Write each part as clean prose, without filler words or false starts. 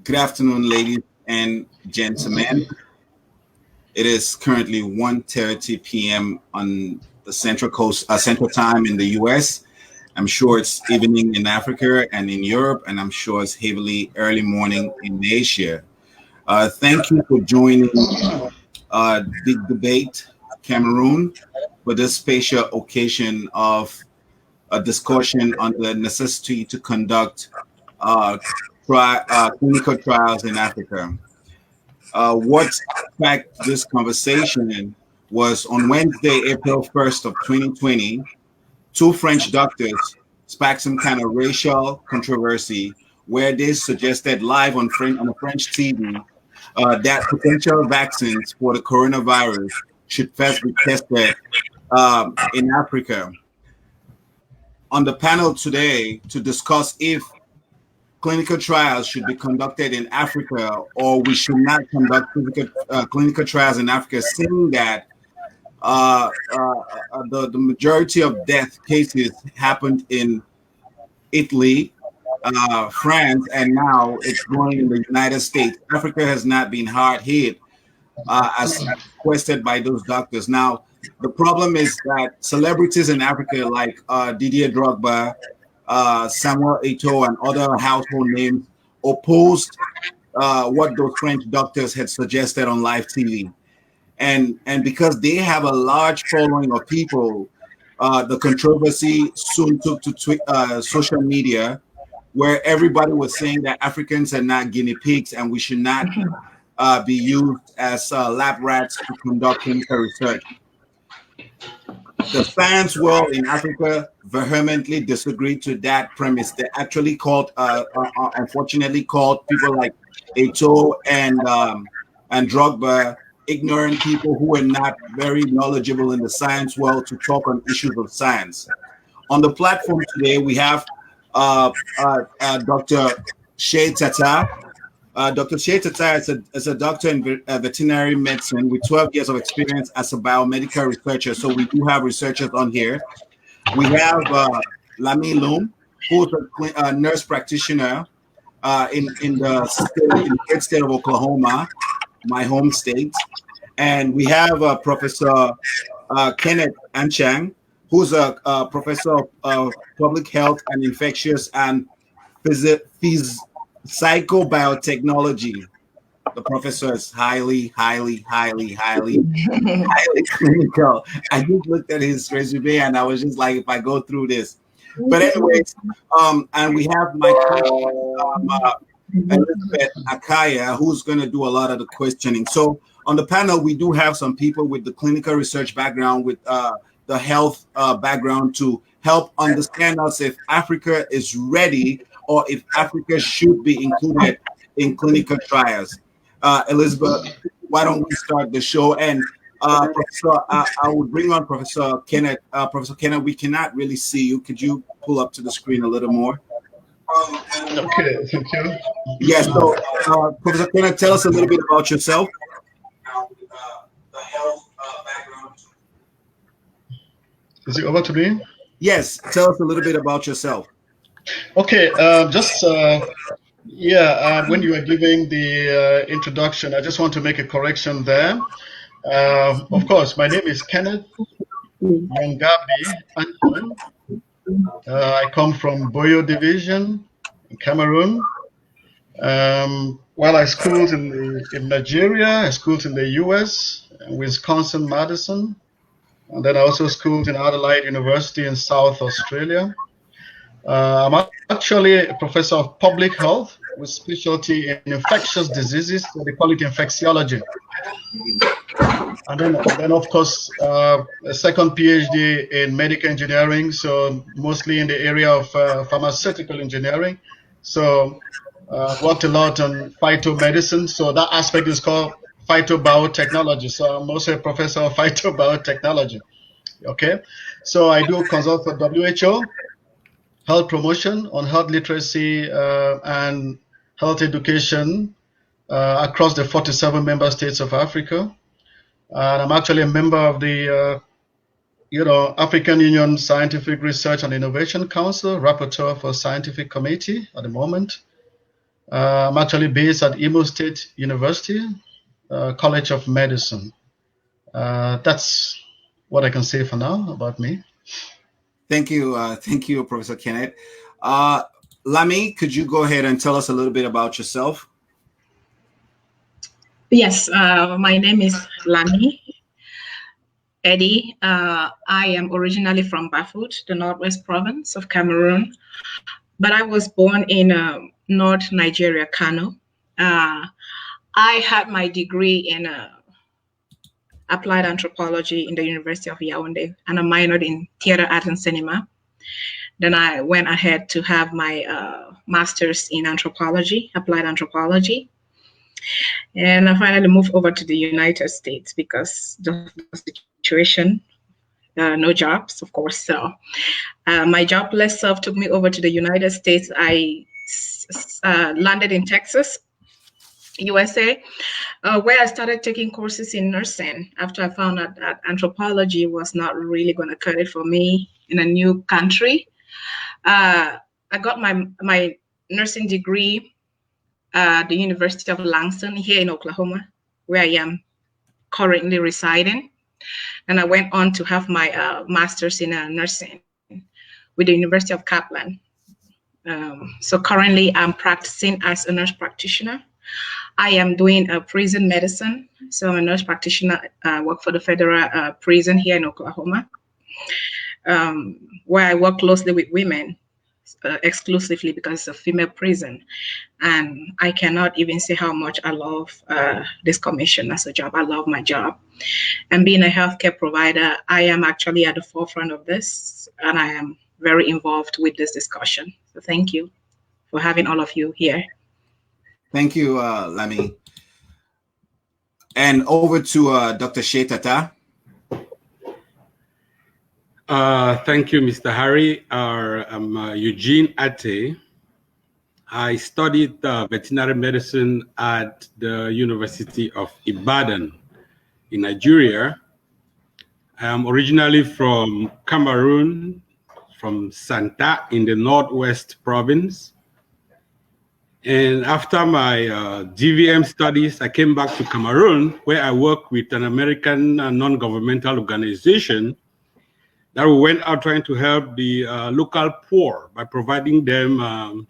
Good afternoon, ladies and gentlemen. It is currently 1:30 p.m. on the Central Coast, Central Time in the U.S. I'm sure it's evening in Africa and in Europe, and I'm sure it's heavily early morning in Asia. Thank you for joining Big Debate Cameroon for this special occasion of a discussion on the necessity to conduct clinical trials in Africa. What sparked this conversation was on Wednesday, April 1st of 2020, two French doctors sparked some kind of racial controversy where they suggested live on a French TV that potential vaccines for the coronavirus should first be tested in Africa. On the panel today to discuss if clinical trials should be conducted in Africa or we should not conduct clinical trials in Africa, seeing that the majority of death cases happened in Italy, France, and now it's going in the United States. Africa has not been hard hit as requested by those doctors. Now, the problem is that celebrities in Africa like Didier Drogba, Samuel Eto'o, and other household names opposed what those French doctors had suggested on live TV. And because they have a large following of people, the controversy soon took to social media, where everybody was saying that Africans are not guinea pigs and we should not be used as lab rats to conduct clinical research. The science world in Africa vehemently disagreed to that premise. They actually unfortunately called people like Eto'o and Drogba ignorant people who were not very knowledgeable in the science world to talk on issues of science. On the platform today, we have Dr. Shea Tata. Dr. Shea Tata is a doctor in veterinary medicine with 12 years of experience as a biomedical researcher. So we do have researchers on here. We have Lami, who's a nurse practitioner in the great state of Oklahoma, my home state. And we have Professor Kenneth Anchang, who's a professor of public health and infectious and psychobiotechnology. The professor is highly clinical. I just looked at his resume and I was just like, if I go through this. But anyways, and we have my Elizabeth Akaya, who's going to do a lot of the questioning. So on the panel, we do have some people with the clinical research background, with the health background to help understand us if Africa is ready or if Africa should be included in clinical trials. Elizabeth, why don't we start the show? And Professor, I will bring on Professor Kenneth. Professor Kenneth, we cannot really see you. Could you pull up to the screen a little more? Okay, thank you. Yes, so Professor Kenneth, tell us a little bit about yourself. The health background. Is it over to me? Yes, tell us a little bit about yourself. Okay, when you were giving the introduction, I just want to make a correction there. Of course, my name is Kenneth Yongabi Anchang. I come from Boyo Division in Cameroon. While I schooled in Nigeria, I schooled in the US, Wisconsin, Madison, and then I also schooled in Adelaide University in South Australia. I'm actually a professor of public health with specialty in infectious diseases, so they call it infectiology. And then of course, a second PhD in medical engineering, so mostly in the area of pharmaceutical engineering. So worked a lot on phytomedicine, so that aspect is called phytobiotechnology. So I'm also a professor of phytobiotechnology. Okay, so I do consult for WHO, health promotion on health literacy and health education across the 47 member states of Africa. And I'm actually a member of the African Union Scientific Research and Innovation Council, rapporteur for scientific committee at the moment. I'm actually based at Imo State University, College of Medicine. That's what I can say for now about me. Thank you, Professor Kenneth. Lami, could you go ahead and tell us a little bit about yourself? Yes, my name is Lami. Eddie. I am originally from Bafut, the Northwest Province of Cameroon, but I was born in North Nigeria, Kano. I had my degree in applied anthropology in the University of Yaoundé, and I minored in theater, art, and cinema. Then I went ahead to have my master's in anthropology, applied anthropology. And I finally moved over to the United States because of the situation, no jobs, of course. So my jobless self took me over to the United States. I landed in Texas, USA, where I started taking courses in nursing after I found out that anthropology was not really going to cut it for me in a new country. I got my nursing degree at the University of Langston here in Oklahoma, where I am currently residing. And I went on to have my master's in nursing with the University of Kaplan. So currently I'm practicing as a nurse practitioner. I am doing prison medicine. So I'm a nurse practitioner. I work for the federal prison here in Oklahoma, where I work closely with women exclusively because it's a female prison. And I cannot even say how much I love this commission as a job. I love my job. And being a healthcare provider, I am actually at the forefront of this, and I am very involved with this discussion. So thank you for having all of you here. Thank you, Lami. And over to Dr. Ateh. Thank you, Mr. Harry. I'm Eugene Ateh. I studied veterinary medicine at the University of Ibadan in Nigeria. I am originally from Cameroon, from Santa in the Northwest Province. And after my DVM studies, I came back to Cameroon, where I worked with an American non-governmental organization that we went out trying to help the local poor by providing them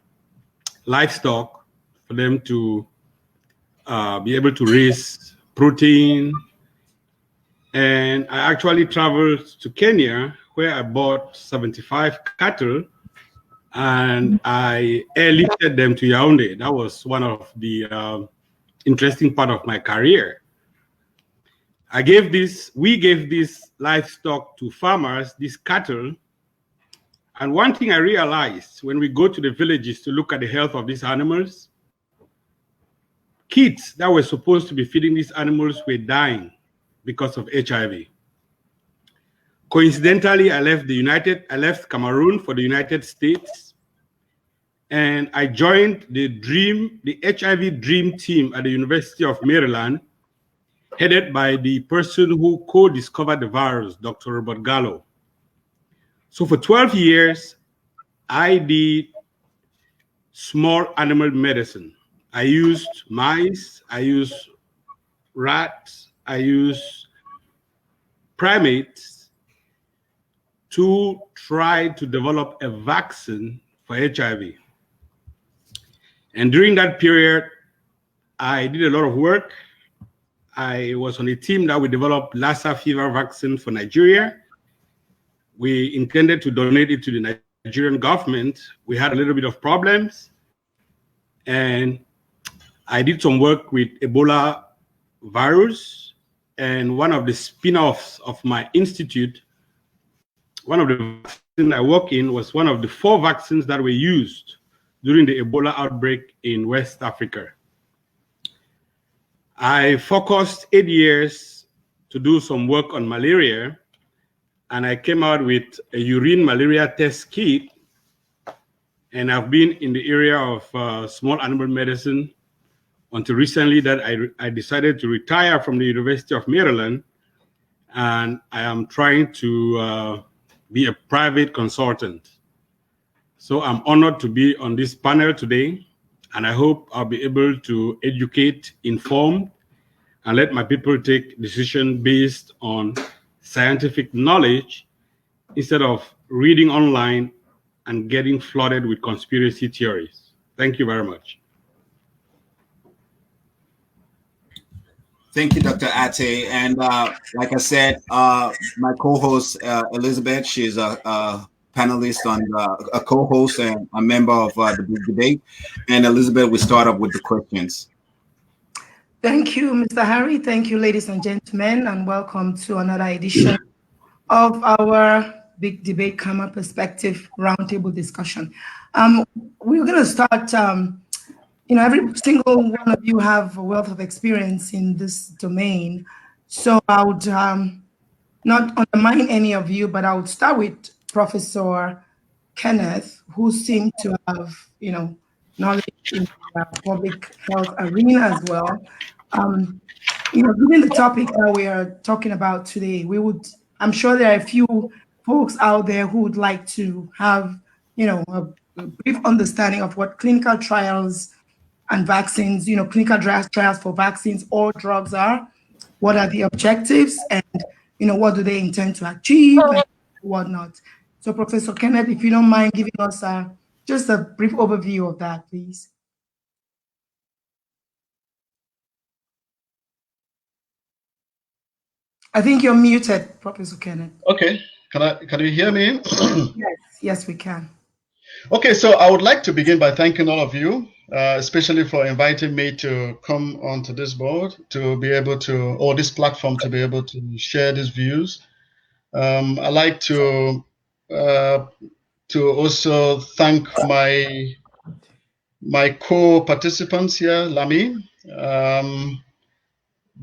livestock for them to be able to raise protein. And I actually traveled to Kenya, where I bought 75 cattle, and I airlifted them to Yaoundé. That was one of the interesting part of my career. We gave this livestock to farmers, these cattle. And one thing I realized when we go to the villages to look at the health of these animals, kids that were supposed to be feeding these animals were dying because of HIV. Coincidentally, I left Cameroon for the United States, and I joined the HIV Dream Team at the University of Maryland, headed by the person who co-discovered the virus, Dr. Robert Gallo. So for 12 years, I did small animal medicine. I used mice, I used rats, I used primates to try to develop a vaccine for HIV. And during that period, I did a lot of work. I was on a team that we developed Lassa fever vaccine for Nigeria. We intended to donate it to the Nigerian government. We had a little bit of problems. And I did some work with Ebola virus. And one of the spin-offs of my institute, one of the vaccines I work in was one of the 4 vaccines that were used during the Ebola outbreak in West Africa. I focused 8 years to do some work on malaria, and I came out with a urine malaria test kit. And I've been in the area of small animal medicine until recently that I decided to retire from the University of Maryland, and I am trying to be a private consultant. So I'm honored to be on this panel today. And I hope I'll be able to educate, inform, and let my people take decisions based on scientific knowledge instead of reading online and getting flooded with conspiracy theories. Thank you very much. Thank you, Dr. Ateh. And like I said, my co-host, Elizabeth, she's a panelist on a co-host and a member of the big debate. And Elizabeth, we start up with the questions. Thank you, Mr. Harry. Thank you, ladies and gentlemen, and welcome to another edition of our Big Debate Karma Perspective Roundtable discussion. We're going to start, every single one of you have a wealth of experience in this domain. So I would not undermine any of you, but I would start with Professor Kenneth, who seemed to have, knowledge in the public health arena as well. Given the topic that we are talking about today, I'm sure there are a few folks out there who would like to have, a brief understanding of what clinical trials and vaccines, clinical trials for vaccines or drugs are, what are the objectives, and, what do they intend to achieve and whatnot. So Professor Kenneth, if you don't mind giving us just a brief overview of that, please. I think you're muted, Professor Kenneth. Okay, can you hear me? Yes, we can. Okay, so I would like to begin by thanking all of you, especially for inviting me to come onto this board, to be able to, or this platform, to be able to share these views. I'd like to also thank my co-participants here, Lami,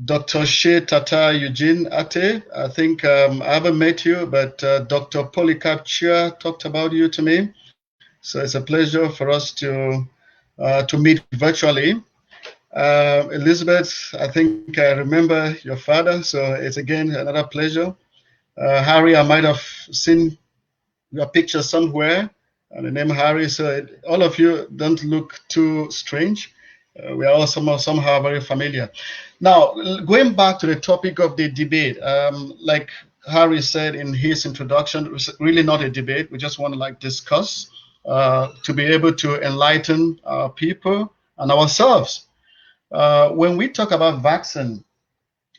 Dr. Tata Eugene Ateh. I think I haven't met you, but Dr. Polycarp Chia talked about you to me. So it's a pleasure for us to meet virtually. Elizabeth, I think I remember your father, so it's again another pleasure. Harry, I might have seen your picture somewhere, and the name Harry, so all of you don't look too strange. We are all somehow very familiar. Now, going back to the topic of the debate, like Harry said in his introduction, it's really not a debate. We just want to discuss to be able to enlighten our people and ourselves. When we talk about vaccine,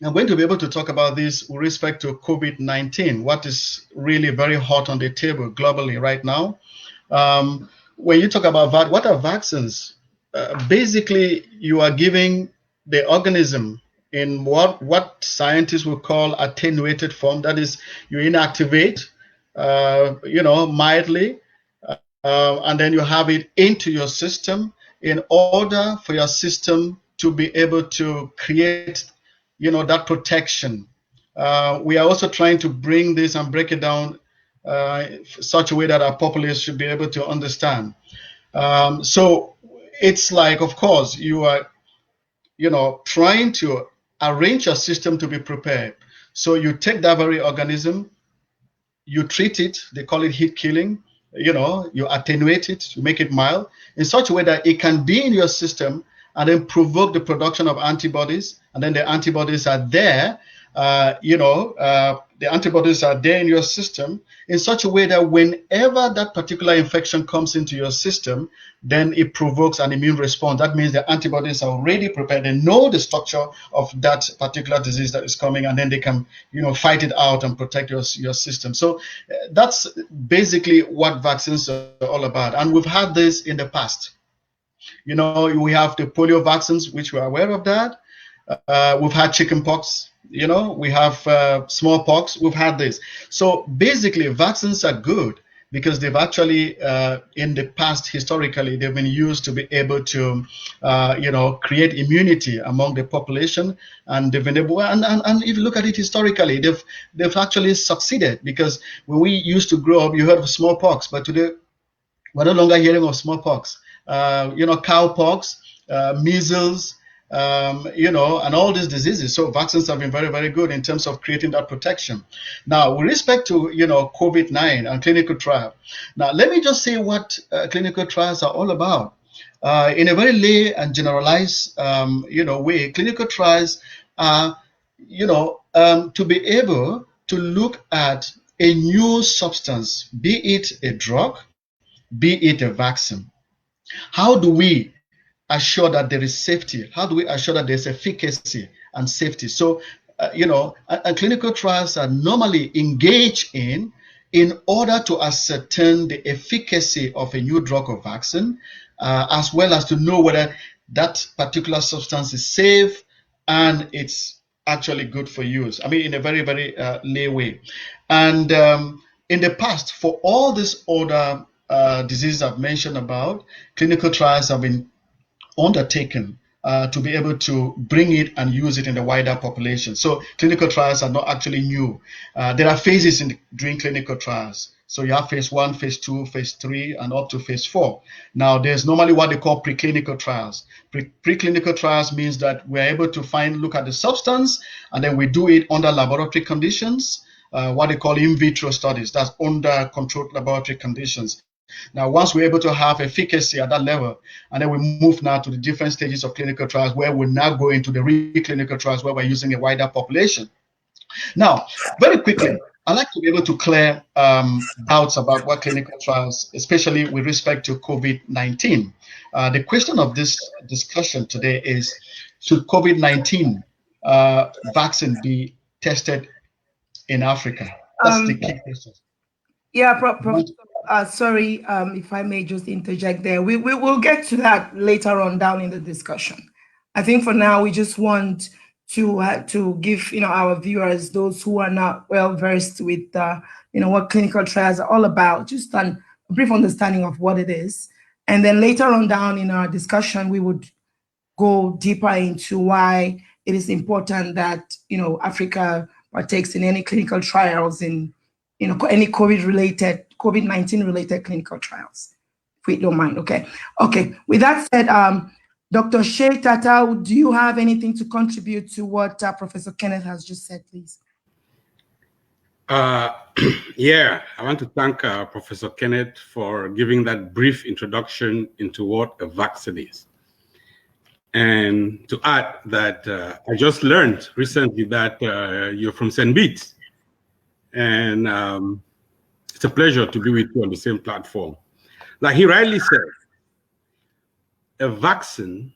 I'm going to be able to talk about this with respect to COVID-19, what is really very hot on the table globally right now. When you talk about what are vaccines? Basically, you are giving the organism in what scientists would call attenuated form. That is, you inactivate, mildly, and then you have it into your system in order for your system to be able to create, that protection. We are also trying to bring this and break it down such a way that our populace should be able to understand. So it's like, of course, you are, trying to arrange your system to be prepared. So you take that very organism, you treat it, they call it heat killing, you attenuate it, you make it mild, in such a way that it can be in your system and then provoke the production of antibodies, and then the antibodies are there, the antibodies are there in your system in such a way that whenever that particular infection comes into your system, then it provokes an immune response. That means the antibodies are already prepared. They know the structure of that particular disease that is coming, and then they can, fight it out and protect your system. So that's basically what vaccines are all about. And we've had this in the past. We have the polio vaccines, which we're aware of that. We've had chickenpox, we have smallpox, we've had this. So basically, vaccines are good because they've actually, in the past, historically, they've been used to be able to, create immunity among the population. And they've been able, and if you look at it historically, they've actually succeeded, because when we used to grow up, you heard of smallpox, but today we're no longer hearing of smallpox. Cowpox, measles, and all these diseases. So vaccines have been very, very good in terms of creating that protection. Now, with respect to, COVID-19 and clinical trial. Now, let me just say what clinical trials are all about. In a very lay and generalized, way, clinical trials are, to be able to look at a new substance, be it a drug, be it a vaccine. How do we assure that there is safety? How do we assure that there's efficacy and safety? So, clinical trials are normally engaged in order to ascertain the efficacy of a new drug or vaccine, as well as to know whether that particular substance is safe and it's actually good for use. I mean, in a very, very lay way. And in the past, for all these other diseases I've mentioned about, clinical trials have been undertaken to be able to bring it and use it in the wider population. So clinical trials are not actually new. There are phases during clinical trials. So you have phase 1, phase 2, phase 3, and up to phase 4. Now, there's normally what they call preclinical trials. Preclinical trials means that we're able to look at the substance, and then we do it under laboratory conditions, what they call in vitro studies. That's under controlled laboratory conditions. Now, once we're able to have efficacy at that level, and then we move now to the different stages of clinical trials, where we're now going to the clinical trials where we're using a wider population. Now, very quickly, I'd like to be able to clear doubts about what clinical trials, especially with respect to COVID-19. The question of this discussion today is, should COVID-19 vaccine be tested in Africa? That's the key question. Yeah, sorry, if I may just interject there. We will get to that later on down in the discussion. I think for now, we just want to give our viewers, those who are not well versed with what clinical trials are all about, just a brief understanding of what it is. And then later on down in our discussion, we would go deeper into why it is important that Africa partakes in any clinical trials in any COVID-19 related clinical trials, if we don't mind. Okay. With that said, Dr. Shea Tata, do you have anything to contribute to what Professor Kenneth has just said, please? Yeah, I want to thank Professor Kenneth for giving that brief introduction into what a vaccine is. And to add that I just learned recently that you're from St. Beats. And it's a pleasure to be with you on the same platform. Like he rightly said, a vaccine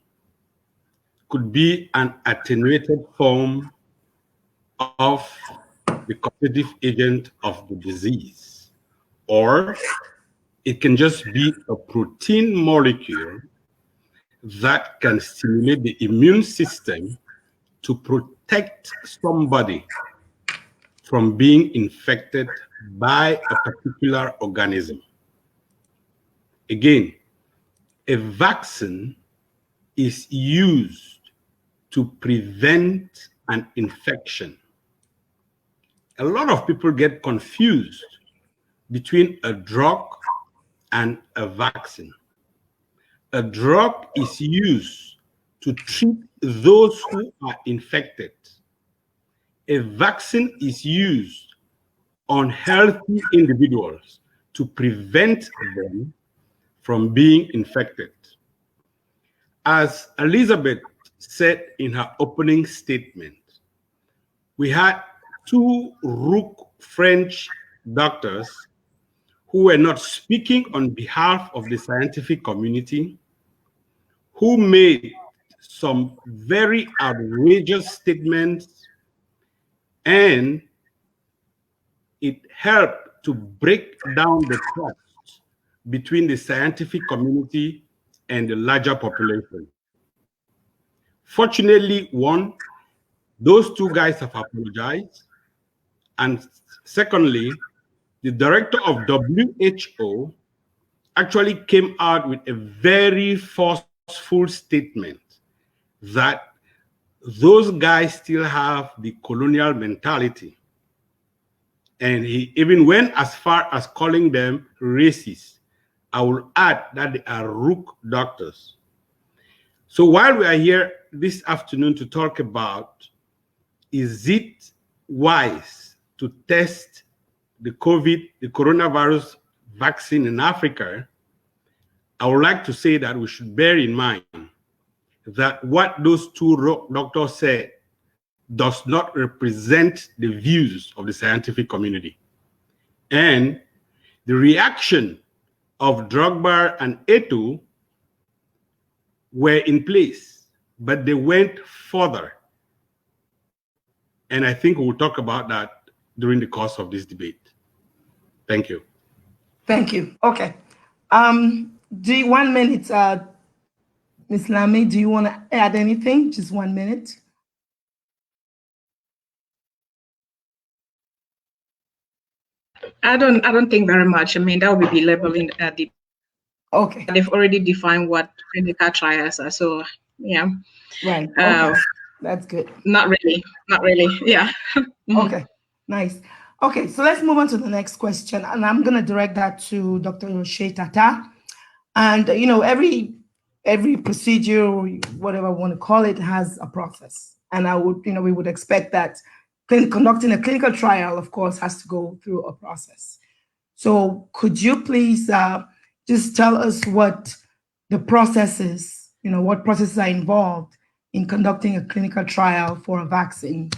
could be an attenuated form of the causative agent of the disease, or it can just be a protein molecule that can stimulate the immune system to protect somebody from being infected by a particular organism. Again, a vaccine is used to prevent an infection. A lot of people get confused between a drug and a vaccine. A drug is used to treat those who are infected. A vaccine is used on healthy individuals to prevent them from being infected. As Elizabeth said in her opening statement, we had 2 Rook French doctors who were not speaking on behalf of the scientific community, who made some very outrageous statements, and it helped to break down the trust between the scientific community and the larger population. Fortunately, one, those 2 guys have apologized. And secondly, the director of WHO actually came out with a very forceful statement that those guys still have the colonial mentality. And he even went as far as calling them racist. I will add that they are Rook doctors. So while we are here this afternoon to talk about, is it wise to test the coronavirus vaccine in Africa, I would like to say that we should bear in mind that what those two doctors said does not represent the views of the scientific community. And the reaction of Drogba and Ateh were in place, but they went further. And I think we'll talk about that during the course of this debate. Thank you. Thank you. Okay. 1 minute, Ms. Lami, do you want to add anything? Just 1 minute. I don't think very much. I mean, that would be belabeling the. Okay. They've already defined what clinical trials are. So yeah. Right. Okay. That's good. Not really. Not really. Yeah. Okay. Nice. Okay. So let's move on to the next question, and I'm going to direct that to Dr. Ateh. And every procedure, or whatever we want to call it, has a process. And we would expect that conducting a clinical trial, of course, has to go through a process. So could you please just tell us what the process is, what processes are involved in conducting a clinical trial for a vaccine?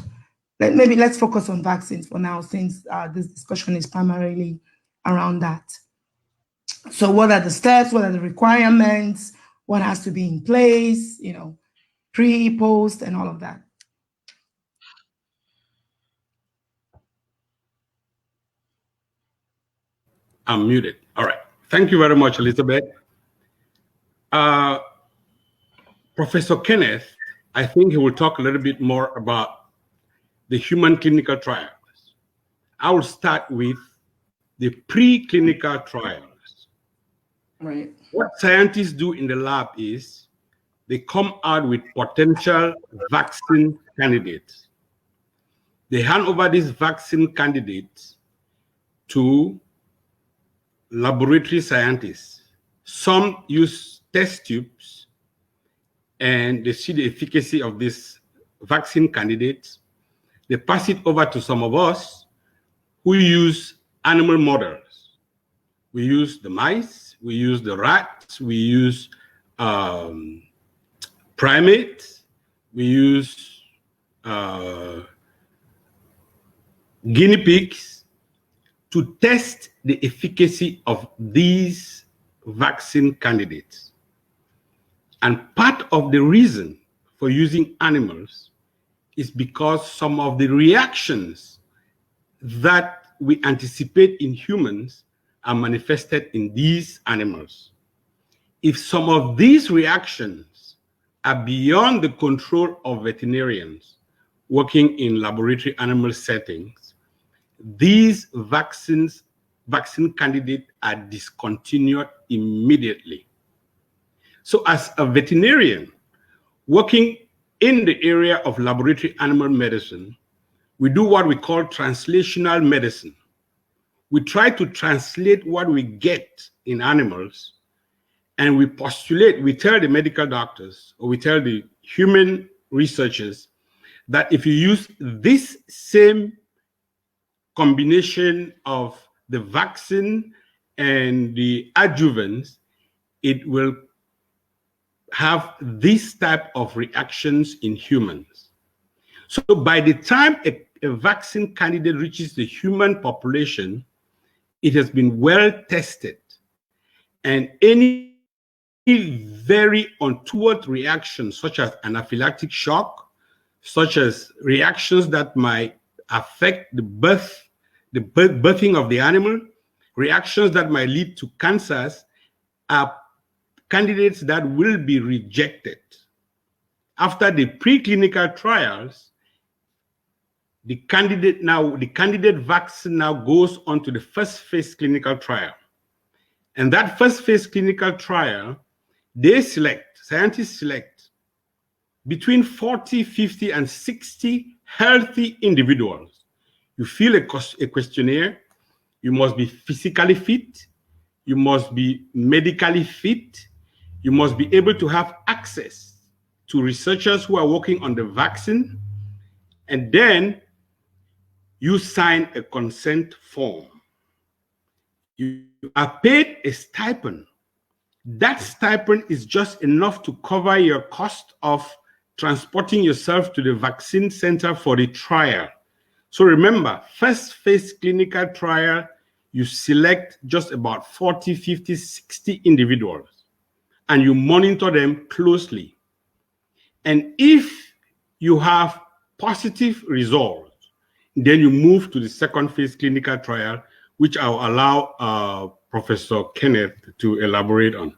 Maybe let's focus on vaccines for now, since this discussion is primarily around that. So what are the steps? What are the requirements? What has to be in place, pre, post, and all of that? I'm muted. All right. Thank you very much, Elizabeth. Professor Kenneth, I think he will talk a little bit more about the human clinical trials. I will start with the preclinical trials. Right. What scientists do in the lab is they come out with potential vaccine candidates. They hand over these vaccine candidates to laboratory scientists. Some use test tubes and they see the efficacy of these vaccine candidates. They pass it over to some of us who use animal models. We use the mice, we use the rats, we use primates, we use guinea pigs to test the efficacy of these vaccine candidates. And part of the reason for using animals is because some of the reactions that we anticipate in humans are manifested in these animals. If some of these reactions are beyond the control of veterinarians working in laboratory animal settings, these vaccine candidates are discontinued immediately. So as a veterinarian working in the area of laboratory animal medicine, we do what we call translational medicine. We try to translate what we get in animals, and we postulate, we tell the medical doctors, or we tell the human researchers that if you use this same combination of the vaccine and the adjuvants, it will have this type of reactions in humans. So by the time a vaccine candidate reaches the human population, it has been well tested, and any very untoward reactions, such as anaphylactic shock, such as reactions that might affect the birthing of the animal, reactions that might lead to cancers, are candidates that will be rejected. After the preclinical trials, the candidate vaccine now goes on to the first phase clinical trial. And that first phase clinical trial, scientists select between 40, 50, and 60 healthy individuals. You fill a questionnaire, you must be physically fit, you must be medically fit, you must be able to have access to researchers who are working on the vaccine, and then you sign a consent form. You are paid a stipend That stipend is just enough to cover your cost of transporting yourself to the vaccine center for the trial. So remember, first phase clinical trial, you select just about 40, 50, 60 individuals, and you monitor them closely. And if you have positive results, then you move to the second phase clinical trial, which I'll allow Professor Kenneth to elaborate on.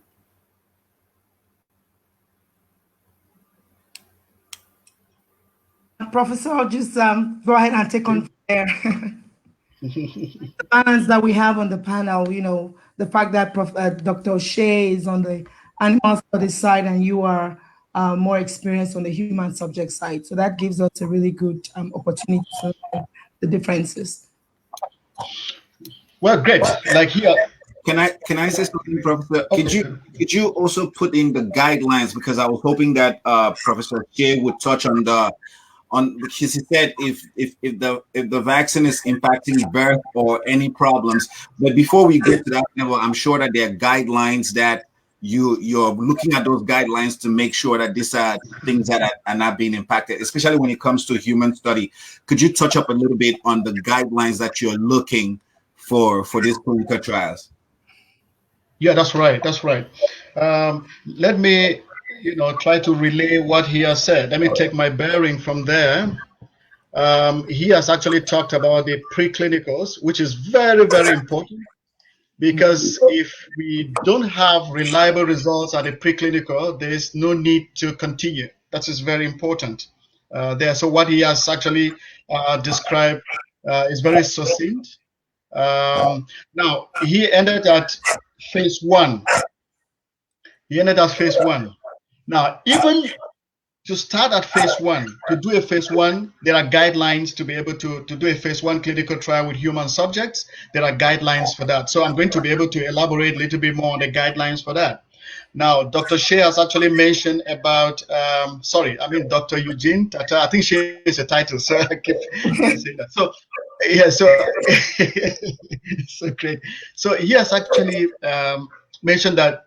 Professor, I'll just go ahead and take on from there. The balance that we have on the panel, you know, the fact that Dr. Shea is on the animal studies side and you are more experienced on the human subject side. So that gives us a really good opportunity to learn the differences. Well, great. Like here. Can I say something, Professor? Could you also put in the guidelines, because I was hoping that Professor Shea would touch on because he said if the vaccine is impacting birth or any problems. But before we get to that level, I'm sure that there are guidelines that you're looking at those guidelines to make sure that these are things that are not being impacted, especially when it comes to human study. Could you touch up a little bit on the guidelines that you're looking for these clinical trials? Yeah, that's right. That's right. Let me, try to relay what he has said. Let me take my bearing from there. He has actually talked about the preclinicals, which is very, very important, because if we don't have reliable results at the preclinical, there is no need to continue. That is very important there. So what he has actually described is very succinct. Now, he ended at phase 1. Now, even to start at phase 1, to do a phase 1, there are guidelines to be able to do a phase 1 clinical trial with human subjects. There are guidelines for that. So I'm going to be able to elaborate a little bit more on the guidelines for that. Now, Dr. Shea has actually mentioned about, Dr. Eugene. I think Shea is a title, so I keep saying that. So, yeah, so great. So he has actually mentioned that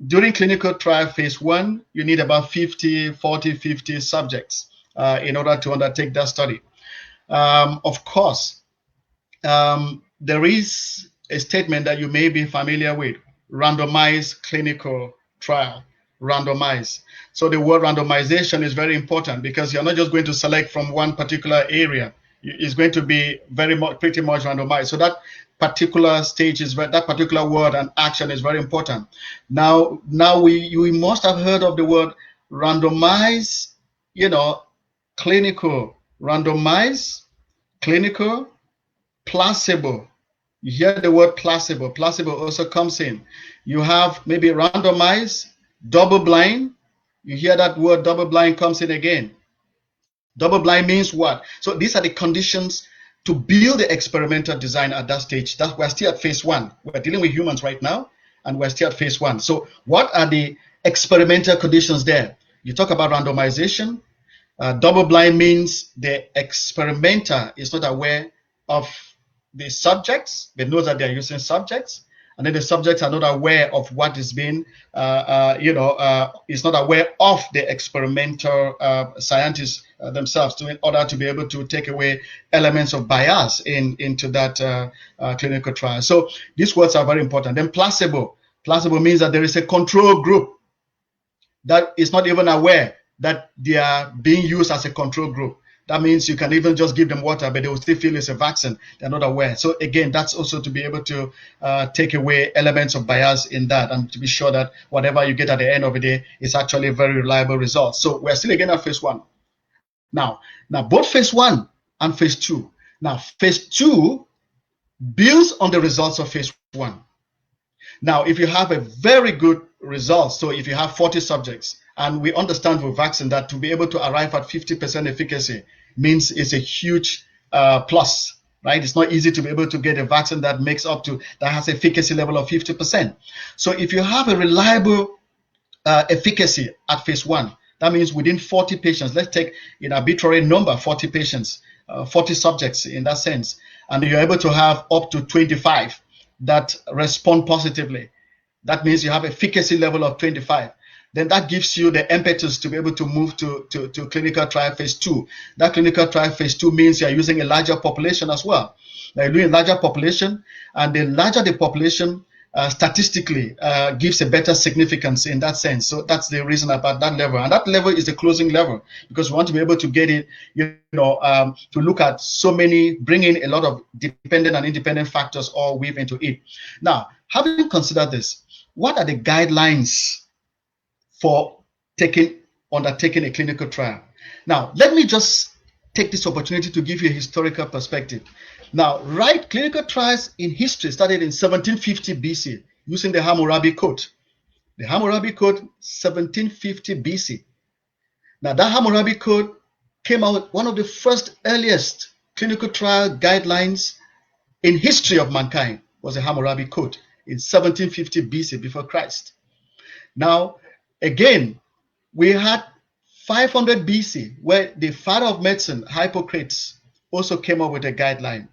during clinical trial phase 1, you need about 50 subjects in order to undertake that study. Of course, there is a statement that you may be familiar with: randomized clinical trial, randomized. So the word randomization is very important, because you're not just going to select from one particular area. It's going to be pretty much randomized. So that particular stage that particular word and action is very important. Now we must have heard of the word randomized, clinical, randomized, clinical, placebo. You hear the word placebo. Placebo also comes in. You have maybe randomized, double blind. You hear that word double blind comes in again. Double blind means what? So these are the conditions to build the experimental design at that stage. We're still at phase 1. We're dealing with humans right now, and we're still at phase 1. So what are the experimental conditions there? You talk about randomization. Double blind means the experimenter is not aware of the subjects. They know that they're using subjects, and then the subjects are not aware of what is being, is not aware of the experimental scientists themselves, in order to be able to take away elements of bias into that clinical trial. So these words are very important. Then placebo. Placebo means that there is a control group that is not even aware that they are being used as a control group. That means you can even just give them water, but they will still feel it's a vaccine. They're not aware. So again, that's also to be able to take away elements of bias in that, and to be sure that whatever you get at the end of the day is actually very reliable results. So we're still again at phase 1. Now both phase 1 and phase 2. Now phase 2 builds on the results of phase 1. Now, if you have a very good result, so if you have 40 subjects, and we understand for vaccine that to be able to arrive at 50% efficacy means it's a huge plus, right? It's not easy to be able to get a vaccine that has efficacy level of 50%. So if you have a reliable efficacy at phase 1, that means within 40 patients, let's take an arbitrary number, 40 patients, 40 subjects in that sense, and you're able to have up to 25 that respond positively. That means you have efficacy level of 25. Then that gives you the impetus to be able to move to clinical trial phase 2. That clinical trial phase 2 means you're using a larger population as well. Now you're doing a larger population, and the larger the population, statistically gives a better significance in that sense. So that's the reason about that level. And that level is the closing level, because we want to be able to get it, to look at so many, bring in a lot of dependent and independent factors all weave into it. Now, having considered this, what are the guidelines for undertaking a clinical trial? Now, let me just take this opportunity to give you a historical perspective. Now, clinical trials in history started in 1750 BC using the Hammurabi Code. The Hammurabi Code, 1750 BC. Now, that Hammurabi Code came out, one of the first earliest clinical trial guidelines in history of mankind was the Hammurabi Code in 1750 BC, before Christ. Now, again, we had 500 BC, where the father of medicine, Hippocrates, also came up with a guideline.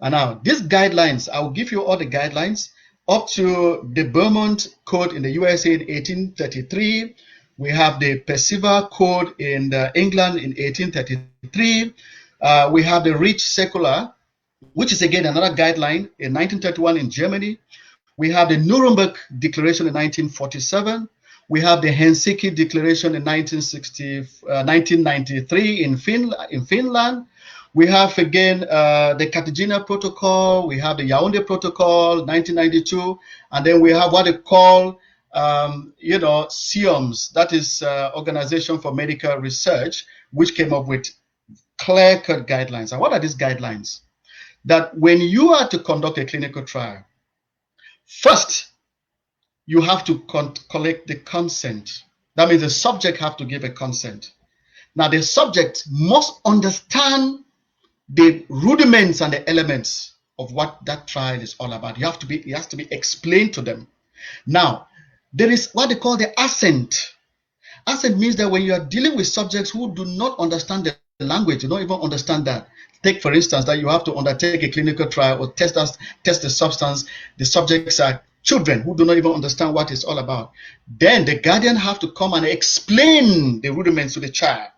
And now, these guidelines, I will give you all the guidelines up to the Beaumont Code in the USA in 1833. We have the Percival Code in England in 1833. We have the Rich Circular, which is again another guideline, in 1931 in Germany. We have the Nuremberg Declaration in 1947. We have the Helsinki Declaration in 1993 in Finland. We have again the Cartagena Protocol. We have the Yaoundé Protocol, 1992, and then we have what they call, SIOMS. That is Organization for Medical Research, which came up with clear-cut guidelines. And what are these guidelines? That when you are to conduct a clinical trial, first, you have to collect the consent. That means the subject have to give a consent. Now, the subject must understand the rudiments and the elements of what that trial is all about. It has to be explained to them. Now, there is what they call the assent. Assent means that when you are dealing with subjects who do not understand the language, you don't even understand that. Take, for instance, that you have to undertake a clinical trial or test the substance. The subjects are children who do not even understand what it's all about. Then the guardian have to come and explain the rudiments to the child.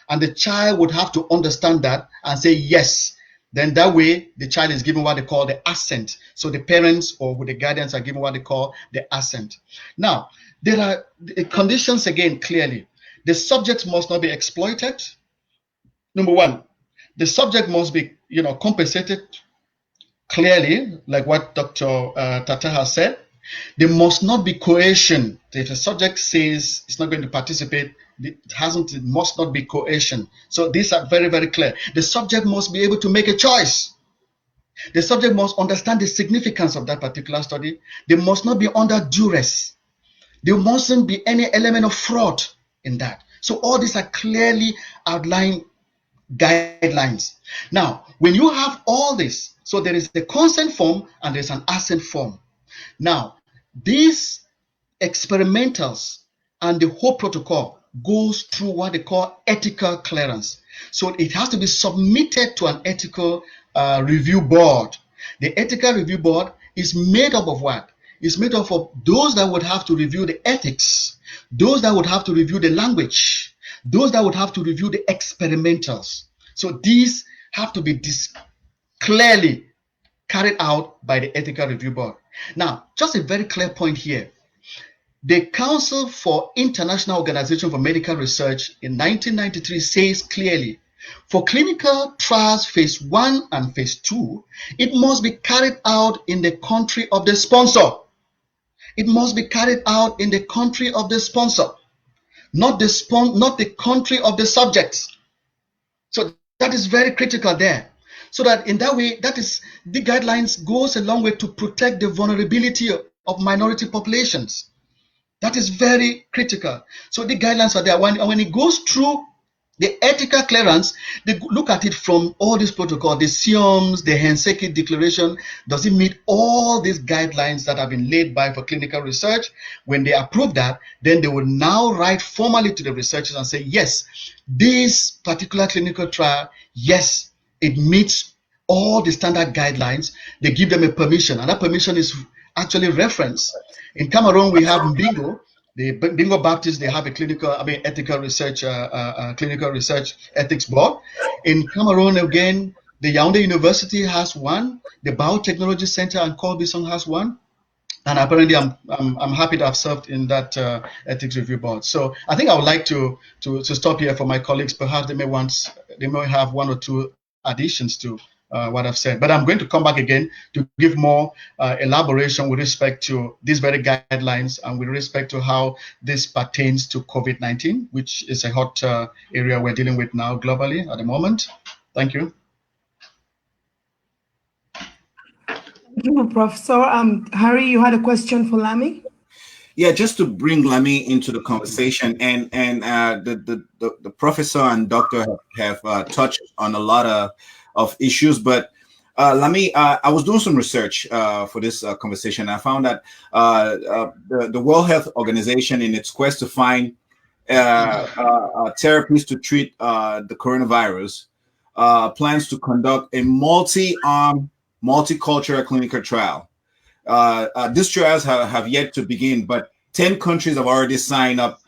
And the child would have to understand that and say yes. Then that way, the child is given what they call the assent. So the parents or the guardians are given what they call the assent. Now, there are the conditions again clearly. The subject must not be exploited. Number one, the subject must be, compensated clearly, like what Dr. Ateh has said. There must not be coercion. If a subject says it's not going to participate, it must not be coercion. So these are very, very clear. The subject must be able to make a choice. The subject must understand the significance of that particular study. They must not be under duress. There mustn't be any element of fraud in that. So all these are clearly outlined guidelines. Now, when you have all this, so there is the consent form and there's an assent form. Now, these experimentals and the whole protocol goes through what they call ethical clearance. So it has to be submitted to an ethical review board. The ethical review board is made up of what? It's made up of those that would have to review the ethics, those that would have to review the language, those that would have to review the experimentals. So these have to be clearly carried out by the ethical review board. Now, just a very clear point here. The Council for International Organization for Medical Research in 1993 says clearly, for clinical trials phase 1 and phase 2, it must be carried out in the country of the sponsor. It must be carried out in the country of the sponsor, not the country of the subjects. So that is very critical there. So that in that way, the guidelines goes a long way to protect the vulnerability of minority populations. That is very critical. So the guidelines are there. When it goes through the ethical clearance, they look at it from all these protocols, the SIOMS, the Helsinki Declaration. Does it meet all these guidelines that have been laid by for clinical research? When they approve that, then they will now write formally to the researchers and say, yes, this particular clinical trial, yes, it meets all the standard guidelines. They give them a permission, and that permission is actually reference. In Cameroon, we have Bingo. The Bingo Baptist, they have a ethical research, clinical research ethics board. In Cameroon, again, the Yaoundé University has one. The Biotechnology Center and Colbison has one. And apparently, I'm happy to have served in that ethics review board. So I think I would like to stop here for my colleagues. Perhaps they may have one or two additions to what I've said. But I'm going to come back again to give more elaboration with respect to these very guidelines and with respect to how this pertains to COVID-19, which is a hot area we're dealing with now globally at the moment. Thank you. Thank you, Prof. So, Harry, you had a question for Lami? Yeah, just to bring Lami into the conversation, and the professor and doctor have touched on a lot of issues, but Lami, I was doing some research for this conversation. I found that the World Health Organization, in its quest to find therapies to treat the coronavirus, plans to conduct a multi-arm, multicultural clinical trial. These trials have yet to begin, but 10 countries have already signed up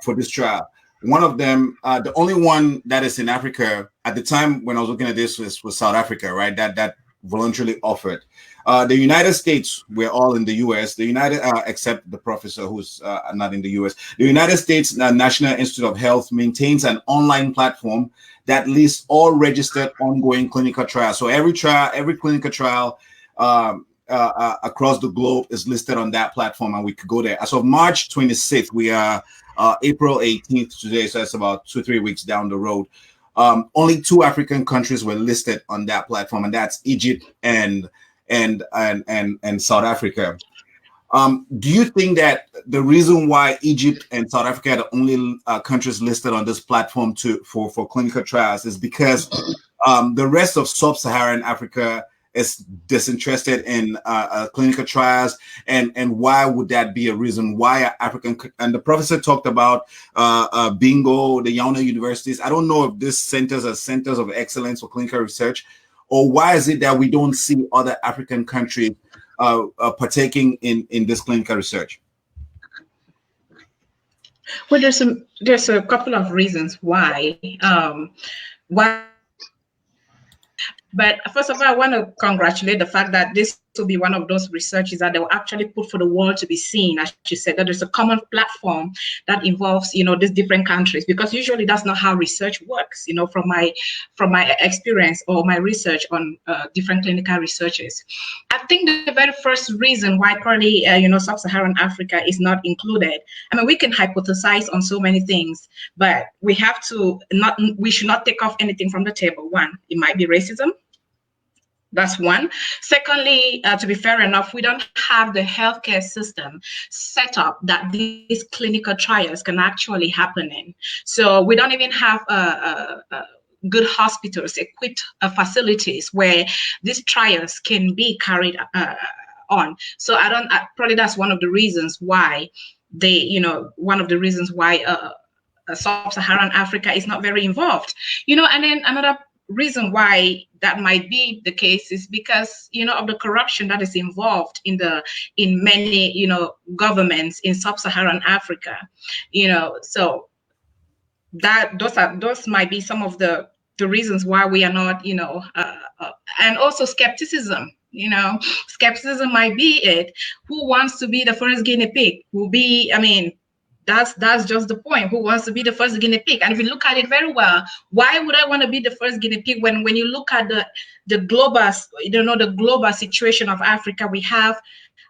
for this trial. One of them, the only one that is in Africa at the time when I was looking at this was South Africa, right? That voluntarily offered. The United States, we're all in the US. The United, except the professor who's not in the US. The United States National Institute of Health maintains an online platform that lists all registered ongoing clinical trials. So every clinical trial across the globe is listed on that platform, and we could go there. As of March 26th, we are April 18th today, so that's about 2-3 weeks down the road. Only 2 African countries were listed on that platform, and that's Egypt and South Africa. Do you think that the reason why Egypt and South Africa are the only countries listed on this platform for clinical trials is because the rest of sub-Saharan Africa is disinterested in clinical trials, and why would that be a reason why African? And the professor talked about Bingo, the Yaoundé universities. I don't know if these centers are centers of excellence for clinical research, or why is it that we don't see other African countries partaking in this clinical research? Well, there's a couple of reasons why. But first of all, I want to congratulate the fact that this will be one of those researches that they will actually put for the world to be seen. As you said, that there's a common platform that involves, these different countries, because usually that's not how research works. From my experience or my research on different clinical researches, I think the very first reason why probably sub-Saharan Africa is not included. I mean, we can hypothesize on so many things, but we should not take off anything from the table. One, it might be racism. That's one. Secondly, to be fair enough, we don't have the healthcare system set up that these clinical trials can actually happen in. So we don't even have good hospitals, equipped facilities where these trials can be carried on. So probably that's one of the reasons why sub-Saharan Africa is not very involved. And then another reason why that might be the case is because of the corruption that is involved in many governments in sub-Saharan Africa. So those might be some of the reasons why we are not and also skepticism. Skepticism might be it. Who wants to be the first guinea pig? That's just the point. Who wants to be the first guinea pig? And if you look at it very well, why would I want to be the first guinea pig when you look at the global situation of Africa? We have,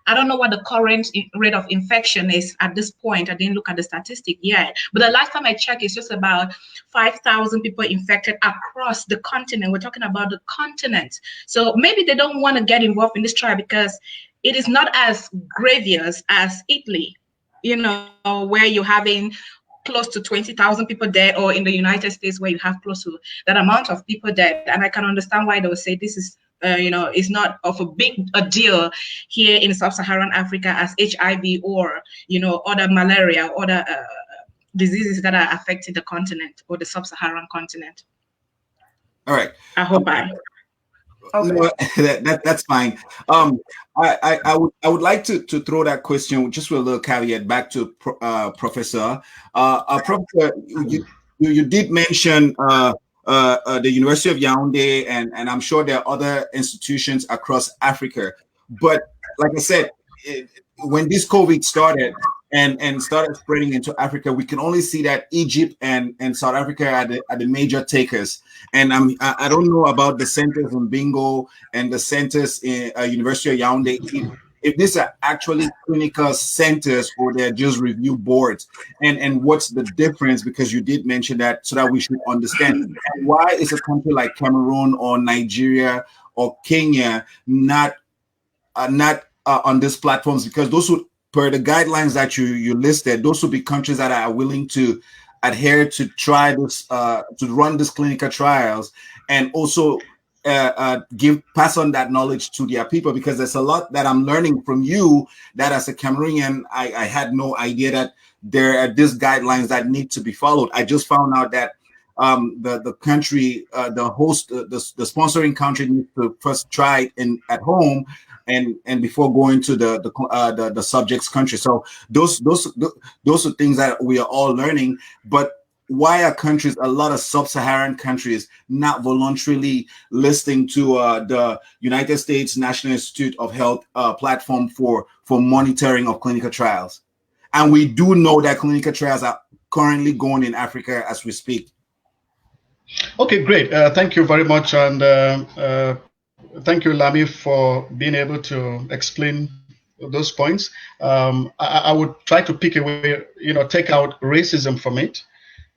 I don't know what the current rate of infection is at this point. I didn't look at the statistic yet, but the last time I checked, it's just about 5,000 people infected across the continent. We're talking about the continent. So maybe they don't want to get involved in this trial because it is not as grievous as Italy, where you're having close to 20,000 people dead, or in the United States where you have close to that amount of people dead. And I can understand why they would say this is, is not of a big deal here in sub-Saharan Africa as HIV or, other malaria, or other diseases that are affecting the continent or the sub-Saharan continent. All right. I hope Okay. No, that's fine. I would like to throw that question just with a little caveat back to Professor. Professor, you did mention the University of Yaoundé, and I'm sure there are other institutions across Africa. But like I said, when this COVID started and started spreading into Africa, we can only see that Egypt and South Africa are the major takers. And I don't know about the centers in Bingo and the centers in University of Yaoundé. If these are actually clinical centers or they're just review boards, and what's the difference? Because you did mention that, so that we should understand. And why is a country like Cameroon or Nigeria or Kenya not on these platforms? Because those would, per the guidelines that you listed, those would be countries that are willing to adhere to try this to run these clinical trials, and also pass on that knowledge to their people. Because there's a lot that I'm learning from you that as a Cameroonian I had no idea that there are these guidelines that need to be followed. I just found out that the country, the host, the sponsoring country needs to first try it at home, and before going to the subject's country. So those are things that we are all learning. But why are countries, a lot of sub-Saharan countries, not voluntarily listening to the United States National Institute of Health platform for monitoring of clinical trials? And we do know that clinical trials are currently going in Africa as we speak. Okay, great. Thank you very much, and thank you, Lami, for being able to explain those points. I would try to pick away, take out racism from it.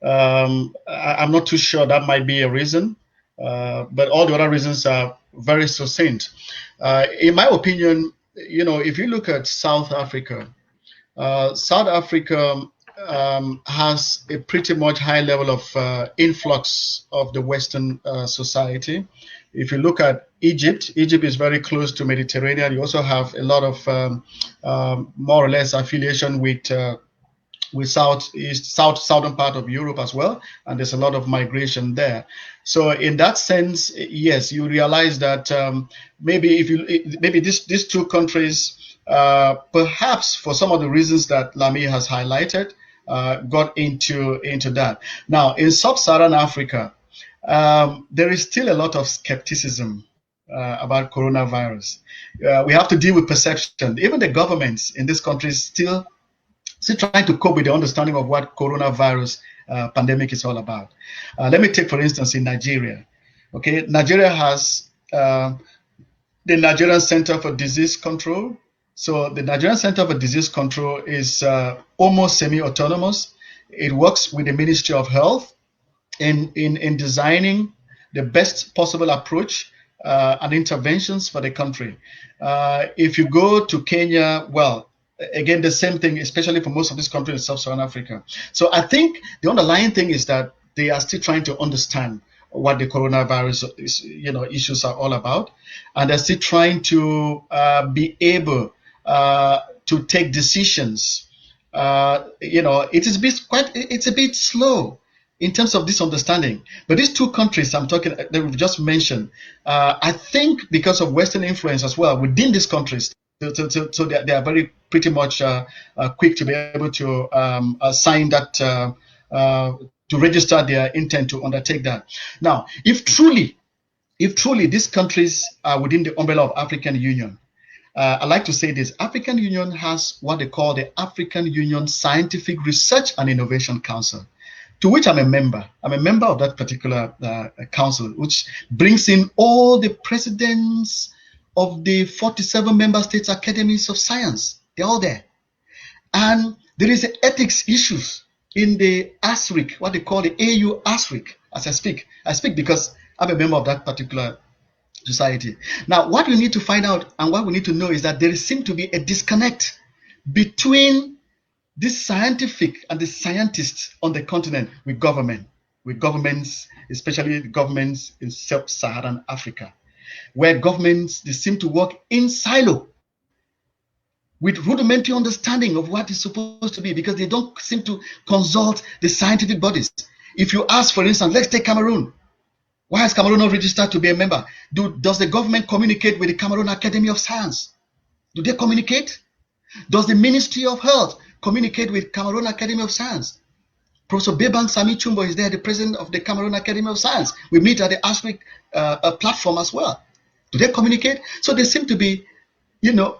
I'm not too sure that might be a reason, but all the other reasons are very succinct. In my opinion, if you look at South Africa, has a pretty much high level of influx of the Western society. If you look at Egypt is very close to Mediterranean. You also have a lot of more or less affiliation with southern part of Europe as well, and there's a lot of migration there. So in that sense, yes, you realize that maybe these two countries, perhaps for some of the reasons that Lami has highlighted, got into that. Now in sub-Saharan Africa, there is still a lot of skepticism about coronavirus. We have to deal with perception. Even the governments in these countries still trying to cope with the understanding of what coronavirus pandemic is all about. Let me take, for instance, in Nigeria. Okay, Nigeria has the Nigerian Center for Disease Control. So the Nigerian Center for Disease Control is almost semi-autonomous. It works with the Ministry of Health in designing the best possible approach and interventions for the country. If you go to Kenya, well, again, the same thing, especially for most of these countries in sub-Saharan Africa. So I think the underlying thing is that they are still trying to understand what the coronavirus issues are all about, and they're still trying to be able to take decisions. It's a bit slow in terms of this understanding. But these two countries that we've just mentioned, I think because of Western influence as well within these countries, so they are very pretty much quick to be able to sign that, to register their intent to undertake that. Now, if truly these countries are within the umbrella of African Union, I like to say this: African Union has what they call the African Union Scientific Research and Innovation Council, to which I'm a member. I'm a member of that particular council, which brings in all the presidents of the 47 member states academies of science. They're all there. And there is ethics issues in the ASRIC, what they call the AU ASRIC, as I speak. I speak because I'm a member of that particular society. Now, what we need to find out and what we need to know is that there seems to be a disconnect between this scientific and the scientists on the continent with governments, especially governments in sub-Saharan Africa, where governments, they seem to work in silo with rudimentary understanding of what is supposed to be, because they don't seem to consult the scientific bodies. If you ask, for instance, let's take Cameroon. Why has Cameroon not registered to be a member? Does the government communicate with the Cameroon Academy of Science? Do they communicate? Does the Ministry of Health communicate with Cameroon Academy of Science? Professor Bebang Sami Chumbo is there, the president of the Cameroon Academy of Science. We meet at the ASWIC platform as well. Do they communicate? So there seem to be,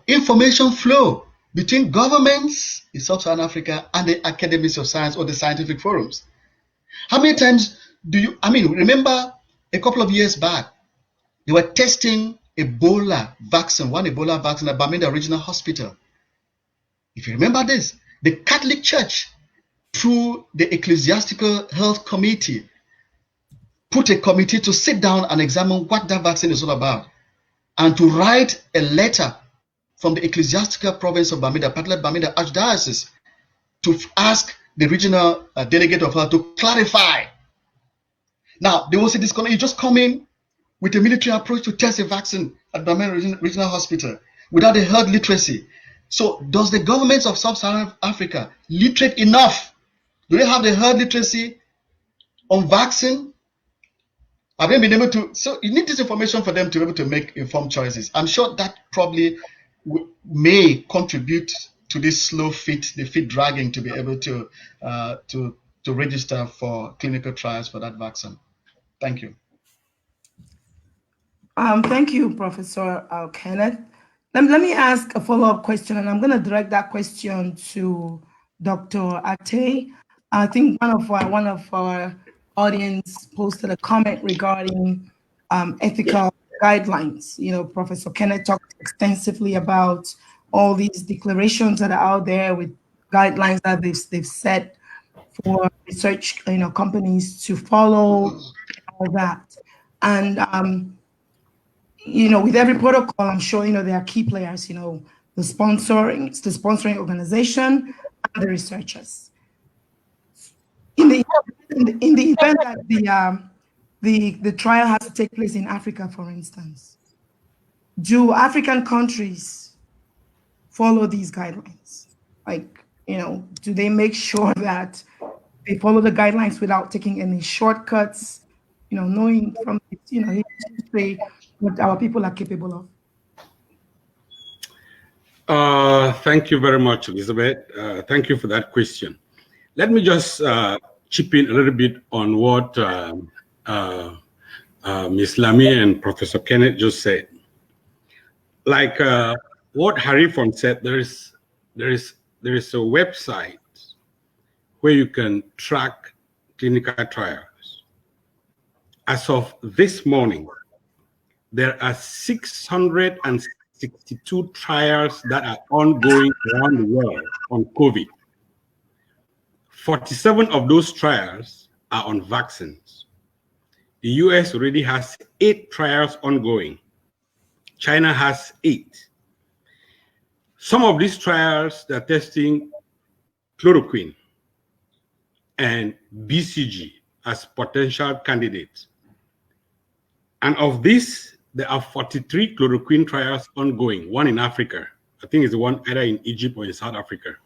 information flow between governments in Sub-Saharan Africa and the academies of science or the scientific forums. How many times remember a couple of years back, they were testing Ebola vaccine at Bamenda Regional Hospital. If you remember this, the Catholic Church, through the Ecclesiastical Health Committee, put a committee to sit down and examine what that vaccine is all about, and to write a letter from the Ecclesiastical Province of Bamenda, particularly Bamenda Archdiocese, to ask the regional delegate of health to clarify. Now, there was a disconnect. You just come in with a military approach to test a vaccine at Bamenda Regional Hospital without the health literacy. So, does the governments of Sub-Saharan Africa literate enough? Do they have the health literacy on vaccine? Have they been able to? So, you need this information for them to be able to make informed choices. I'm sure that probably may contribute to this slow feet, the feet dragging to be able to register for clinical trials for that vaccine. Thank you. Thank you, Professor Kenneth. Let me ask a follow-up question, and I'm going to direct that question to Dr. Ateh. I think one of our audience posted a comment regarding ethical guidelines. Professor Kenneth talked extensively about all these declarations that are out there with guidelines that they've set for research, companies to follow, all that. And with every protocol, I'm sure there are key players. The sponsoring organization and the researchers. In the event that the trial has to take place in Africa, for instance, do African countries follow these guidelines? Do they make sure that they follow the guidelines without taking any shortcuts? Knowing from history what our people are capable of. Thank you very much, Elizabeth. Thank you for that question. Let me just chip in a little bit on what Ms. Lami and Professor Kenneth just said. Like what Harifon said, there is a website where you can track clinical trials. As of this morning, there are 662 trials that are ongoing around the world on COVID. 47 of those trials are on vaccines. The US already has 8 trials ongoing. China has 8. Some of these trials, they're testing chloroquine and BCG as potential candidates. And of this, there are 43 chloroquine trials ongoing, one in Africa. I think it's the one either in Egypt or in South Africa.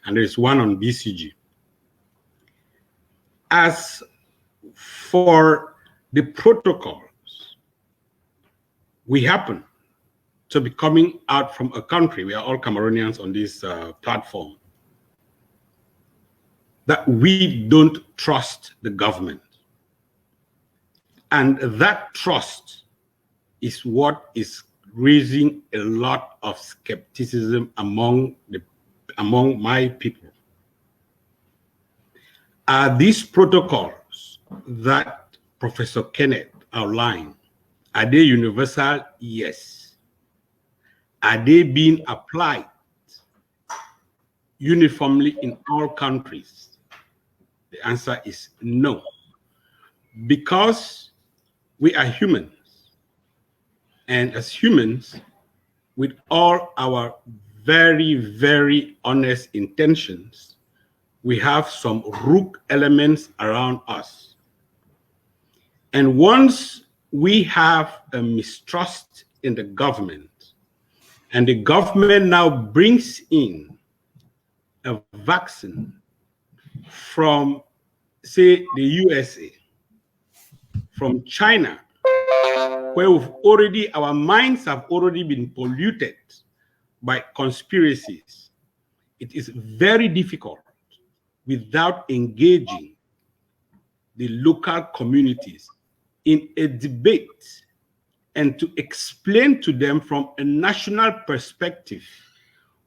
And there's one on BCG. As for the protocols, we happen to be coming out from a country, we are all Cameroonians on this platform, that we don't trust the government. And that trust is what is raising a lot of skepticism among my people. Are these protocols that Professor Kenneth outlined, are they universal? Yes. Are they being applied uniformly in all countries? The answer is no. Because we are humans, and as humans, with all our very, very honest intentions, we have some rook elements around us. And once we have a mistrust in the government, and the government now brings in a vaccine from, say, the USA, from China, where our minds have already been polluted by conspiracies, it is very difficult without engaging the local communities in a debate and to explain to them from a national perspective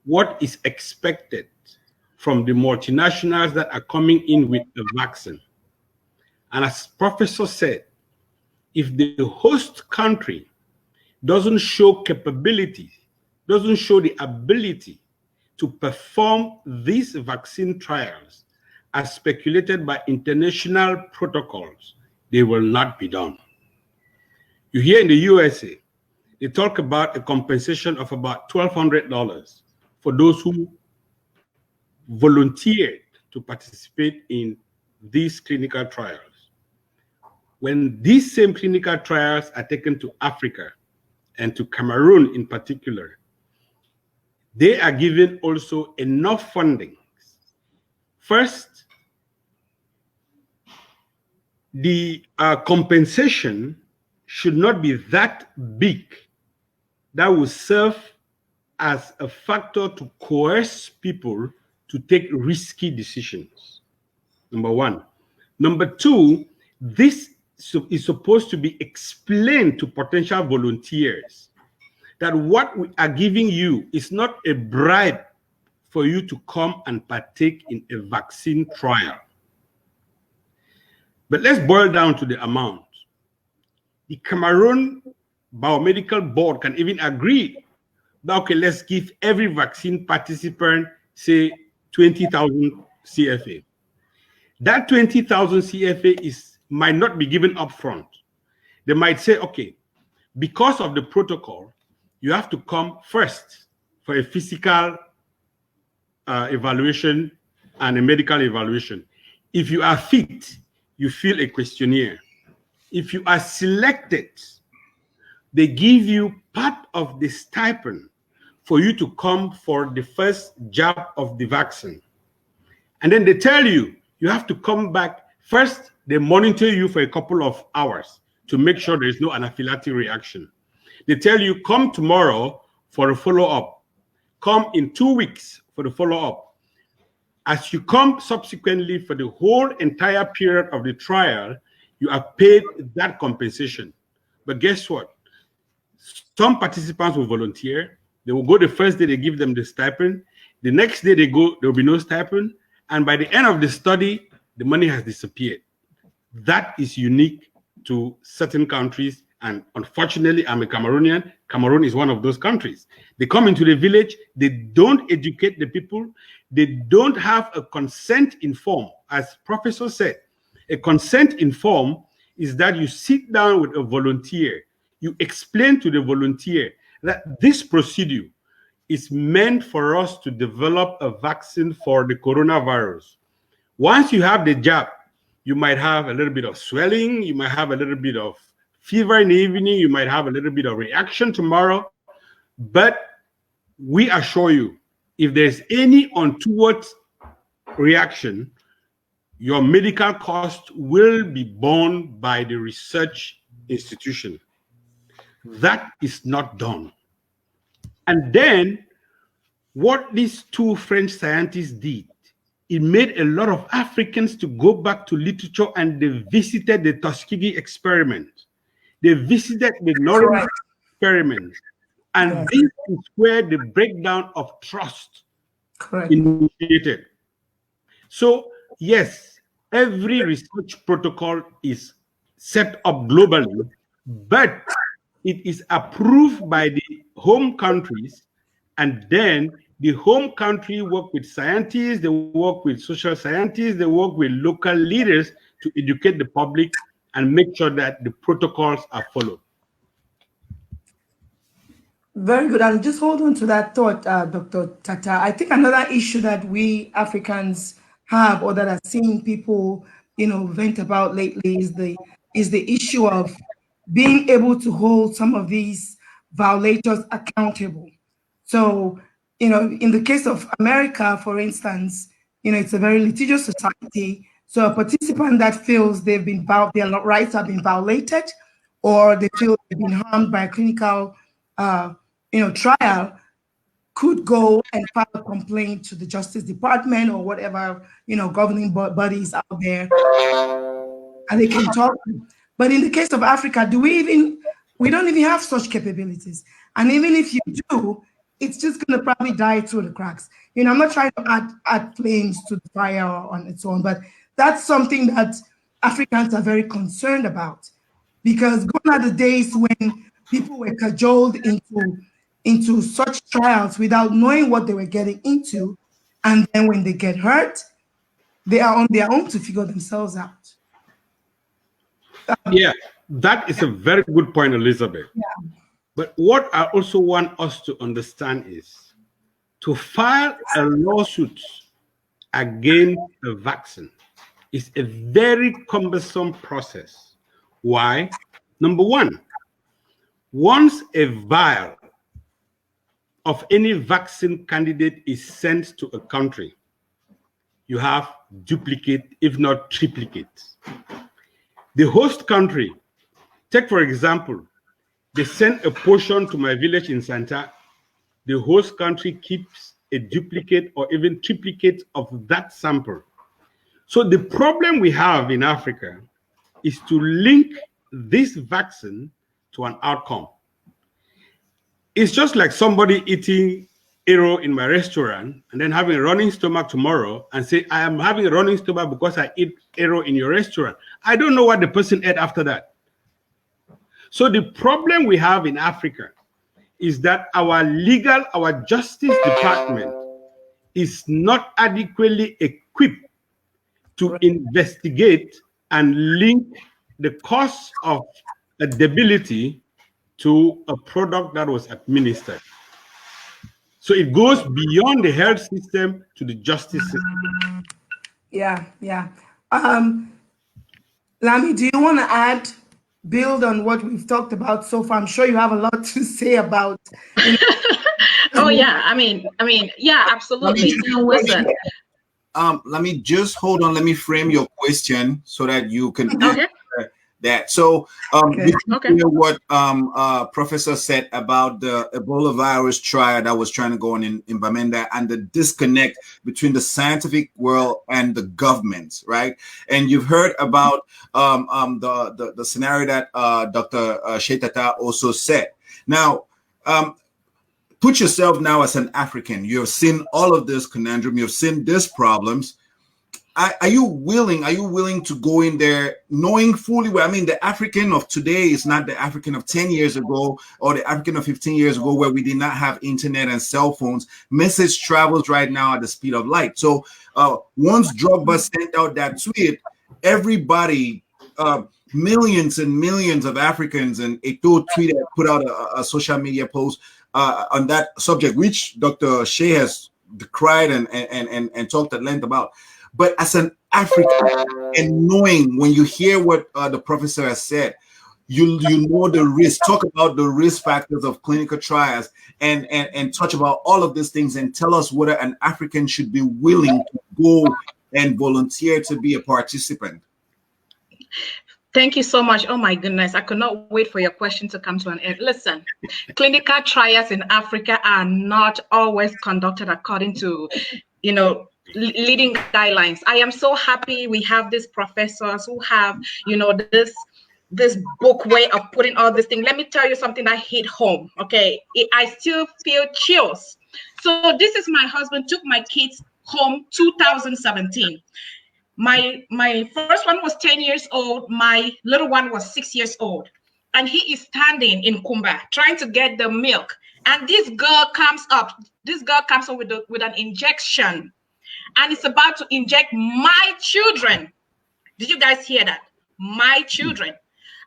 what is expected from the multinationals that are coming in with the vaccine. And as Professor said, if the host country doesn't show capability, doesn't show the ability to perform these vaccine trials as speculated by international protocols, they will not be done. You hear in the USA, they talk about a compensation of about $1,200 for those who volunteered to participate in these clinical trials. When these same clinical trials are taken to Africa and to Cameroon in particular, they are given also enough funding. First, the compensation should not be that big that will serve as a factor to coerce people to take risky decisions, number one. Number two, this is supposed to be explained to potential volunteers that what we are giving you is not a bribe for you to come and partake in a vaccine trial. But let's boil down to the amount. The Cameroon Biomedical Board can even agree that, okay, let's give every vaccine participant, say, 20,000 CFA. That 20,000 CFA might not be given up front. They might say, okay, because of the protocol, you have to come first for a physical evaluation and a medical evaluation. If you are fit, you fill a questionnaire. If you are selected, they give you part of the stipend for you to come for the first jab of the vaccine. And then they tell you, you have to come back. First, they monitor you for a couple of hours to make sure there is no anaphylactic reaction. They tell you, come tomorrow for a follow-up. Come in 2 weeks for the follow-up. As you come subsequently for the whole entire period of the trial, you are paid that compensation. But guess what? Some participants will volunteer. They will go the first day, they give them the stipend. The next day they go, there will be no stipend. And by the end of the study, the money has disappeared. That is unique to certain countries. And unfortunately, I'm a Cameroonian. Cameroon is one of those countries. They come into the village, they don't educate the people, they don't have a consent informed. As Professor said, a consent informed is that you sit down with a volunteer, you explain to the volunteer that this procedure is meant for us to develop a vaccine for the coronavirus. Once you have the jab, you might have a little bit of swelling, you might have a little bit of fever in the evening, you might have a little bit of reaction tomorrow, but we assure you, if there's any untoward reaction, your medical cost will be borne by the research institution. That is not done. And then what these two French scientists did, it made a lot of Africans to go back to literature, and they visited the Tuskegee experiment. They visited the Lawrence experiment. And this is where the breakdown of trust initiated. So, yes, every research protocol is set up globally, but it is approved by the home countries, and then the home country work with scientists, they work with social scientists, they work with local leaders to educate the public and make sure that the protocols are followed. Very good. And just hold on to that thought, Dr. Tata. I think another issue that we Africans have, or that are seeing people, vent about lately, is the issue of being able to hold some of these violators accountable. So, in the case of America, for instance, it's a very litigious society. So a participant that feels their rights have been violated, or they feel they've been harmed by a clinical trial, could go and file a complaint to the Justice Department or whatever, governing bodies out there, and they can talk. But in the case of Africa, we don't even have such capabilities. And even if you do, it's just going to probably die through the cracks. I'm not trying to add flames to the fire on its own, but that's something that Africans are very concerned about, because gone are the days when people were cajoled into such trials without knowing what they were getting into, and then when they get hurt, they are on their own to figure themselves out. Yeah, that is a very good point, Elizabeth. Yeah. But what I also want us to understand is to file a lawsuit against a vaccine is a very cumbersome process. Why? Number one, once a vial of any vaccine candidate is sent to a country, you have duplicate, if not triplicates. The host country, take for example, they send a portion to my village in Santa. The host country keeps a duplicate or even triplicate of that sample. So the problem we have in Africa is to link this vaccine to an outcome. It's just like somebody eating arrow in my restaurant and then having a running stomach tomorrow and say, I am having a running stomach because I eat arrow in your restaurant. I don't know what the person ate after that. So the problem we have in Africa is that our justice department is not adequately equipped to investigate and link the cause of a debility to a product that was administered. So it goes beyond the health system to the justice system. Yeah. Lami, do you want to build on what we've talked about so far? I'm sure you have a lot to say about. Oh yeah, I mean, yeah, absolutely. Listen. Let me just hold on. Let me frame your question so that you can answer that. So, okay. Hear what Professor said about the Ebola virus trial that was trying to go on in Bamenda and the disconnect between the scientific world and the government, right? And you've heard about the scenario that Dr. Ateh also said. Now, put yourself now as an African. You have seen all of this conundrum. You've seen these problems. Are you willing to go in there knowing fully well? I mean, the African of today is not the African of 10 years ago or the African of 15 years ago, where we did not have internet and cell phones. Message travels right now at the speed of light. So once Drogba sent out that tweet, everybody, millions and millions of Africans, and Ateh tweeted, put out a social media post on that subject, which Dr. Shea has decried and talked at length about. But as an African, and knowing when you hear what the professor has said, you know the risk. Talk about the risk factors of clinical trials and touch about all of these things and tell us whether an African should be willing to go and volunteer to be a participant. Thank you so much. Oh my goodness, I could not wait for your question to come to an end. Listen, clinical trials in Africa are not always conducted according to, leading guidelines. I am so happy we have these professors who have, this book way of putting all this thing. Let me tell you something that hit home. Okay, I still feel chills. So this is my husband took my kids home 2017. My first one was 10 years old. My little one was 6 years old. And he is standing in Kumba trying to get the milk. And this girl comes up. This girl comes up with an injection. And it's about to inject my children. Did you guys hear that? My children.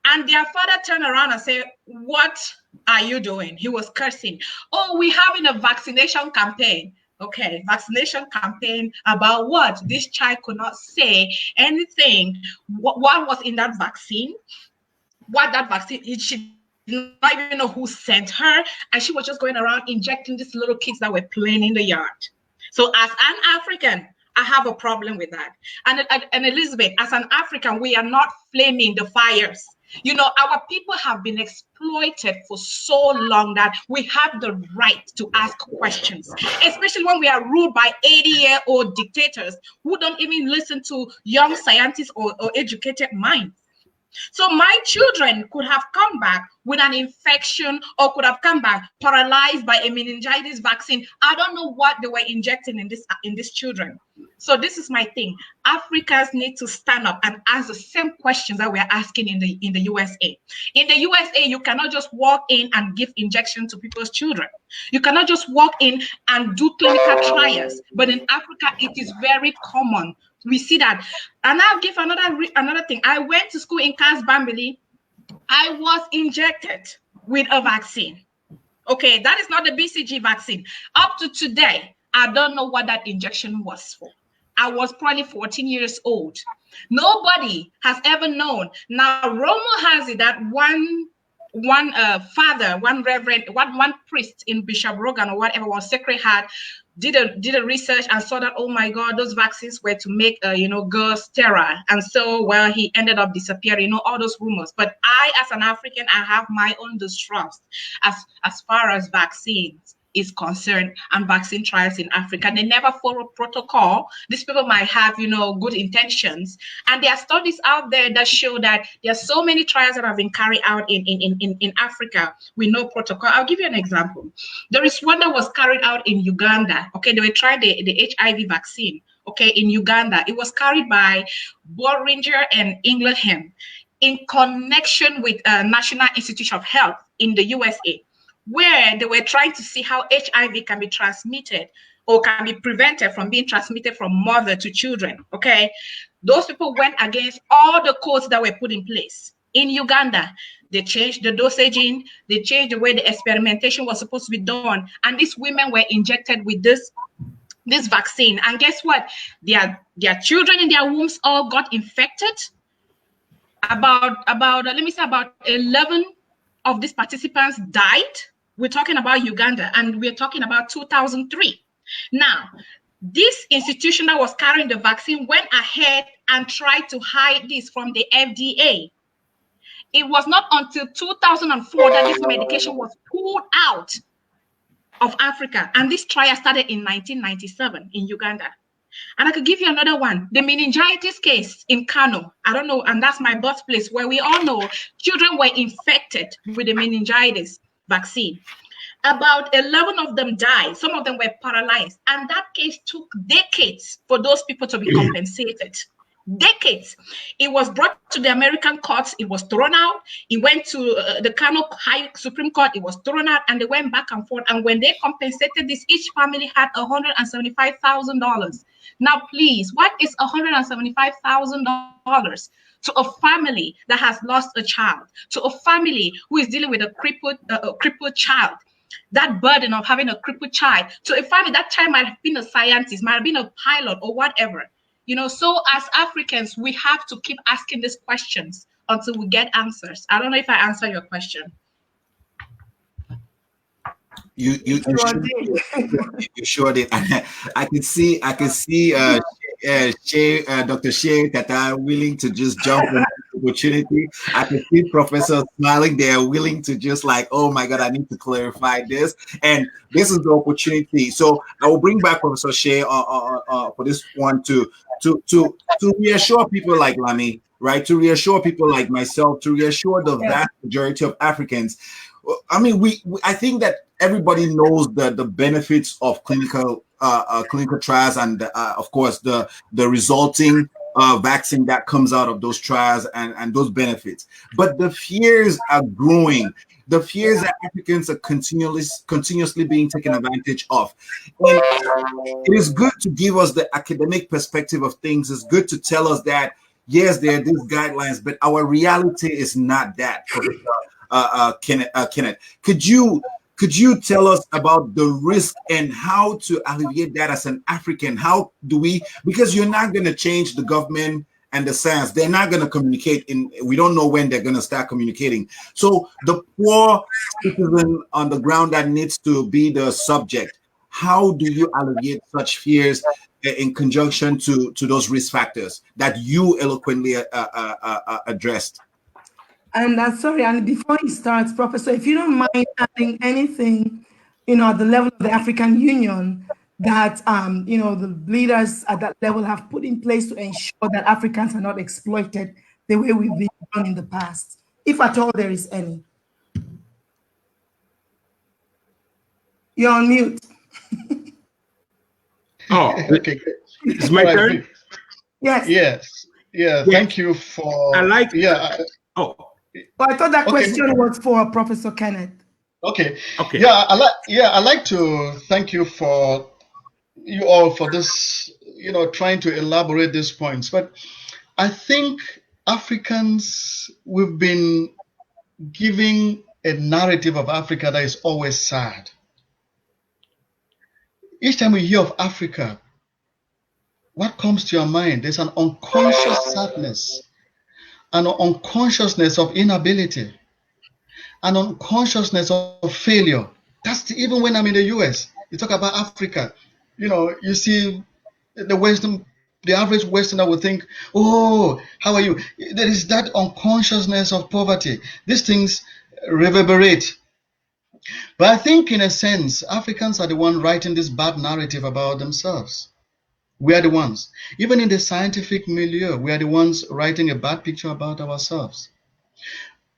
And their father turned around and said, "What are you doing?" He was cursing. "Oh, we're having a vaccination campaign." Okay, vaccination campaign about what? This child could not say anything. What was in that vaccine? What that vaccine? She did not even know who sent her. And she was just going around injecting these little kids that were playing in the yard. So as an African, I have a problem with that. And Elizabeth, as an African, we are not flaming the fires. You know, our people have been exploited for so long that we have the right to ask questions, especially when we are ruled by 80-year-old dictators who don't even listen to young scientists or educated minds. So my children could have come back with an infection or could have come back paralyzed by a meningitis vaccine. I don't know what they were injecting in these children. So this is my thing. Africans need to stand up and ask the same questions that we're asking in the USA. In the USA, you cannot just walk in and give injection to people's children. You cannot just walk in and do clinical trials. But in Africa, it is very common. We see that. And I'll give another thing. I went to school in Casbambili. I was injected with a vaccine. Okay, that is not the BCG vaccine. Up to today, I don't know what that injection was for. I was probably 14 years old. Nobody has ever known. Now, Romo has it that one father, one reverend, one priest in Bishop Rogan or whatever was Sacred Heart did a research and saw that, oh my God, those vaccines were to make girls sterile, and so well he ended up disappearing. All those rumors. But I, as an African, I have my own distrust as far as vaccines is concerned and vaccine trials in Africa. They never follow protocol. These people might have, good intentions. And there are studies out there that show that there are so many trials that have been carried out in Africa with no protocol. I'll give you an example. There is one that was carried out in Uganda. Okay, they were trying the HIV vaccine. Okay, in Uganda. It was carried by Boehringer and Ingelheim in connection with National Institute of Health in the USA, where they were trying to see how HIV can be transmitted or can be prevented from being transmitted from mother to children, okay? Those people went against all the codes that were put in place. In Uganda, they changed the dosaging, they changed the way the experimentation was supposed to be done, and these women were injected with this vaccine. And guess what? Their children in their wombs all got infected. About 11 of these participants died. We're talking about Uganda, and we're talking about 2003. Now, this institution that was carrying the vaccine went ahead and tried to hide this from the FDA. It was not until 2004 that this medication was pulled out of Africa, and this trial started in 1997 in Uganda. And I could give you another one, the meningitis case in Kano. I don't know, and that's my birthplace, where we all know children were infected with the meningitis vaccine. About 11 of them died. Some of them were paralyzed. And that case took decades for those people to be compensated. Decades. It was brought to the American courts. It was thrown out. It went to the Kano High Supreme Court. It was thrown out, and they went back and forth. And when they compensated this, each family had $175,000. Now, please, what is $175,000 to a family that has lost a child, to a family who is dealing with a crippled child? That burden of having a crippled child, to a family, that child might have been a scientist, might have been a pilot or whatever. So as Africans, we have to keep asking these questions until we get answers. I don't know if I answer your question. You sure did. I can see Dr. Shea that are willing to just jump on the opportunity. I can see Professor smiling. They are willing to just like, oh my God, I need to clarify this. And this is the opportunity. So I will bring back Professor Shea for this one to reassure people like Lami, right? To reassure people like myself, to reassure the vast majority of Africans. I mean, I think that everybody knows the benefits of clinical trials and of course the resulting vaccine that comes out of those trials and those benefits. But the fears are growing. The fears that Africans are continuously being taken advantage of. And it is good to give us the academic perspective of things. It's good to tell us that, yes, there are these guidelines, but our reality is not that. Kenneth, could you tell us about the risk and how to alleviate that as an African? How do we, because you're not going to change the government and the science. They're not going to communicate we don't know when they're going to start communicating. So the poor citizen on the ground that needs to be the subject, How do you alleviate such fears in conjunction to those risk factors that you eloquently addressed? And sorry, and before he starts, Professor, if you don't mind adding anything, at the level of the African Union that, the leaders at that level have put in place to ensure that Africans are not exploited the way we've been done in the past, if at all there is any. You're on mute. Oh, okay. It's my turn? Yes. Yes. Yeah. Yes. Thank you for. I like. Yeah. Oh. Well, I thought that question was for Professor Kenneth. Okay. Okay. Yeah. I like to thank you for you all for this. Trying to elaborate these points, but I think Africans, we've been giving a narrative of Africa that is always sad. Each time we hear of Africa, what comes to your mind? There's an unconscious sadness, an unconsciousness of inability, an unconsciousness of failure. Even when I'm in the US, you talk about Africa, you see the average Westerner would think, oh, how are you? There is that unconsciousness of poverty. These things reverberate. But I think in a sense, Africans are the ones writing this bad narrative about themselves. We are the ones. Even in the scientific milieu, we are the ones writing a bad picture about ourselves.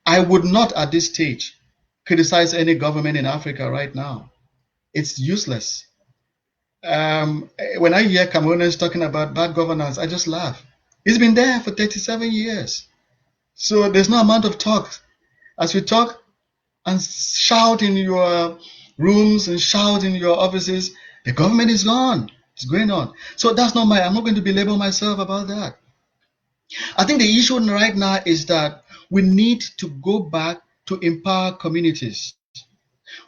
I would not at this stage criticize any government in Africa right now. It's useless. When I hear Cameroonians talking about bad governance, I just laugh. It's been there for 37 years. So there's no amount of talk. As we talk and shout in your rooms and shout in your offices, the government is gone. It's going on. So I'm not going to belabor myself about that. I think the issue right now is that we need to go back to empower communities.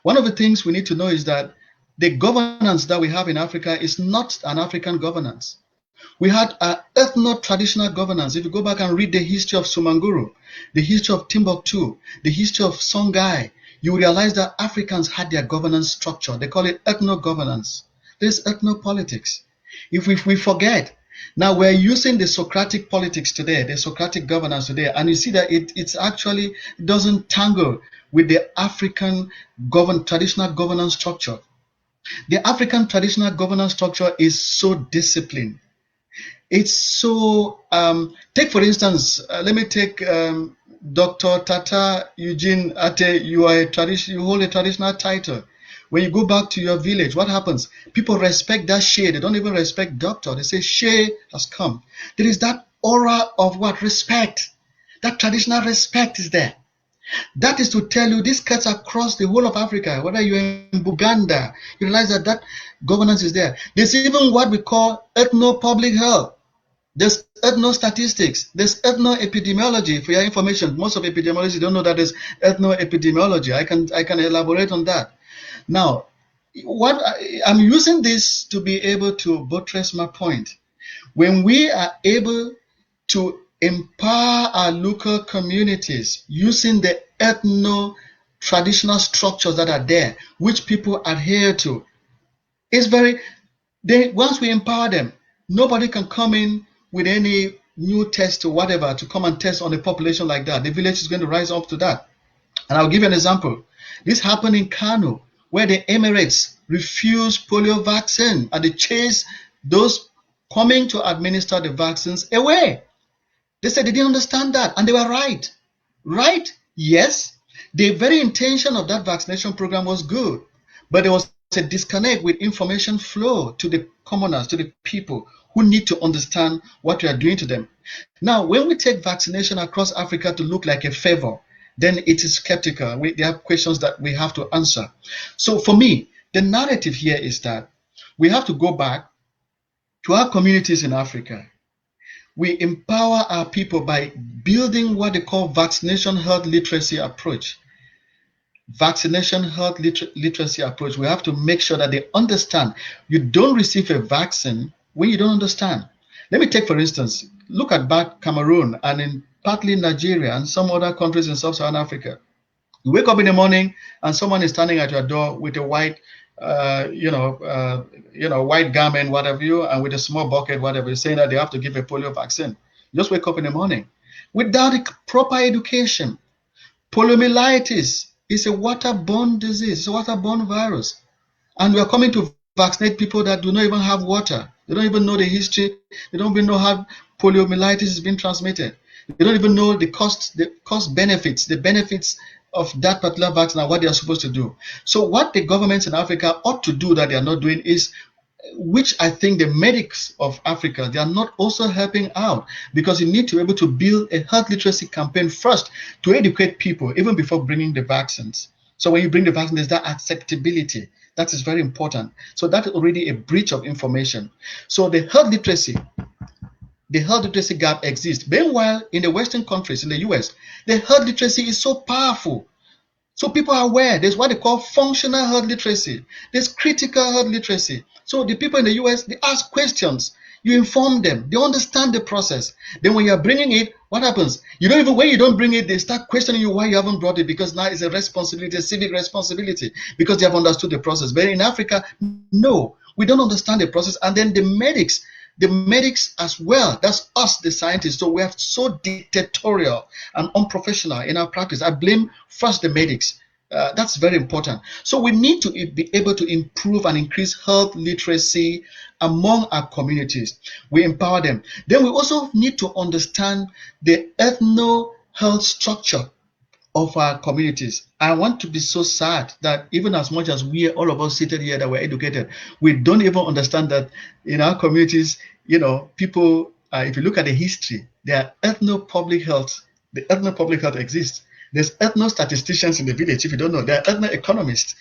One of the things we need to know is that the governance that we have in Africa is not an African governance. We had an ethno-traditional governance. If you go back and read the history of Sumanguru, the history of Timbuktu, the history of Songhai, you realize that Africans had their governance structure. They call it ethno-governance. There's ethno-politics. If we forget, now we're using the Socratic politics today, the Socratic governance today, and you see that it's actually doesn't tangle with the African traditional governance structure. The African traditional governance structure is so disciplined. It's so, take for instance, let me take Dr. Tata Eugene Ateh. You hold a traditional title. When you go back to your village, what happens? People respect that share. They don't even respect doctor. They say share has come. There is that aura of what? Respect. That traditional respect is there. That is to tell you this cuts across the whole of Africa. Whether you're in Buganda, you realize that governance is there. There's even what we call ethno-public health. There's ethno-statistics. There's ethno-epidemiology. For your information, most of epidemiologists don't know that there's ethno-epidemiology. I can elaborate on that. Now, I'm using this to be able to buttress my point. When we are able to empower our local communities using the ethno-traditional structures that are there, which people adhere to, once we empower them, nobody can come in with any new test or whatever to come and test on a population like that. The village is going to rise up to that. And I'll give you an example. This happened in Kano, where the Emirates refused polio vaccine and they chased those coming to administer the vaccines away. They said they didn't understand that, and they were right. Right? Yes. The very intention of that vaccination program was good, but there was a disconnect with information flow to the commoners, to the people who need to understand what we are doing to them. Now, when we take vaccination across Africa to look like a favor, then it is skeptical. There are questions that we have to answer. So for me, the narrative here is that we have to go back to our communities in Africa. We empower our people by building what they call vaccination health literacy approach. Vaccination health literacy approach. We have to make sure that they understand. You don't receive a vaccine when you don't understand. Let me take, for instance, look at back Cameroon and in partly Nigeria and some other countries in sub-Saharan Africa. You wake up in the morning and someone is standing at your door with a white white garment, whatever you, and with a small bucket, whatever, saying that they have to give a polio vaccine. Just wake up in the morning without a proper education. Poliomyelitis is a waterborne disease, it's a waterborne virus. And we are coming to vaccinate people that do not even have water. They don't even know the history. They don't even know how poliomyelitis is being transmitted. They don't even know the cost benefits, the benefits of that particular vaccine and what they are supposed to do. So what the governments in Africa ought to do that they are not doing is, which I think the medics of Africa, they are not also helping out, because you need to be able to build a health literacy campaign first to educate people even before bringing the vaccines. So when you bring the vaccine, there's that acceptability. That is very important. So that is already a breach of information. So the health literacy gap exists. Meanwhile, in the Western countries, in the US, the health literacy is so powerful. So people are aware. There's what they call functional health literacy. There's critical health literacy. So the people in the US, they ask questions. You inform them. They understand the process. Then when you're bringing it, what happens? When you don't bring it, they start questioning you why you haven't brought it, because now it's a responsibility, a civic responsibility, because they have understood the process. But in Africa, no, we don't understand the process. And then the medics as well, that's us, the scientists. So we are so dictatorial and unprofessional in our practice. I blame first the medics. That's very important. So we need to be able to improve and increase health literacy among our communities. We empower them. Then we also need to understand the ethno-health structure of our communities. I want to be so sad that even as much as all of us seated here that we're educated, we don't even understand that in our communities, people, if you look at the history, there are ethno-public health. The ethno-public health exists. There's ethno-statisticians in the village. If you don't know, there are ethno-economists.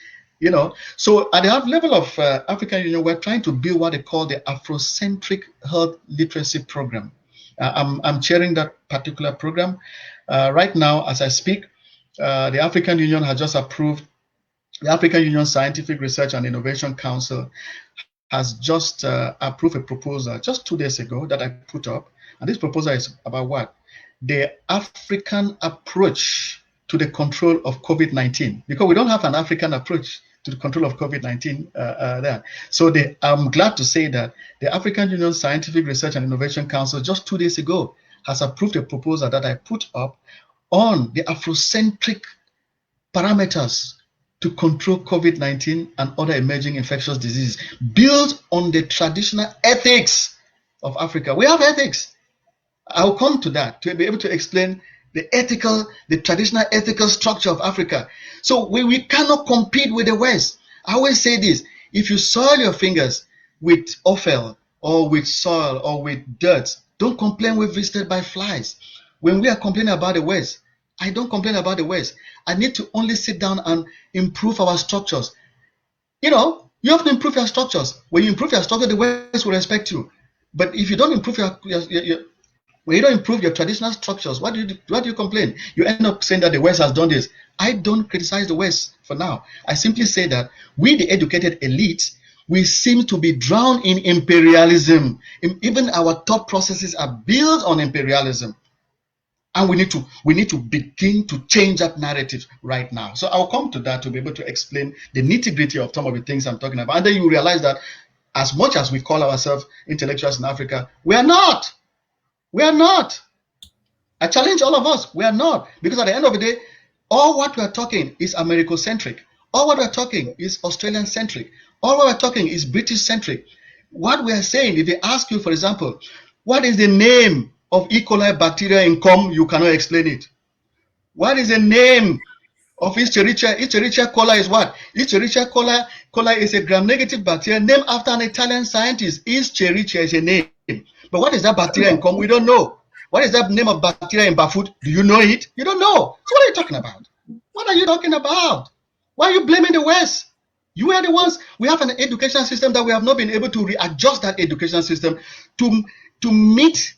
So at the level of African Union, we're trying to build what they call the Afrocentric Health Literacy Program. I'm chairing that particular program. Right now, as I speak, the African Union has just approved, the African Union Scientific Research and Innovation Council has just approved a proposal just 2 days ago that I put up. And this proposal is about what? The African approach to the control of COVID-19, because we don't have an African approach to the control of COVID-19 there. So I'm glad to say that the African Union Scientific Research and Innovation Council just 2 days ago has approved a proposal that I put up on the Afrocentric parameters to control COVID-19 and other emerging infectious diseases, built on the traditional ethics of Africa. We have ethics. I'll come to that to be able to explain the traditional ethical structure of Africa. So we cannot compete with the West. I always say this: if you soil your fingers with offal or with soil or with dirt, don't complain we're visited by flies. When we are complaining about the West, I don't complain about the West. I need to only sit down and improve our structures. You have to improve your structures. When you improve your structure, the West will respect you. But if you don't improve when you don't improve your traditional structures, what do you complain? You end up saying that the West has done this. I don't criticize the West for now. I simply say that we, the educated elite, we seem to be drowned in imperialism. Even our thought processes are built on imperialism. And we need to begin to change that narrative right now. So I'll come to that to be able to explain the nitty-gritty of some of the things I'm talking about. And then you realize that as much as we call ourselves intellectuals in Africa, we are not. We are not. I challenge all of us. We are not. Because at the end of the day, all what we are talking is American-centric. All what we are talking is Australian-centric. All what we are talking is British-centric. What we are saying, if they ask you, for example, what is the name of E. coli bacteria in cum, you cannot explain it. What is the name of Escherichia? Escherichia coli is what? Escherichia coli is a gram-negative bacteria named after an Italian scientist. Escherichia is a name. But what is that bacteria in cum? We don't know. What is that name of bacteria in bafoot? Do you know it? You don't know. So what are you talking about? What are you talking about? Why are you blaming the West? You are the ones. We have an education system that we have not been able to readjust that education system to meet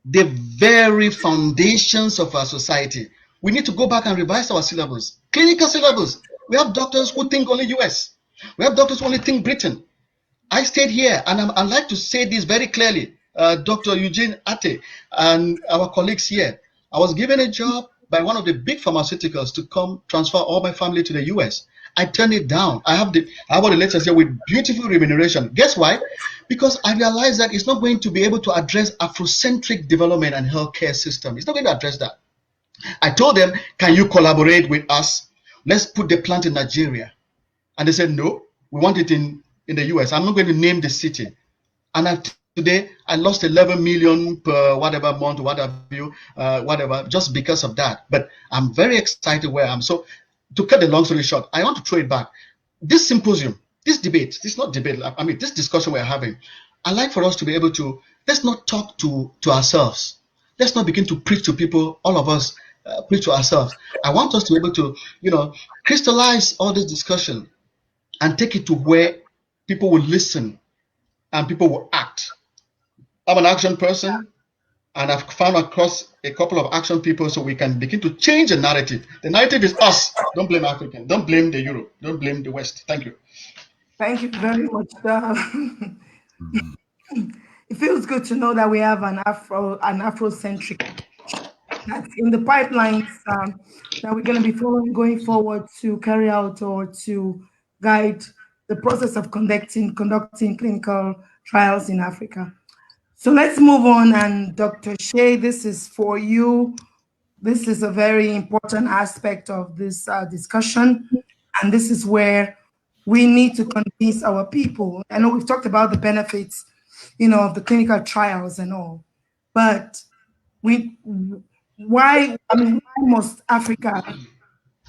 the very foundations of our society. We need to go back and revise our syllabus. Clinical syllabus. We have doctors who think only US. We have doctors who only think Britain. I stayed here, and I'd like to say this very clearly. Dr. Eugene, Ateh, and our colleagues here. I was given a job by one of the big pharmaceuticals to come transfer all my family to the US. I turned it down. I have all the lectures here with beautiful remuneration. Guess why? Because I realized that it's not going to be able to address Afrocentric development and healthcare system. It's not going to address that. I told them, can you collaborate with us? Let's put the plant in Nigeria. And they said, no, we want it in the US. I'm not going to name the city. And today, I lost 11 million per whatever month, whatever, just because of that. But I'm very excited where I am. So to cut the long story short, I want to throw it back. This symposium, this debate, this is not debate, I mean, this discussion we're having, I'd like for us to be able to, let's not talk to ourselves. Let's not begin to preach to people, all of us preach to ourselves. I want us to be able to, crystallize all this discussion and take it to where people will listen and people will act. I'm an action person, and I've found across a couple of action people so we can begin to change the narrative. The narrative is us. Don't blame African. Don't blame the Europe. Don't blame the West. Thank you. Thank you very much. It feels good to know that we have an Afrocentric that's in the pipelines that we're going to be following going forward to carry out or to guide the process of conducting clinical trials in Africa. So let's move on, and Dr. Shea, this is for you. This is a very important aspect of this discussion, and this is where we need to convince our people. I know we've talked about the benefits, of the clinical trials and all, but why must Africa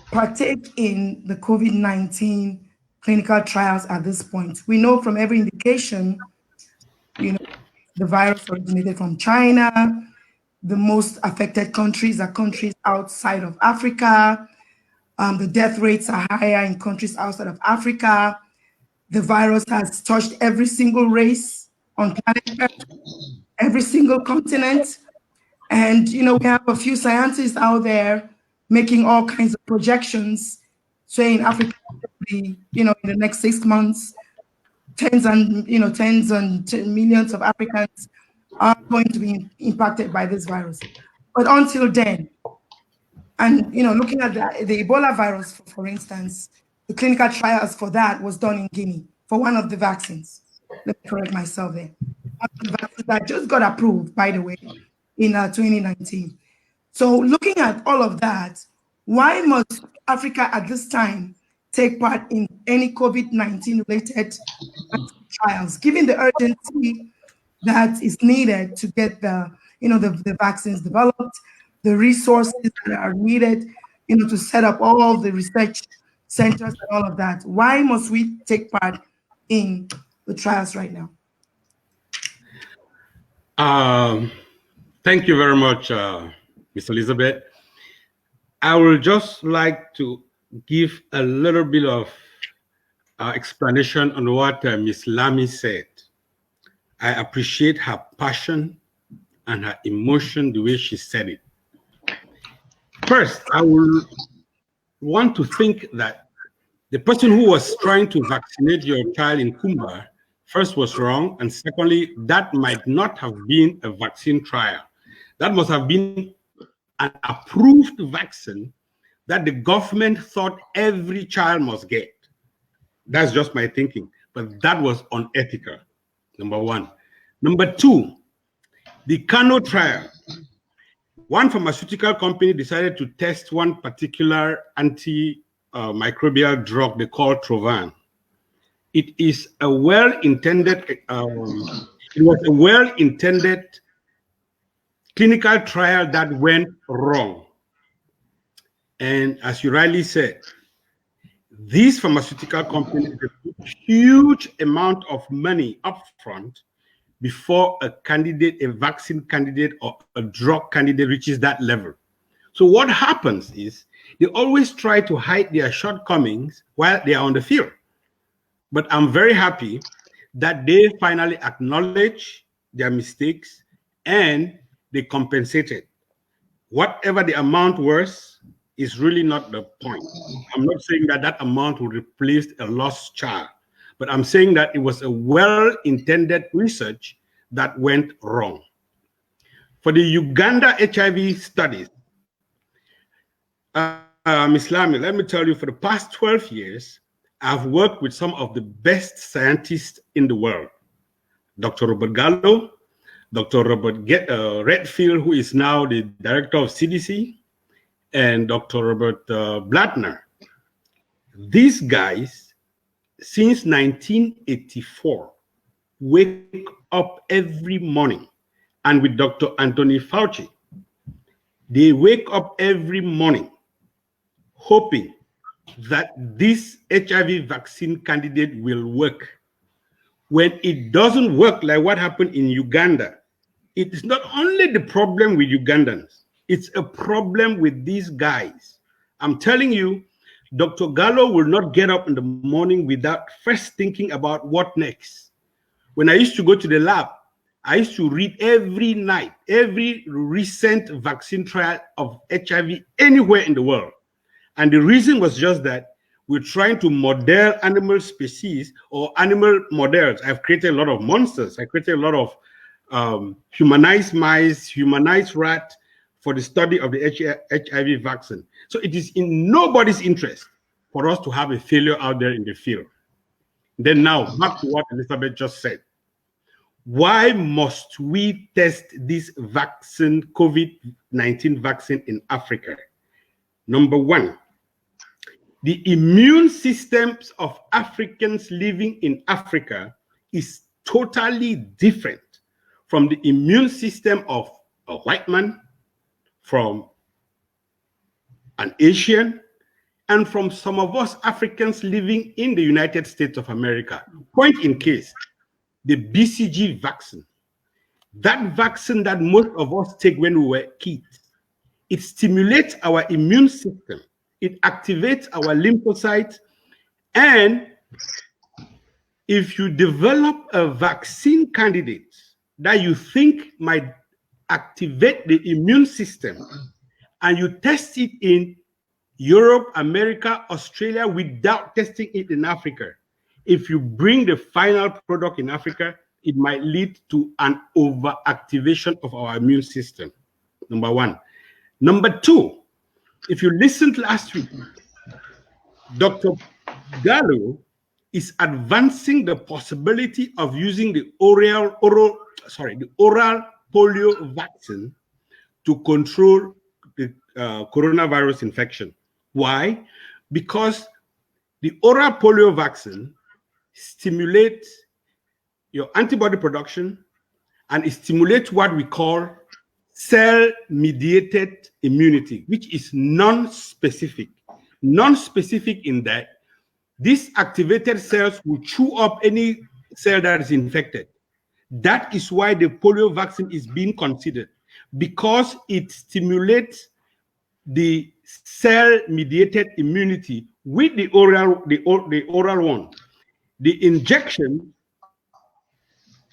partake in the COVID-19 clinical trials at this point? We know from every indication, the virus originated from China. The most affected countries are countries outside of Africa. The death rates are higher in countries outside of Africa. The virus has touched every single race on planet Earth, every single continent. And, we have a few scientists out there making all kinds of projections, saying Africa will be, in the next 6 months, tens and millions of Africans are going to be impacted by this virus. But until then, and looking at the Ebola virus, for instance, the clinical trials for that was done in Guinea for one of the vaccines. Let me correct myself there. One of the vaccines that just got approved, by the way, in 2019. So looking at all of that, why must Africa at this time take part in any COVID-19 related trials, given the urgency that is needed to get the vaccines developed, the resources that are needed, to set up all the research centers and all of that? Why must we take part in the trials right now? Thank you very much, Ms. Elizabeth. I would just like to give a little bit of explanation on what Ms. Lami said. I appreciate her passion and her emotion, the way she said it. First, I will want to think that the person who was trying to vaccinate your child in Kumba first was wrong, and secondly, that might not have been a vaccine trial. That must have been an approved vaccine that the government thought every child must get. That's just my thinking, but that was unethical, number one. Number two, the Kano trial. One pharmaceutical company decided to test one particular antimicrobial drug they call Trovan. It is a well-intended, it was a well-intended clinical trial that went wrong. And as you rightly said, these pharmaceutical companies put huge amount of money upfront before a candidate, a vaccine candidate or a drug candidate reaches that level. So what happens is they always try to hide their shortcomings while they are on the field. But I'm very happy that they finally acknowledge their mistakes and they compensated. Whatever the amount was is really not the point. I'm not saying that that amount will replace a lost child, but I'm saying that it was a well-intended research that went wrong. For the Uganda HIV studies, Ms. Lami, let me tell you, for the past 12 years, I've worked with some of the best scientists in the world. Dr. Robert Gallo, Dr. Robert Redfield, who is now the director of CDC, and Dr. Robert Blattner. These guys, since 1984, wake up every morning, and with Dr. Anthony Fauci, they wake up every morning hoping that this HIV vaccine candidate will work. When it doesn't work, like what happened in Uganda, it is not only the problem with Ugandans, it's a problem with these guys. I'm telling you, Dr. Gallo will not get up in the morning without first thinking about what next. When I used to go to the lab, I used to read every night, every recent vaccine trial of HIV anywhere in the world. And the reason was just that we're trying to model animal species or animal models. I've created a lot of monsters. I created a lot of humanized mice, humanized rat for the study of the HIV vaccine. So it is in nobody's interest for us to have a failure out there in the field. Then now, back to what Elizabeth just said. Why must we test this vaccine, COVID-19 vaccine in Africa? Number one, the immune systems of Africans living in Africa is totally different from the immune system of a white man, from an Asian, and from some of us Africans living in the United States of America. Point in case, the BCG vaccine, that vaccine that most of us take when we were kids, it stimulates our immune system. It activates our lymphocytes. And if you develop a vaccine candidate that you think might activate the immune system, and you test it in Europe, America, Australia, without testing it in Africa, if you bring the final product in Africa, it might lead to an overactivation of our immune system. Number one. Number two, if you listened last week, Dr. Gallo is advancing the possibility of using the oral polio vaccine to control the coronavirus infection. Why? Because the oral polio vaccine stimulates your antibody production, and it stimulates what we call cell-mediated immunity, which is non-specific. Non-specific in that these activated cells will chew up any cell that is infected. That is why the polio vaccine is being considered, because it stimulates the cell-mediated immunity with the oral one. The injection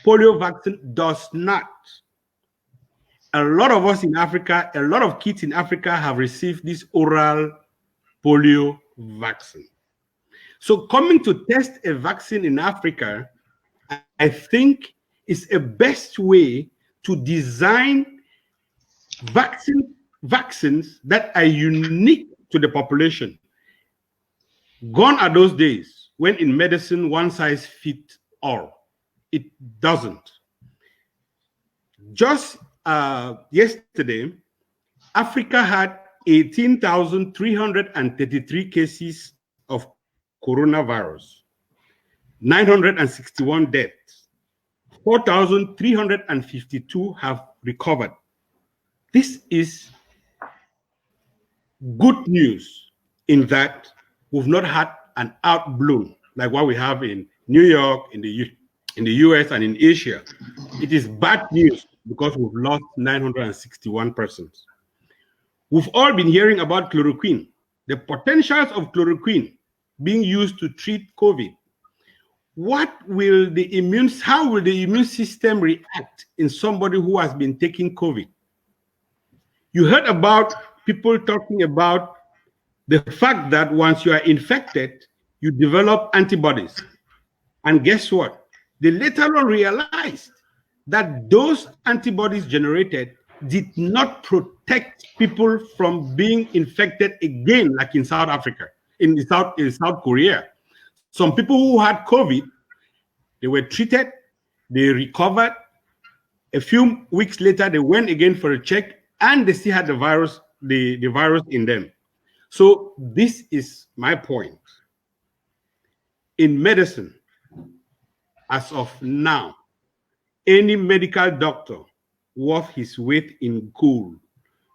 polio vaccine does not. A lot of us in Africa, a lot of kids in Africa have received this oral polio vaccine. So coming to test a vaccine in Africa, I think is a best way to design vaccines that are unique to the population. Gone are those days when in medicine one size fits all. It doesn't. Just yesterday, Africa had 18,333 cases of coronavirus, 961 deaths, 4,352 have recovered. This is good news in that we've not had an outblown like what we have in New York, in the US, and in Asia. It is bad news because we've lost 961 persons. We've all been hearing about chloroquine, the potentials of chloroquine being used to treat COVID. How will the immune system react in somebody who has been taking COVID? You heard about people talking about the fact that once you are infected, you develop antibodies. And guess what? They later on realized that those antibodies generated did not protect protect people from being infected again, like in South Africa, in South Korea. Some people who had COVID, they were treated, they recovered. A few weeks later, they went again for a check, and they still had the virus in them. So this is my point. In medicine, as of now, any medical doctor worth his weight in gold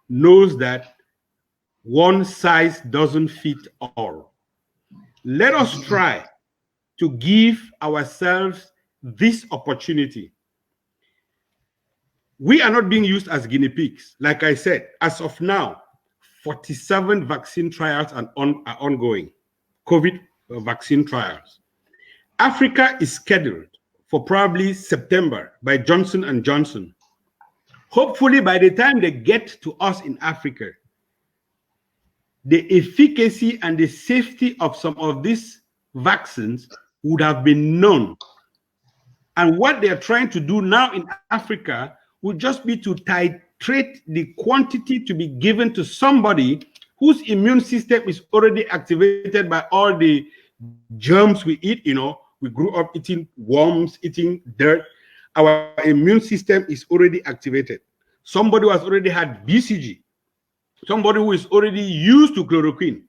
knows that one size doesn't fit all. Let us try to give ourselves this opportunity. We are not being used as guinea pigs. Like I said, as of now, 47 vaccine trials are ongoing, COVID vaccine trials. Africa is scheduled for probably September by Johnson & Johnson. Hopefully, by the time they get to us in Africa, the efficacy and the safety of some of these vaccines would have been known. And what they're trying to do now in Africa would just be to titrate the quantity to be given to somebody whose immune system is already activated by all the germs we eat. You know, we grew up eating worms, eating dirt. Our immune system is already activated. Somebody who has already had BCG, somebody who is already used to chloroquine.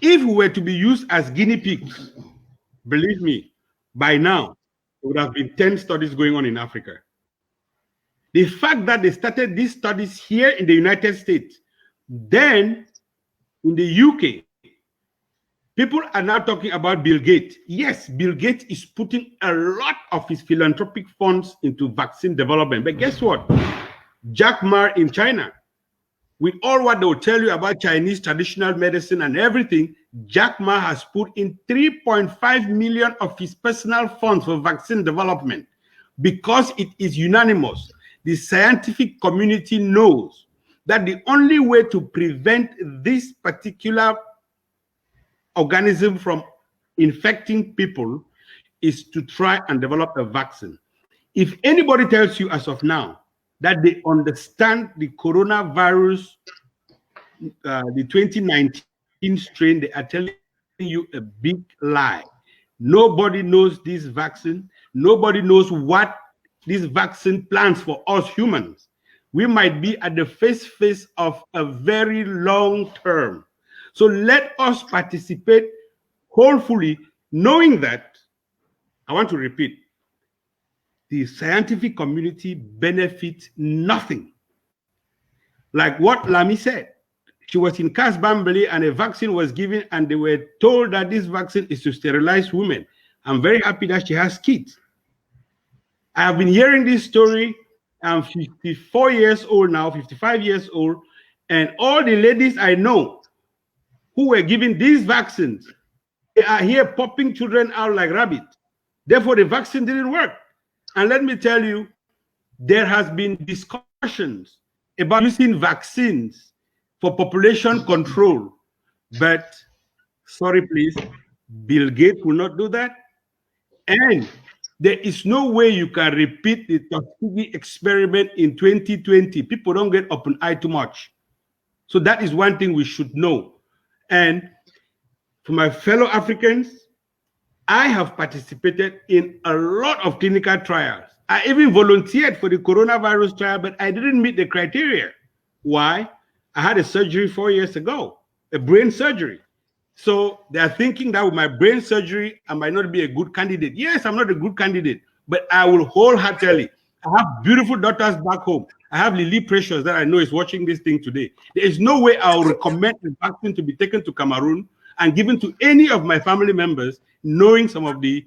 If we were to be used as guinea pigs, believe me, by now, there would have been 10 studies going on in Africa. The fact that they started these studies here in the United States, then in the UK, people are now talking about Bill Gates. Yes, Bill Gates is putting a lot of his philanthropic funds into vaccine development. But guess what? Jack Ma in China, with all what they will tell you about Chinese traditional medicine and everything, Jack Ma has put in 3.5 million of his personal funds for vaccine development because it is unanimous. The scientific community knows that the only way to prevent this particular organism from infecting people is to try and develop a vaccine. If anybody tells you as of now that they understand the coronavirus, the 2019 strain, they are telling you a big lie. Nobody knows this vaccine. Nobody knows what this vaccine plans for us humans. We might be at the phase of a very long term. So let us participate wholly, knowing that, I want to repeat, the scientific community benefits nothing. Like what Lami said, she was in Casbambali and a vaccine was given and they were told that this vaccine is to sterilize women. I'm very happy that she has kids. I have been hearing this story. I'm 54 years old now, 55 years old, and all the ladies I know who were given these vaccines, they are here popping children out like rabbits. Therefore, the vaccine didn't work. And let me tell you, there has been discussions about using vaccines for population control. But, sorry, please, Bill Gates will not do that. And there is no way you can repeat the Tuskegee experiment in 2020. People don't get open eye too much. So that is one thing we should know. And for my fellow Africans, I have participated in a lot of clinical trials. I even volunteered for the coronavirus trial, but I didn't meet the criteria. Why? I had a surgery 4 years ago, a brain surgery. So they are thinking that with my brain surgery, I might not be a good candidate. Yes, I'm not a good candidate, but I will wholeheartedly. I have beautiful daughters back home. I have Lily Precious that I know is watching this thing today. There is no way I will recommend the vaccine to be taken to Cameroon and given to any of my family members, knowing some of the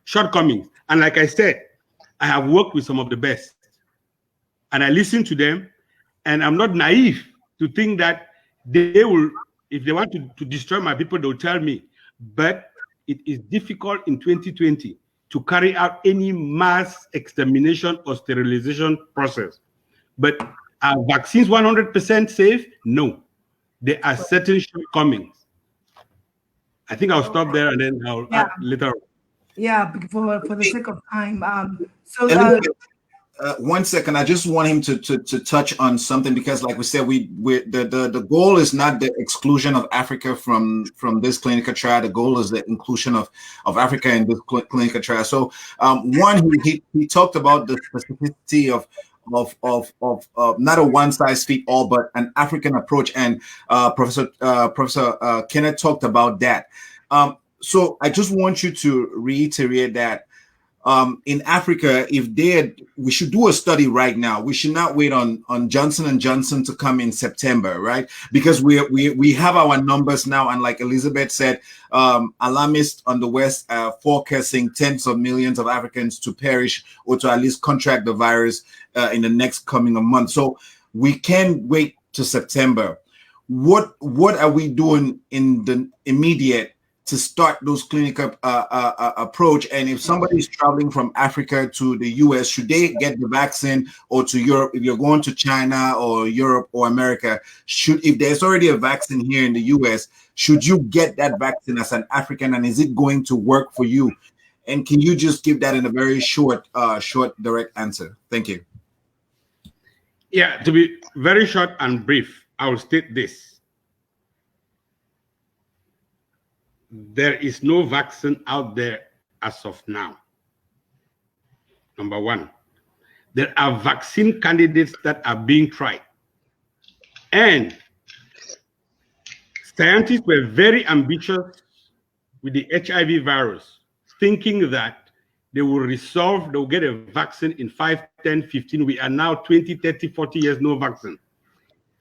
shortcomings. And like I said, I have worked with some of the best. And I listen to them, and I'm not naive to think that they will, if they want to destroy my people, they'll tell me. But it is difficult in 2020 to carry out any mass extermination or sterilization process. But are vaccines 100% safe? No. There are certain shortcomings. I think I'll stop there and then I'll add later on. Yeah, for the sake of time. 1 second. I just want him to touch on something, because, like we said, the goal is not the exclusion of Africa from this clinical trial. The goal is the inclusion of Africa in this clinical trial. So, one, he talked about the specificity of not a one size fit all, but an African approach, and Professor Kenneth talked about that. So I just want you to reiterate that. In Africa, we should do a study right now. We should not wait on Johnson & Johnson to come in September, right? Because we have our numbers now, and like Elizabeth said, alarmists on the West are forecasting tens of millions of Africans to perish or to at least contract the virus in the next coming month. So we can't wait to September. What are we doing in the immediate to start those clinical approach? And if somebody is traveling from Africa to the US, should they get the vaccine, or to Europe? If you're going to China or Europe or America, if there's already a vaccine here in the US, should you get that vaccine as an African, and is it going to work for you? And can you just give that in a very short, direct answer? Thank you. Yeah, to be very short and brief, I will state this. There is no vaccine out there as of now. Number one, there are vaccine candidates that are being tried. And scientists were very ambitious with the HIV virus, thinking that they will get a vaccine in 5, 10, 15. We are now 20, 30, 40 years, no vaccine.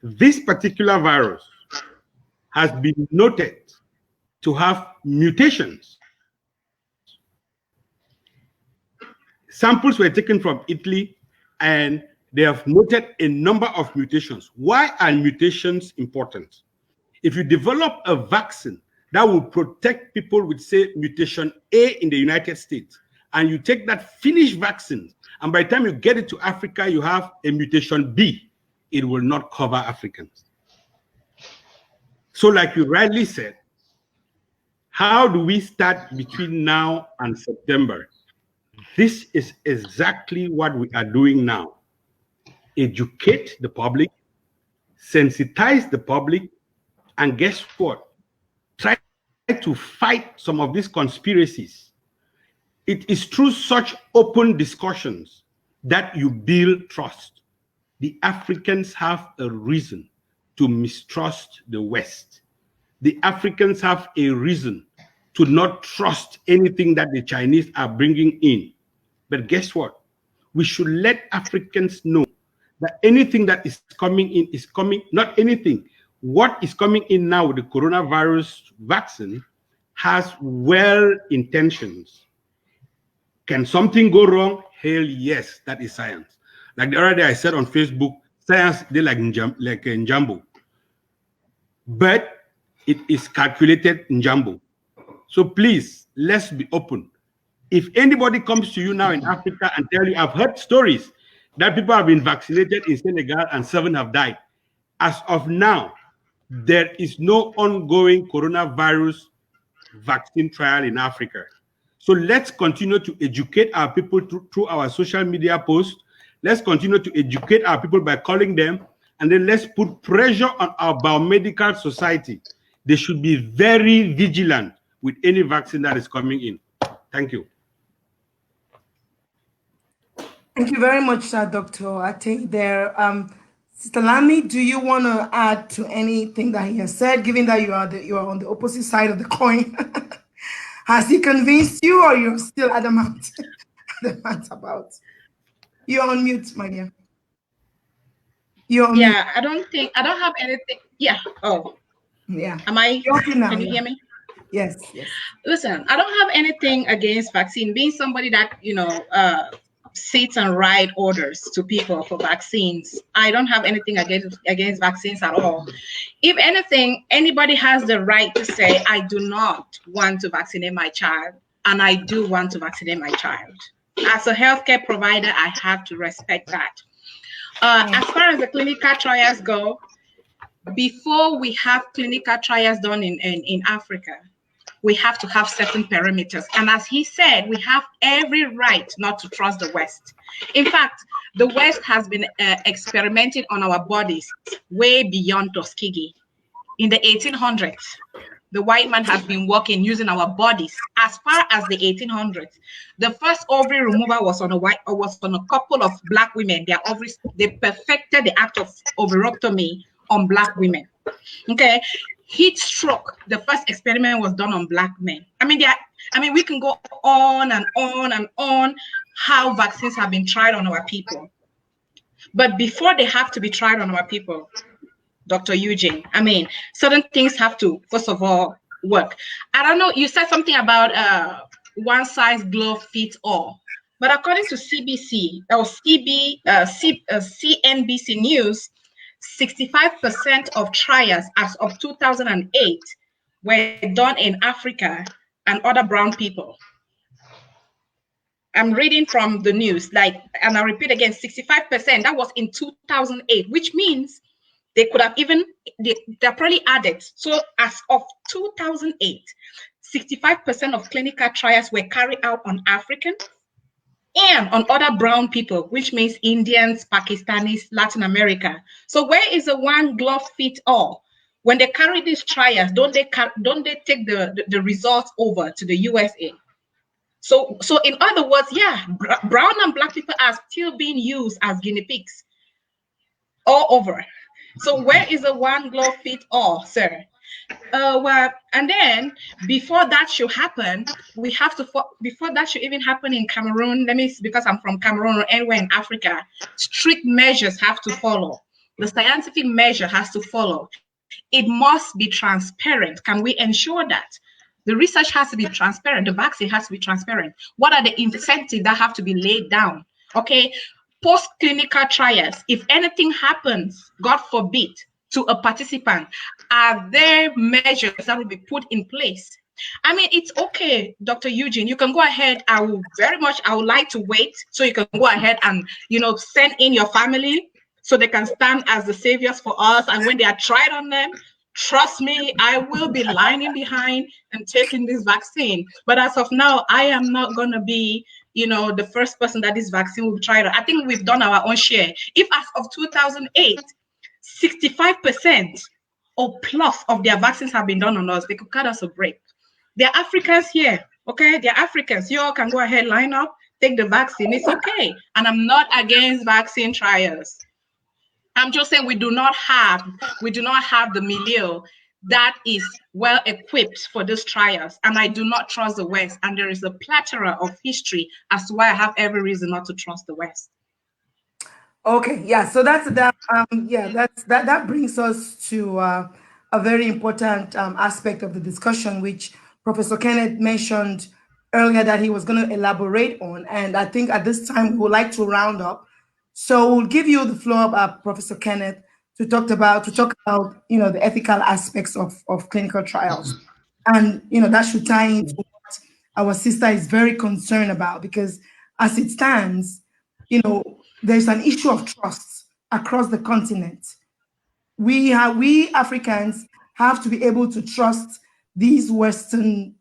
This particular virus has been noted to have mutations. Samples were taken from Italy, and they have noted a number of mutations. Why are mutations important? If you develop a vaccine that will protect people with, say, mutation A in the United States, and you take that finished vaccine, and by the time you get it to Africa, you have a mutation B, it will not cover Africans. So like you rightly said, how do we start between now and September? This is exactly what we are doing now. Educate the public, sensitize the public, and guess what? Try to fight some of these conspiracies. It is through such open discussions that you build trust. The Africans have a reason to mistrust the West. The Africans have a reason to not trust anything that the Chinese are bringing in. But guess what? We should let Africans know that anything that is coming in is coming, not anything. What is coming in now with the coronavirus vaccine has well intentions. Can something go wrong? Hell yes, that is science. Like the other day I said on Facebook, science, they like Njambo. But it is calculated Njambo. So please, let's be open. If anybody comes to you now in Africa and tell you, I've heard stories that people have been vaccinated in Senegal and 7 have died. As of now, there is no ongoing coronavirus vaccine trial in Africa. So let's continue to educate our people through our social media posts. Let's continue to educate our people by calling them, and then let's put pressure on our biomedical society. They should be very vigilant with any vaccine that is coming in. Thank you. Thank you very much, Dr. Ateh. There, Sister Lami, do you want to add to anything that he has said, given that you are on the opposite side of the coin? Has he convinced you, or you're still adamant about? You're on mute, my dear. You're on mute. I don't have anything. Yeah. Oh. Yeah. Am I? Can you hear me? Yes. Listen, I don't have anything against vaccine. Being somebody that, sits and write orders to people for vaccines, I don't have anything against vaccines at all. If anything, anybody has the right to say, I do not want to vaccinate my child, and I do want to vaccinate my child. As a healthcare provider, I have to respect that. As far as the clinical trials go, before we have clinical trials done in Africa, we have to have certain parameters. And as he said, we have every right not to trust the West. In fact, the West has been experimenting on our bodies way beyond Tuskegee. In the 1800s, the white man has been working using our bodies as far as the 1800s. The first ovary removal was on a couple of black women. Their ovaries, they perfected the act of ovarectomy on black women. Okay, heat stroke. The first experiment was done on black men. I mean, we can go on and on and on how vaccines have been tried on our people. But before they have to be tried on our people, Dr. Eugene, I mean, certain things have to, first of all, work. I don't know, you said something about one size glove fits all. But according to CBC or CNBC News, 65% of trials as of 2008 were done in Africa and other brown people. I'm reading from the news, and I repeat again, 65%, that was in 2008, which means they could have they're probably added. So as of 2008, 65% of clinical trials were carried out on African and on other brown people, which means Indians, Pakistanis, Latin America. So where is the one glove fit all? When they carry these trials, don't they take the results over to the USA? So in other words, yeah, brown and black people are still being used as guinea pigs all over. So where is the one glove fit all, sir? Well, and then before that should happen, before that should even happen in Cameroon, because I'm from Cameroon or anywhere in Africa, strict measures have to follow. The scientific measure has to follow. It must be transparent. Can we ensure that? The research has to be transparent. The vaccine has to be transparent. What are the incentives that have to be laid down? Okay, post-clinical trials, if anything happens, God forbid, to a participant, are there measures that will be put in place? I mean, it's okay, Dr. Eugene, you can go ahead. I would like to wait so you can go ahead and, send in your family so they can stand as the saviors for us. And when they are tried on them, trust me, I will be lining behind and taking this vaccine. But as of now, I am not going to be, the first person that this vaccine will be tried on. I think we've done our own share. If as of 2008, 65% or plus of their vaccines have been done on us, they could cut us a break. They're Africans here, okay? They're Africans. You all can go ahead, line up, take the vaccine. It's okay. And I'm not against vaccine trials. I'm just saying we do not have the milieu that is well equipped for these trials. And I do not trust the West. And there is a plethora of history as to why I have every reason not to trust the West. Okay, yeah, so that brings us to a very important aspect of the discussion, which Professor Kenneth mentioned earlier that he was going to elaborate on. And I think at this time we would like to round up. So we'll give you the floor, Professor Kenneth, to talk about the ethical aspects of clinical trials, and that should tie into what our sister is very concerned about, because as it stands, there's an issue of trust across the continent. We Africans have to be able to trust these Western,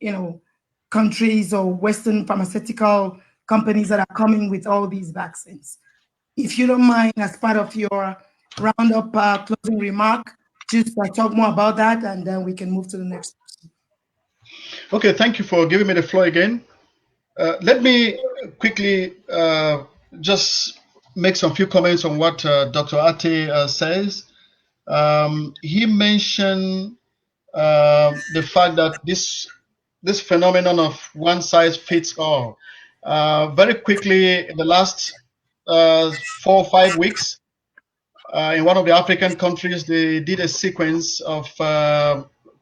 countries or Western pharmaceutical companies that are coming with all these vaccines. If you don't mind, as part of your roundup closing remark, just talk more about that, and then we can move to the next person. Okay, thank you for giving me the floor again. Let me quickly just make some few comments on what Dr. Ateh says. He mentioned the fact that this phenomenon of one size fits all. Very quickly, in the last 4 or 5 weeks, in one of the African countries, they did a sequence of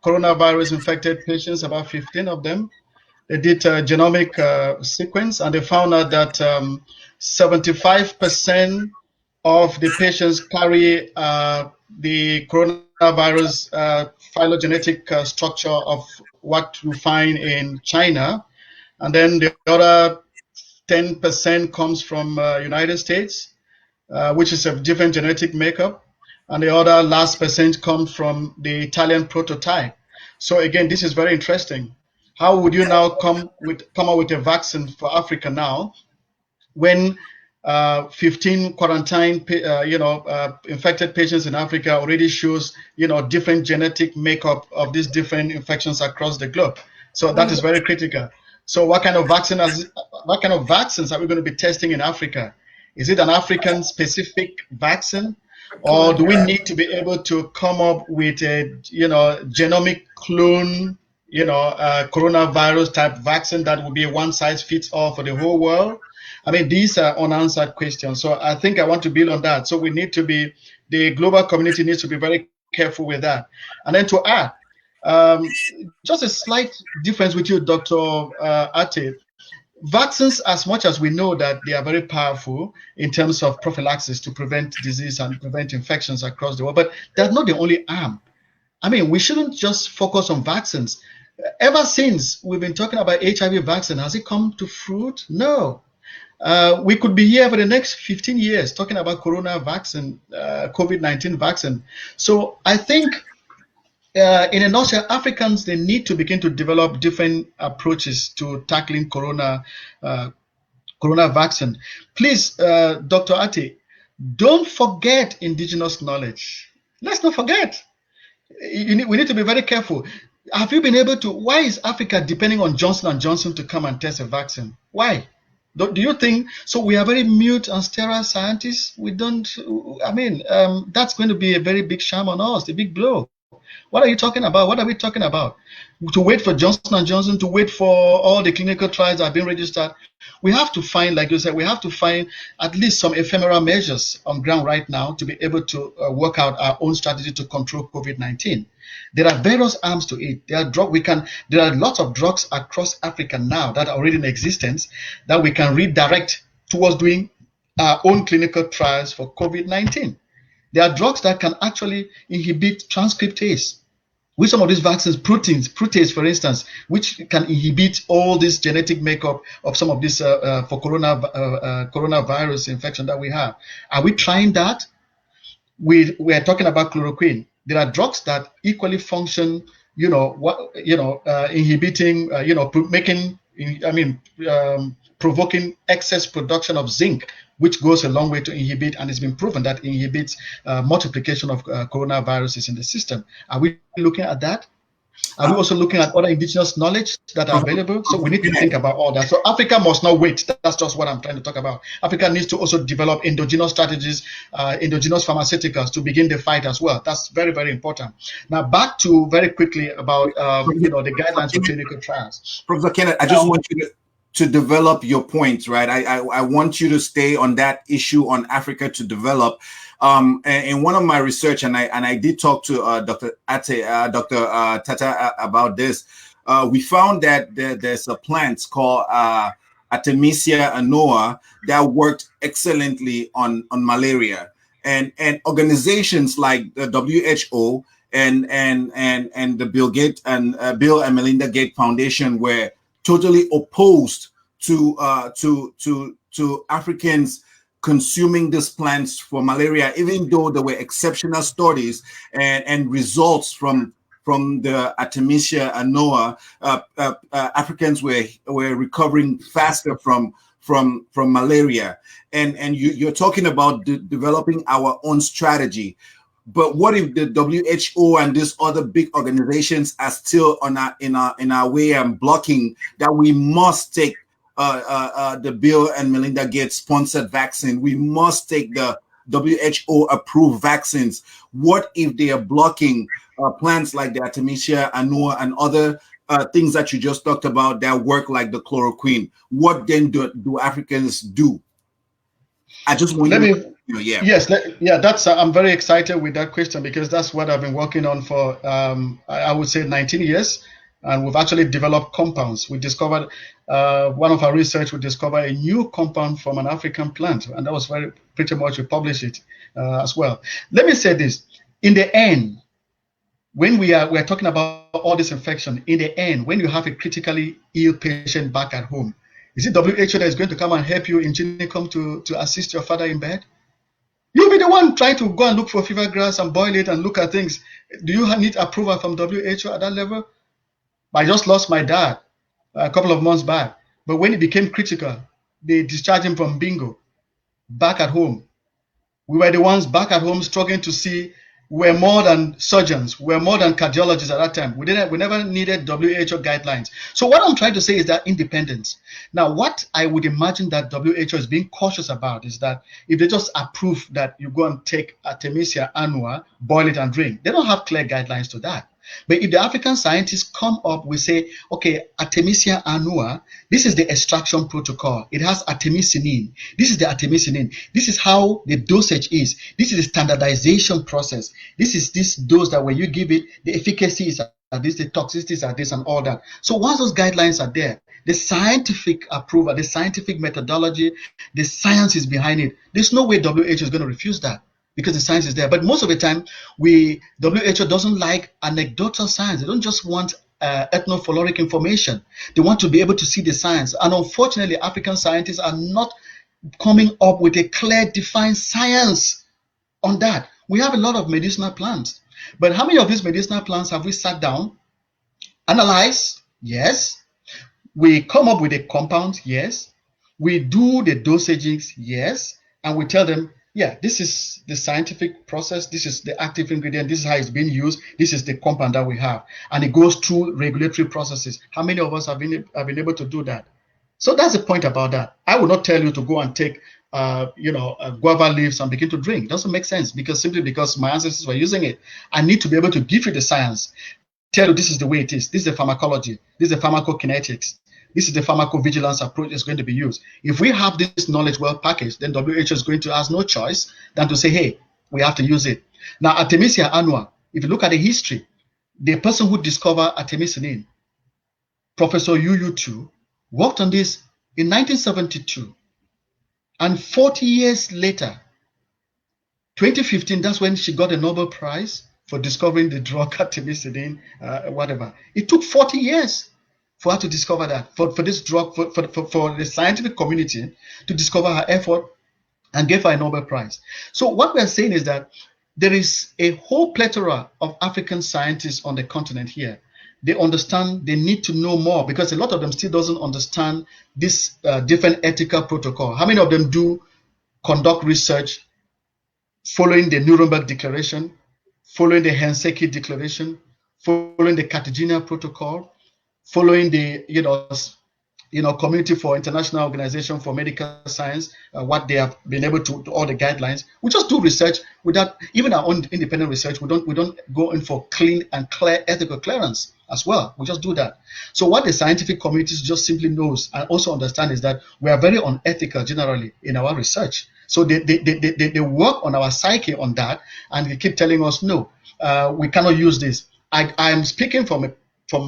coronavirus infected patients, about 15 of them. They did a genomic sequence, and they found out that 75% of the patients carry the coronavirus phylogenetic structure of what you find in China, and then the other 10% comes from United States, which is a different genetic makeup, and the other last percent comes from the Italian prototype. So again, this is very interesting. How would you now come up with a vaccine for Africa now, when 15 quarantine, infected patients in Africa already shows, different genetic makeup of these different infections across the globe? So that is very critical. So what kind of vaccines are we going to be testing in Africa? Is it an African specific vaccine, or do we need to be able to come up with a, genomic clone, coronavirus type vaccine that will be a one size fits all for the whole world? I mean, these are unanswered questions. So I think I want to build on that. So the global community needs to be very careful with that. And then to add, just a slight difference with you, Dr. Ateh. Vaccines, as much as we know that they are very powerful in terms of prophylaxis to prevent disease and prevent infections across the world, but that's not the only arm. I mean, we shouldn't just focus on vaccines. Ever since we've been talking about HIV vaccine, has it come to fruit? No. We could be here for the next 15 years talking about corona vaccine, COVID-19 vaccine. So I think, in a nutshell, Africans, they need to begin to develop different approaches to tackling corona vaccine. Please, Dr. Ateh, don't forget indigenous knowledge. Let's not forget. We need to be very careful. Have you been able to? Why is Africa depending on Johnson & Johnson to come and test a vaccine? Why? Do you think so? We are very mute and sterile scientists. We don't. I mean, that's going to be a very big shame on us, a big blow. What are you talking about? What are we talking about? To wait for Johnson & Johnson, to wait for all the clinical trials that have been registered. We have to find, like you said, we have to find at least some ephemeral measures on ground right now to be able to work out our own strategy to control COVID-19. There are various arms to it. There are lots of drugs across Africa now that are already in existence that we can redirect towards doing our own clinical trials for COVID-19. There are drugs that can actually inhibit transcriptase. With some of these vaccines, protease, for instance, which can inhibit all this genetic makeup of some of this for coronavirus infection that we have. Are we trying that? We are talking about chloroquine. There are drugs that equally function, inhibiting, provoking excess production of zinc, which goes a long way to inhibit, and it's been proven that inhibits multiplication of coronaviruses in the system. Are we looking at that? Are we also looking at other indigenous knowledge that are available? So we need to think about all that. So Africa must not wait. That's just what I'm trying to talk about. Africa needs to also develop endogenous strategies, endogenous pharmaceuticals to begin the fight as well. That's very, very important. Now, back to very quickly about the guidelines for clinical trials. Professor Kenneth, I just want you to develop your points, right? I want you to stay on that issue on Africa to develop. In one of my research, and I did talk to Dr. Ateh, Dr. Tata about this, we found that there's a plant called Artemisia anoa that worked excellently on malaria, and organizations like the WHO and the Bill and Melinda Gates Foundation were totally opposed to Africans consuming these plants for malaria, even though there were exceptional studies and results from the Artemisia anoa. Africans were recovering faster from malaria, and you're talking about developing our own strategy. But what if the WHO and these other big organizations are still in our way and blocking that we must take the Bill and Melinda Gates sponsored vaccine? We must take the WHO approved vaccines. What if they are blocking plants like the Artemisia anoa and other things that you just talked about that work like the chloroquine? What then do Africans do? I just want that's I'm very excited with that question, because that's what I've been working on for I would say 19 years, and we've actually developed compounds. We discovered one of our research, we discovered a new compound from an African plant, and that was pretty much we published it as well. Let me say this: in the end, when we're talking about all this infection, in the end, when you have a critically ill patient back at home, is it WHO that is going to come and help you in Eugene come to assist your father in bed? You'll be the one trying to go and look for fever grass and boil it and look at things. Do you need approval from WHO at that level? I just lost my dad. a couple of months back. But when it became critical, they discharged him from bingo back at home. We were the ones back at home struggling to see. We're more than surgeons. We're more than cardiologists at that time. We never needed WHO guidelines. So what I'm trying to say is that independence. Now, what I would imagine that WHO is being cautious about is that if they just approve that you go and take Artemisia annua, boil it and drink, they don't have clear guidelines to that. But if the African scientists come up with, say, okay, Artemisia annua, this is the extraction protocol. It has artemisinin. This is the artemisinin. This is how the dosage is. This is the standardization process. This is this dose that when you give it, the efficacy is at this, the toxicities are this, and all that. So once those guidelines are there, the scientific approval, the scientific methodology, the science is behind it. There's no way WHO is going to refuse that, because the science is there. But most of the time, WHO doesn't like anecdotal science. They don't just want ethnofluoric information. They want to be able to see the science. And unfortunately, African scientists are not coming up with a clear, defined science on that. We have a lot of medicinal plants. But how many of these medicinal plants have we sat down, analyzed? Yes. We come up with a compound? Yes. We do the dosages? Yes. And we tell them, yeah, this is the scientific process. This is the active ingredient. This is how it's being used. This is the compound that we have. And it goes through regulatory processes. How many of us have been able to do that? So that's the point about that. I will not tell you to go and take guava leaves and begin to drink. It doesn't make sense, because my ancestors were using it. I need to be able to give you the science, tell you this is the way it is. This is the pharmacology. This is the pharmacokinetics. This is the pharmacovigilance approach that's going to be used. If we have this knowledge well packaged, then WHO is going to have no choice than to say, hey, we have to use it. Now, Artemisia annua, if you look at the history, the person who discovered artemisinin, Professor Yu, worked on this in 1972. And 40 years later, 2015, that's when she got a Nobel Prize for discovering the drug artemisinin, whatever. It took 40 years for her to discover that, for this drug, for the scientific community to discover her effort and gave her a Nobel Prize. So what we're saying is that there is a whole plethora of African scientists on the continent here. They understand, they need to know more, because a lot of them still doesn't understand this different ethical protocol. How many of them do conduct research following the Nuremberg Declaration, following the Helsinki Declaration, following the Cartagena Protocol, following the Community for International Organization for Medical Science, what they have been able to all the guidelines? We just do research without even our own independent research. We don't go in for clean and clear ethical clearance as well. We just do that. So what the scientific community just simply knows and also understand is that we are very unethical generally in our research. So they work on our psyche on that, and they keep telling us, no, we cannot use this. I am speaking from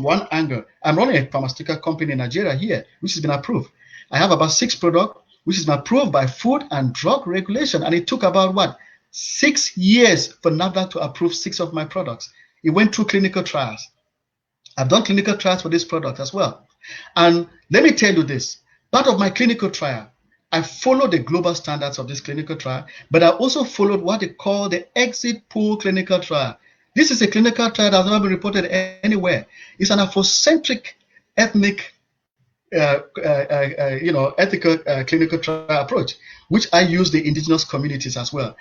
one angle. I'm running a pharmaceutical company in Nigeria here, which has been approved. I have about 6 products, which is approved by Food and Drug Regulation. And it took about 6 years for NAFDAC to approve 6 of my products. It went through clinical trials. I've done clinical trials for this product as well. And let me tell you this, part of my clinical trial, I followed the global standards of this clinical trial, but I also followed what they call the exit pool clinical trial. This is a clinical trial that has never been reported anywhere. It's an Afrocentric ethnic, ethical clinical trial approach, which I use the indigenous communities as well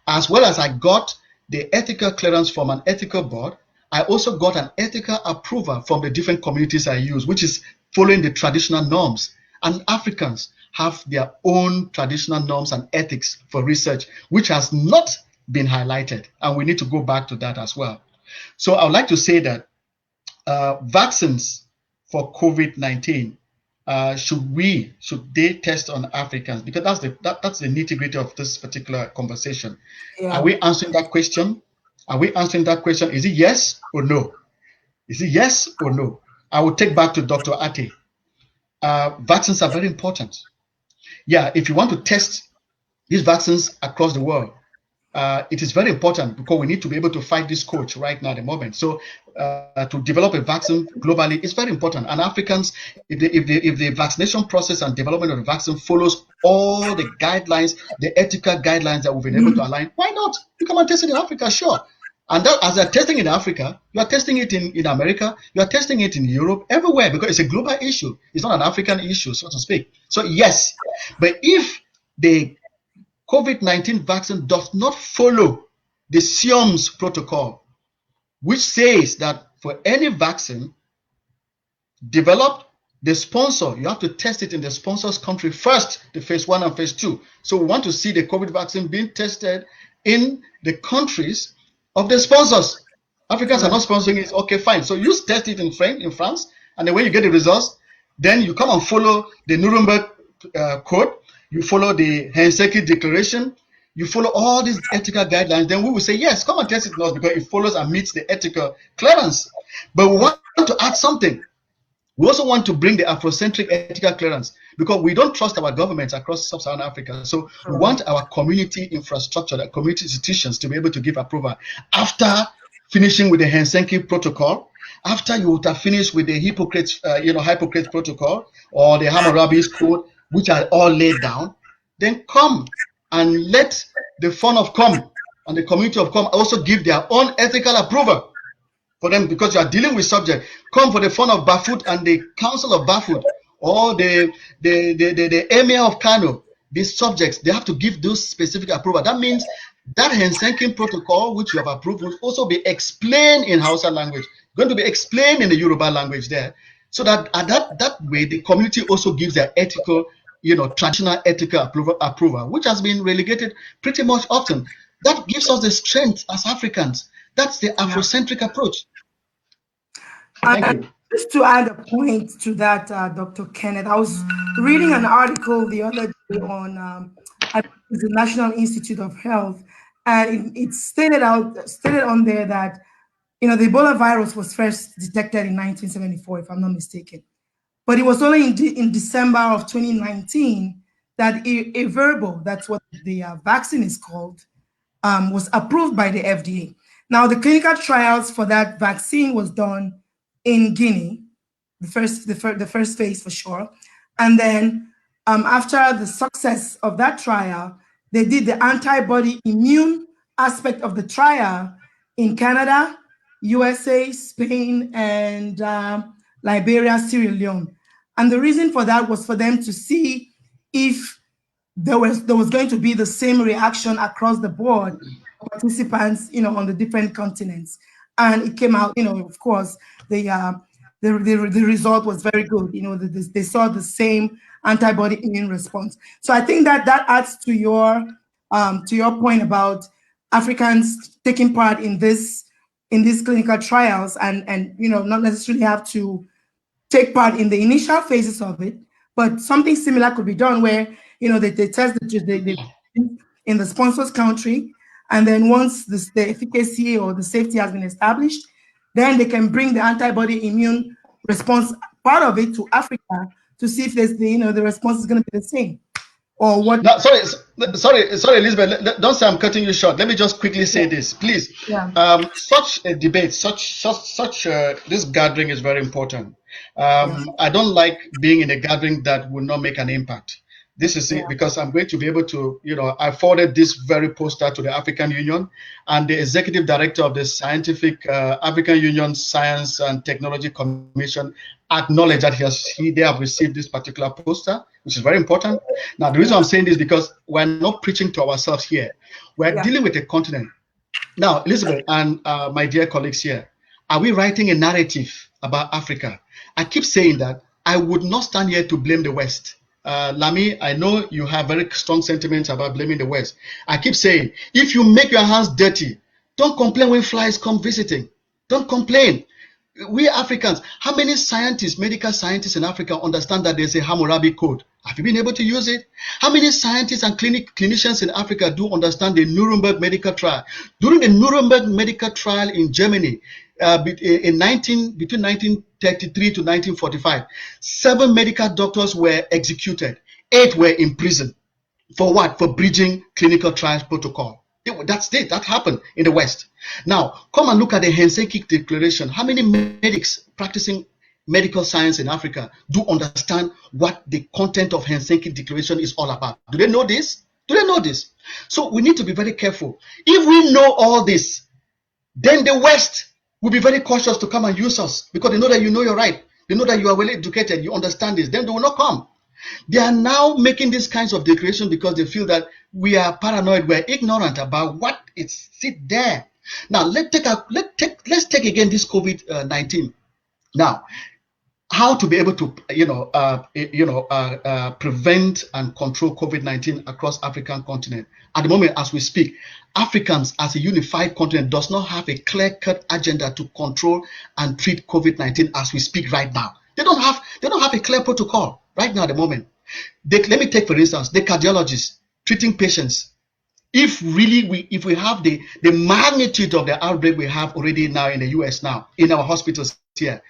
as I got the ethical clearance from an ethical board. I also got an ethical approval from the different communities I use, which is following the traditional norms. And Africans have their own traditional norms and ethics for research, which has not been highlighted, and we need to go back to that as well. So I would like to say that vaccines for COVID-19, should they test on Africans? Because that's the nitty-gritty of this particular conversation. Yeah. Are we answering that question? Is it yes or no? Is it yes or no? I will take back to Dr. Ateh. Vaccines are very important. Yeah, if you want to test these vaccines across the world, it is very important, because we need to be able to fight this scourge right now at the moment. So to develop a vaccine globally is very important. And Africans, if the vaccination process and development of the vaccine follows all the guidelines, the ethical guidelines that we've been able to align, why not? You come and test it in Africa, sure. And that, as they're testing in Africa, you are testing it in America, you are testing it in Europe, everywhere, because it's a global issue. It's not an African issue, so to speak. So yes, but if the COVID-19 vaccine does not follow the SIOMS protocol, which says that for any vaccine developed, the sponsor, you have to test it in the sponsor's country first, the phase 1 and phase 2. So we want to see the COVID vaccine being tested in the countries of the sponsors. Africans are not sponsoring it. Okay, fine. So you test it in France, and then when you get the results, then you come and follow the Nuremberg Code, you follow the Helsinki Declaration, you follow all these ethical guidelines. Then we will say, yes, come and test it in us because it follows and meets the ethical clearance. But we want to add something. We also want to bring the Afrocentric ethical clearance because we don't trust our governments across sub-Saharan Africa. So we want our community infrastructure, the community institutions to be able to give approval after finishing with the Helsinki Protocol, after you would have finished with the Hippocrates, Hippocrates Protocol or the Hammurabi's Code, which are all laid down. Then come and let the Fund of Com and the Community of Com also give their own ethical approval for them, because you are dealing with subject. Come for the Fund of Bafut and the Council of Bafut or the Emir of Kano. These subjects, they have to give those specific approval. That means that Helsinki Protocol, which you have approved, will also be explained in Hausa language, going to be explained in the Yoruba language there, so that that way the community also gives their ethical, traditional ethical approval, which has been relegated pretty much often. That gives us the strength as Africans. That's the Afrocentric approach. Thank you. Just to add a point to that, Dr. Kenneth, I was reading an article the other day on the National Institute of Health, and it stated on there that the Ebola virus was first detected in 1974, if I'm not mistaken, but it was only in December of 2019 that a verbal, that's what the vaccine is called, was approved by the FDA. Now, the clinical trials for that vaccine was done in Guinea, the first phase for sure. And then after the success of that trial, they did the antibody immune aspect of the trial in Canada, USA, Spain, and Liberia, Sierra Leone. And the reason for that was for them to see if there was going to be the same reaction across the board, participants, on the different continents. And it came out, of course, the result was very good. They saw the same antibody immune response. So I think that adds to your point about Africans taking part in these clinical trials and not necessarily have to take part in the initial phases of it, but something similar could be done where they test in the sponsor's country, and then once the efficacy or the safety has been established, then they can bring the antibody immune response part of it to Africa to see if there's the response is going to be the same. Or what? No, sorry, Elizabeth. Don't say I'm cutting you short. Let me just quickly say this, please. Yeah. Such a debate, this gathering is very important. I don't like being in a gathering that will not make an impact. This is it, because I'm going to be able to, I forwarded this very poster to the African Union, and the executive director of the Scientific African Union Science and Technology Commission acknowledged that they have received this particular poster, which is very important. Now, the reason I'm saying this is because we're not preaching to ourselves here. We're dealing with a continent. Now, Elizabeth and my dear colleagues here, are we writing a narrative about Africa? I keep saying that I would not stand here to blame the West. Lami, I know you have very strong sentiments about blaming the West. I keep saying, if you make your hands dirty, don't complain when flies come visiting. Don't complain. We Africans, how many scientists, medical scientists in Africa understand that there's a Hammurabi Code? Have you been able to use it? How many scientists and clinicians in Africa do understand the Nuremberg medical trial? During the Nuremberg medical trial in Germany, between 1933 to 1945, 7 medical doctors were executed. 8 were in prison. For what? For breaching clinical trials protocol. That's it. That happened in the West. Now, come and look at the Helsinki Declaration. How many medics practicing medical science in Africa do understand what the content of Helsinki Declaration is all about? Do they know this? Do they know this? So we need to be very careful. If we know all this, then the West will be very cautious to come and use us because they know that you know you're right. They know that you are well educated, you understand this. Then they will not come. They are now making these kinds of declarations because they feel that we are paranoid, we're ignorant about what is sit there. Now let's take again this COVID-19. Now, how to be able to prevent and control COVID-19 across African continent. At the moment, as we speak, Africans as a unified continent does not have a clear-cut agenda to control and treat COVID-19 as we speak right now. They don't have a clear protocol right now at the moment. Let me take, for instance, the cardiologists treating patients. If we have the magnitude of the outbreak we have already now in the US now, in our hospitals here,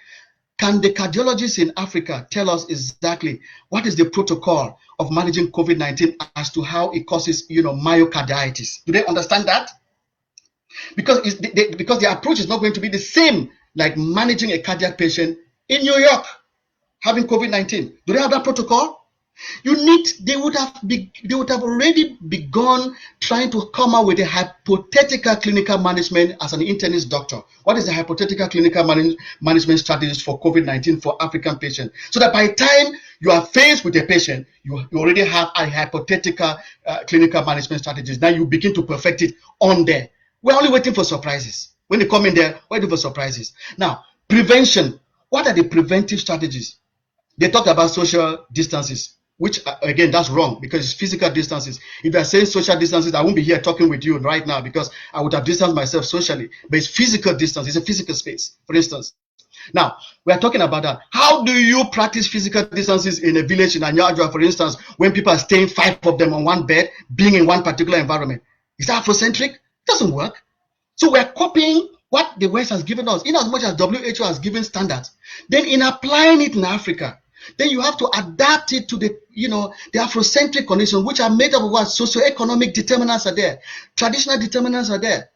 can the cardiologists in Africa tell us exactly what is the protocol of managing COVID-19 as to how it causes, myocarditis? Do they understand that? Because because the approach is not going to be the same like managing a cardiac patient in New York having COVID-19. Do they have that protocol? They would have already begun trying to come up with a hypothetical clinical management as an internist doctor. What is the hypothetical clinical management strategies for COVID-19 for African patients? So that by the time you are faced with a patient, you already have a hypothetical clinical management strategies. Now you begin to perfect it on there. We're only waiting for surprises. When they come in there, we're waiting for surprises. Now, prevention. What are the preventive strategies? They talk about social distances, which again, that's wrong because it's physical distances. If I say social distances, I won't be here talking with you right now because I would have distanced myself socially. But it's physical distance. It's a physical space, for instance. Now, we are talking about that. How do you practice physical distances in a village in Anyajua, for instance, when people are staying 5 of them on one bed, being in one particular environment? Is that Afrocentric? It doesn't work. So we're copying what the West has given us, in as much as WHO has given standards. Then in applying it in Africa, then you have to adapt it to the Afrocentric conditions, which are made up of what? Socioeconomic determinants are there. Traditional determinants are there.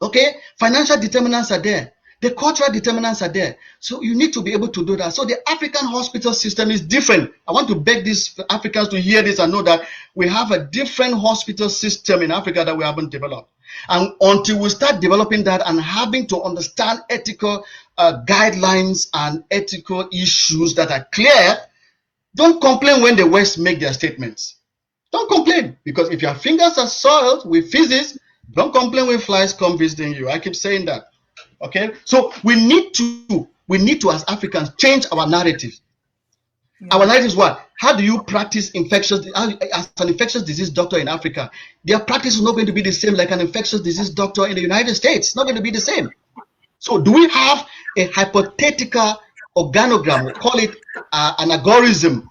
Okay? Financial determinants are there. The cultural determinants are there. So you need to be able to do that. So the African hospital system is different. I want to beg these Africans to hear this and know that we have a different hospital system in Africa that we haven't developed. And until we start developing that and having to understand ethical guidelines and ethical issues that are clear, don't complain when the West make their statements. Don't complain, because if your fingers are soiled with physics, don't complain when flies come visiting you. I keep saying that. Okay, so we need to as Africans change our narrative. Our narrative is what? How do you practice infectious as an infectious disease doctor in Africa? Their practice is not going to be the same like an infectious disease doctor in the United States. It's not going to be the same. So do we have a hypothetical organogram, we call it an algorithm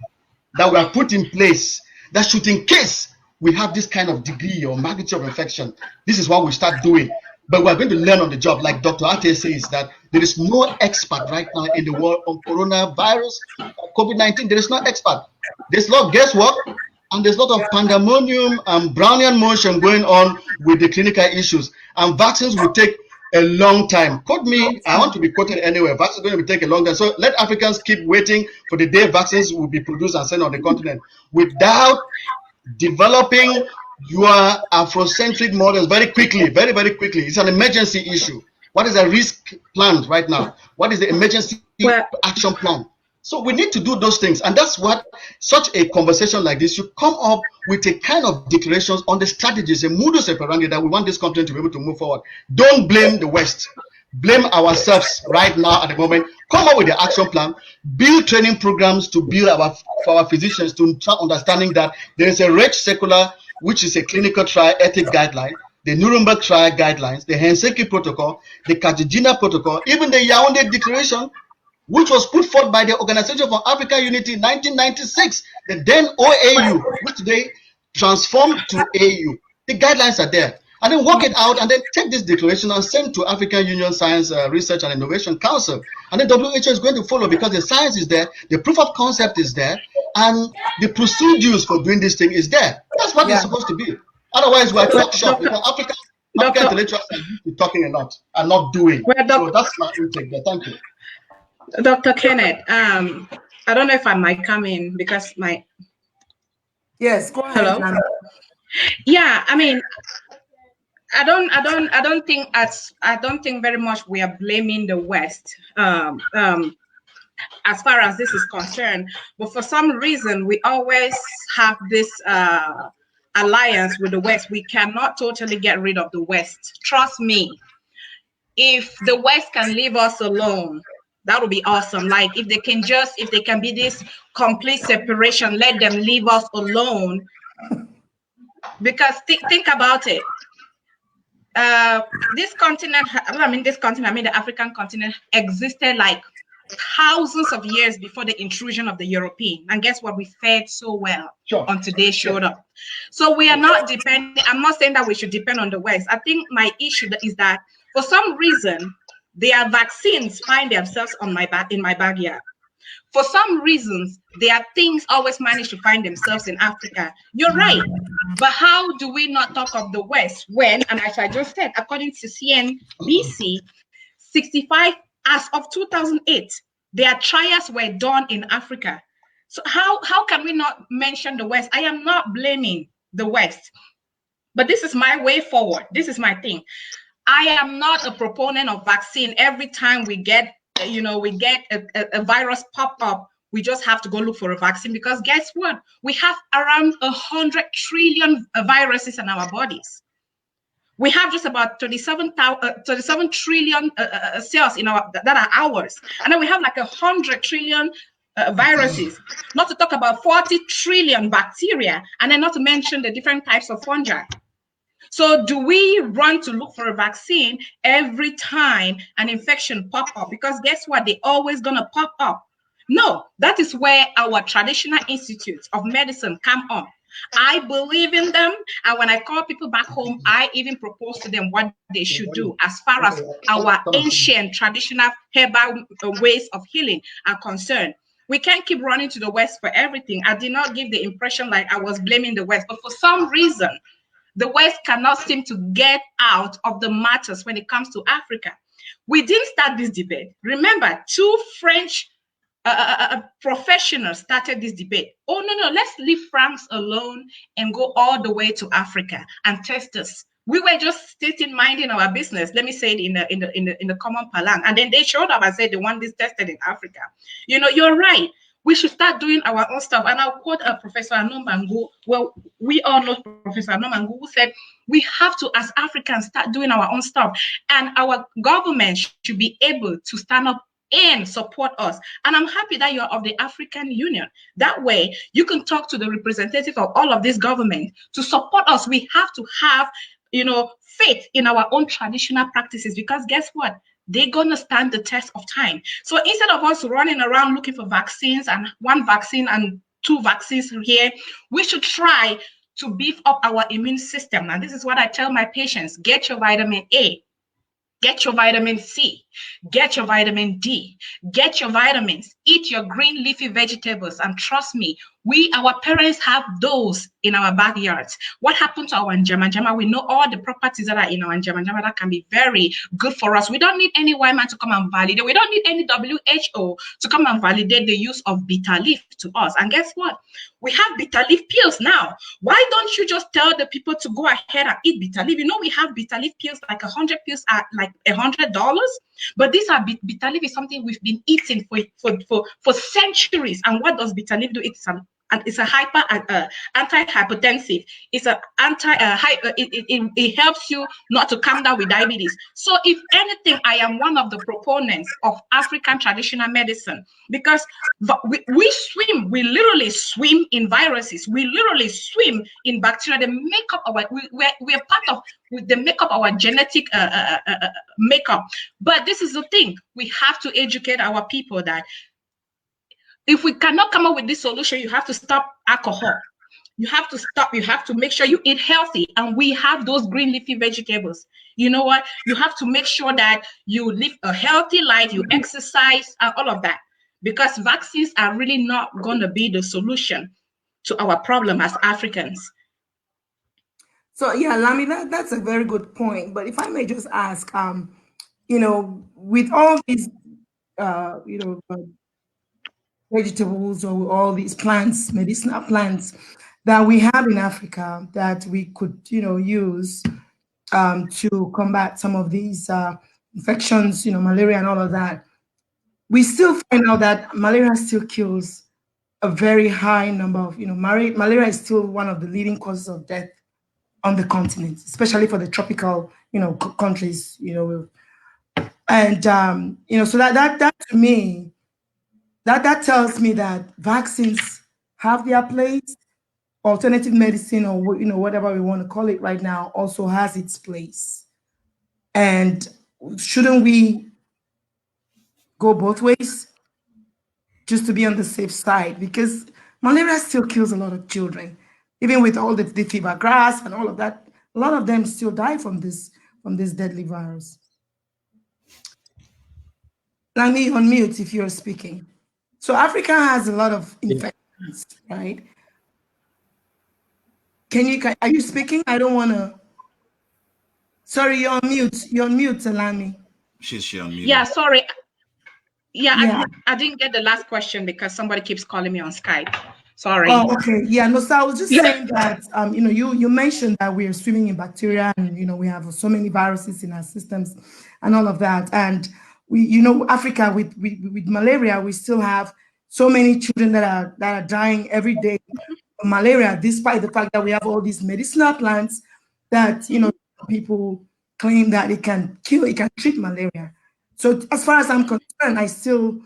that we have put in place that should, in case we have this kind of degree or magnitude of infection, this is what we start doing. But we're going to learn on the job. Like Dr. Ateh says, that there is no expert right now in the world on coronavirus, COVID-19. There is no expert. There's a lot of guesswork, and there's a lot of pandemonium and Brownian motion going on with the clinical issues. And vaccines will take a long time. Quote me, I want to be quoted anywhere. Vaccines are going to take a long time. So let Africans keep waiting for the day vaccines will be produced and sent on the continent without developing your Afrocentric models very quickly, very, very quickly. It's an emergency issue. What is the risk plan right now? What is the emergency action plan? So we need to do those things. And that's what such a conversation like this, you come up with a kind of declarations on the strategies, a modus operandi that we want this continent to be able to move forward. Don't blame the West. Blame ourselves right now at the moment. Come up with the action plan. Build training programs to build for our physicians to start understanding that there is a rich circular, which is a clinical trial ethic guideline, the Nuremberg trial guidelines, the Helsinki protocol, the Cartagena protocol, even the Yaoundé declaration, which was put forth by the Organization for African Unity in 1996, the then OAU, which today transformed to AU. The guidelines are there. And then work it out and then take this declaration and send to African Union Science Research and Innovation Council. And then WHO is going to follow because the science is there, the proof of concept is there, and the procedures for doing this thing is there. That's what it's supposed to be. Otherwise, we're talk shop because African intellectuals are used to talking a lot and not doing. So that's my intake there. Thank you. Dr. Kenneth, I don't know if I might come in because my... Yes, go ahead. Hello? Yeah, I mean, I don't think very much we are blaming the West as far as this is concerned. But for some reason, we always have this alliance with the West. We cannot totally get rid of the West. Trust me. If the West can leave us alone, that would be awesome. Like if they can be this complete separation, let them leave us alone. Because think about it. This continent, I mean the African continent existed like thousands of years before the intrusion of the European. And guess what? We fared so well until they showed up. So we are not depending. I'm not saying that we should depend on the West. I think my issue is that for some reason, their vaccines find themselves in my backyard. For some reasons, their things always manage to find themselves in Africa. You're right. But how do we not talk of the West when, and as I just said, according to CNBC, 65 as of 2008, their trials were done in Africa. So how can we not mention the West? I am not blaming the West, but this is my way forward. This is my thing. I am not a proponent of vaccine. Every time we get, a virus pop up, we just have to go look for a vaccine, because guess what? We have around 100 trillion viruses in our bodies. We have just about 37 trillion cells in that are ours, and then we have like 100 trillion viruses. Not to talk about 40 trillion bacteria, and then not to mention the different types of fungi. So do we run to look for a vaccine every time an infection pop up? Because guess what? They're always gonna pop up. No, that is where our traditional institutes of medicine come on. I believe in them, and when I call people back home, I even propose to them what they should do as far as our ancient traditional herbal ways of healing are concerned. We can't keep running to the West for everything. I did not give the impression like I was blaming the West, but for some reason, the West cannot seem to get out of the matters when it comes to Africa. We didn't start this debate. Remember, two French professionals started this debate. Oh, no, let's leave France alone and go all the way to Africa and test us. We were just sitting minding our business. Let me say it in the common parlance. And then they showed up and said they want this tested in Africa. You're right. We should start doing our own stuff. And I'll quote Professor Anomangu. Well, we all know Professor Anomangu, who said we have to, as Africans, start doing our own stuff. And our government should be able to stand up and support us. And I'm happy that you're of the African Union. That way, you can talk to the representative of all of this government to support us. We have to have, faith in our own traditional practices, because guess what? They're going to stand the test of time. So instead of us running around looking for vaccines and one vaccine and two vaccines here, we should try to beef up our immune system. And this is what I tell my patients: get your vitamin A, get your vitamin C, get your vitamin D, get your vitamins, eat your green leafy vegetables. And trust me, our parents have those in our backyards. What happened to our njama? We know all the properties that are in our njama that can be very good for us. We don't need any white man to come and validate. We don't need any WHO to come and validate the use of bitter leaf to us. And guess what? We have bitter leaf pills now. Why don't you just tell the people to go ahead and eat bitter leaf? We have bitter leaf pills, like 100 pills are like $100. But these are bitter leaf is something we've been eating for centuries. And what does bitter leaf do? It's a anti-hypertensive. It's an it helps you not to come down with diabetes. So if anything, I am one of the proponents of African traditional medicine, because we literally swim in viruses. We literally swim in bacteria. They make up we're part of they make up our genetic makeup. But this is the thing: we have to educate our people that if we cannot come up with this solution, you have to stop alcohol. You have to stop. You have to make sure you eat healthy. And we have those green leafy vegetables. You know what? You have to make sure that you live a healthy life, you exercise, and all of that. Because vaccines are really not going to be the solution to our problem as Africans. So yeah, Lami, that's a very good point. But if I may just ask, with all these, vegetables or all these plants, medicinal plants that we have in Africa that we could, use to combat some of these infections, malaria and all of that, we still find out that malaria still kills a very high number of, malaria is still one of the leading causes of death on the continent, especially for the tropical, countries, and so that to me, that tells me that vaccines have their place. Alternative medicine, or whatever we want to call it right now, also has its place. And shouldn't we go both ways just to be on the safe side? Because malaria still kills a lot of children, even with all the fever grass and all of that. A lot of them still die from this deadly virus. Lami, on mute if you're speaking. So Africa has a lot of infections, right? Are you speaking? I don't want to. Sorry, you're on mute. You're on mute, Lami. She's on mute. Yeah, sorry. Yeah. I didn't get the last question because somebody keeps calling me on Skype. Sorry. Oh, okay. Yeah, no, so I was just saying that, you mentioned that we're swimming in bacteria and, we have so many viruses in our systems and all of that. And we, Africa with malaria, we still have so many children that are dying every day of malaria, despite the fact that we have all these medicinal plants that, people claim that it can treat malaria. So as far as I'm concerned, I'm still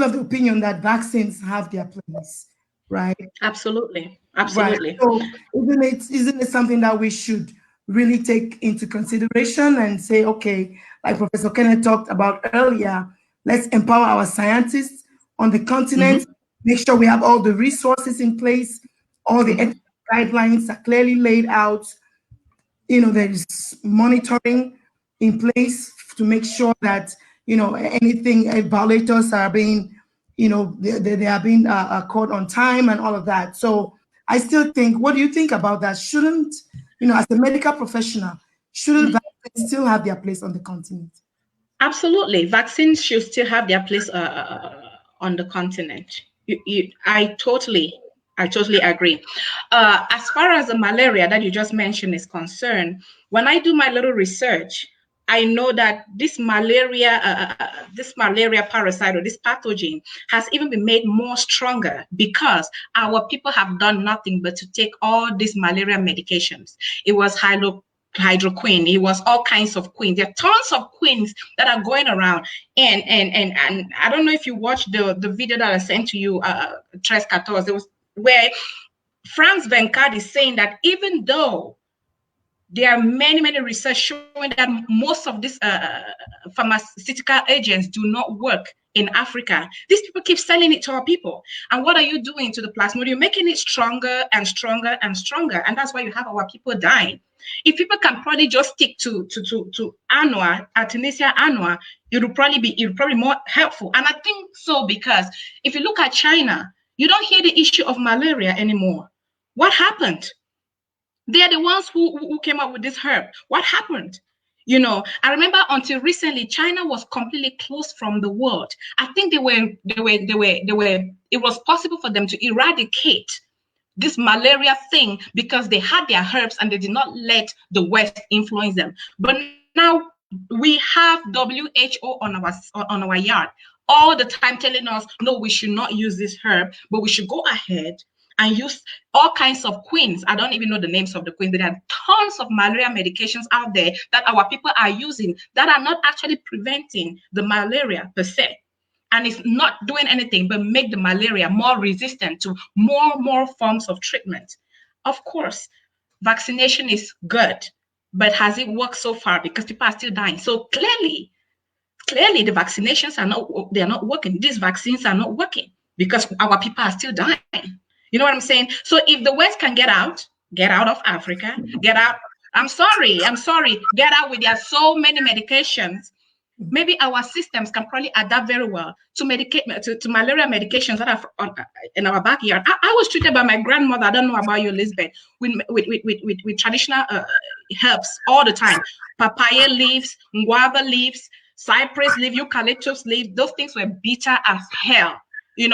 of the opinion that vaccines have their place. Right. Absolutely. Right. So isn't it something that we should really take into consideration and say, okay, like Professor Kenneth talked about earlier, let's empower our scientists on the continent, make sure we have all the resources in place, all the ethical guidelines are clearly laid out. There is monitoring in place to make sure that, anything violators are being they are being caught on time and all of that. So I still think, what do you think about that? Shouldn't, as a medical professional, shouldn't vaccines still have their place on the continent? Absolutely. Vaccines should still have their place on the continent. I totally agree. As far as the malaria that you just mentioned is concerned, when I do my little research, I know that this malaria parasite or this pathogen has even been made more stronger because our people have done nothing but to take all these malaria medications. It was hydroquine, it was all kinds of queens. There are tons of queens that are going around. And I don't know if you watched the video that I sent to you, Tres Catorce, it was where Franz Venkad is saying that even though there are many research showing that most of these pharmaceutical agents do not work in Africa, these people keep selling it to our people. And what are you doing to the plasmodium? You're making it stronger and stronger and stronger. And that's why you have our people dying. If people can probably just stick to annua, Artemisia annua, it will probably be more helpful. And I think so because if you look at China, you don't hear the issue of malaria anymore. What happened? They are the ones who came up with this herb. What happened? I remember until recently, China was completely closed from the world. I think it was possible for them to eradicate this malaria thing because they had their herbs and they did not let the West influence them. But now we have WHO on our yard all the time telling us, no, we should not use this herb, but we should go ahead and use all kinds of queens. I don't even know the names of the queens. There are tons of malaria medications out there that our people are using that are not actually preventing the malaria per se. And it's not doing anything but make the malaria more resistant to more forms of treatment. Of course, vaccination is good, but has it worked so far? Because people are still dying. So clearly the vaccinations they're not working. These vaccines are not working because our people are still dying. You know what I'm saying? So if the West can get out of Africa, get out. I'm sorry, get out with their so many medications. Maybe our systems can probably adapt very well to malaria medications that are in our backyard. I was treated by my grandmother. I don't know about you, Elizabeth, with traditional herbs all the time. Papaya leaves, guava leaves, cypress leaf, eucalyptus leaf. Those things were bitter as hell.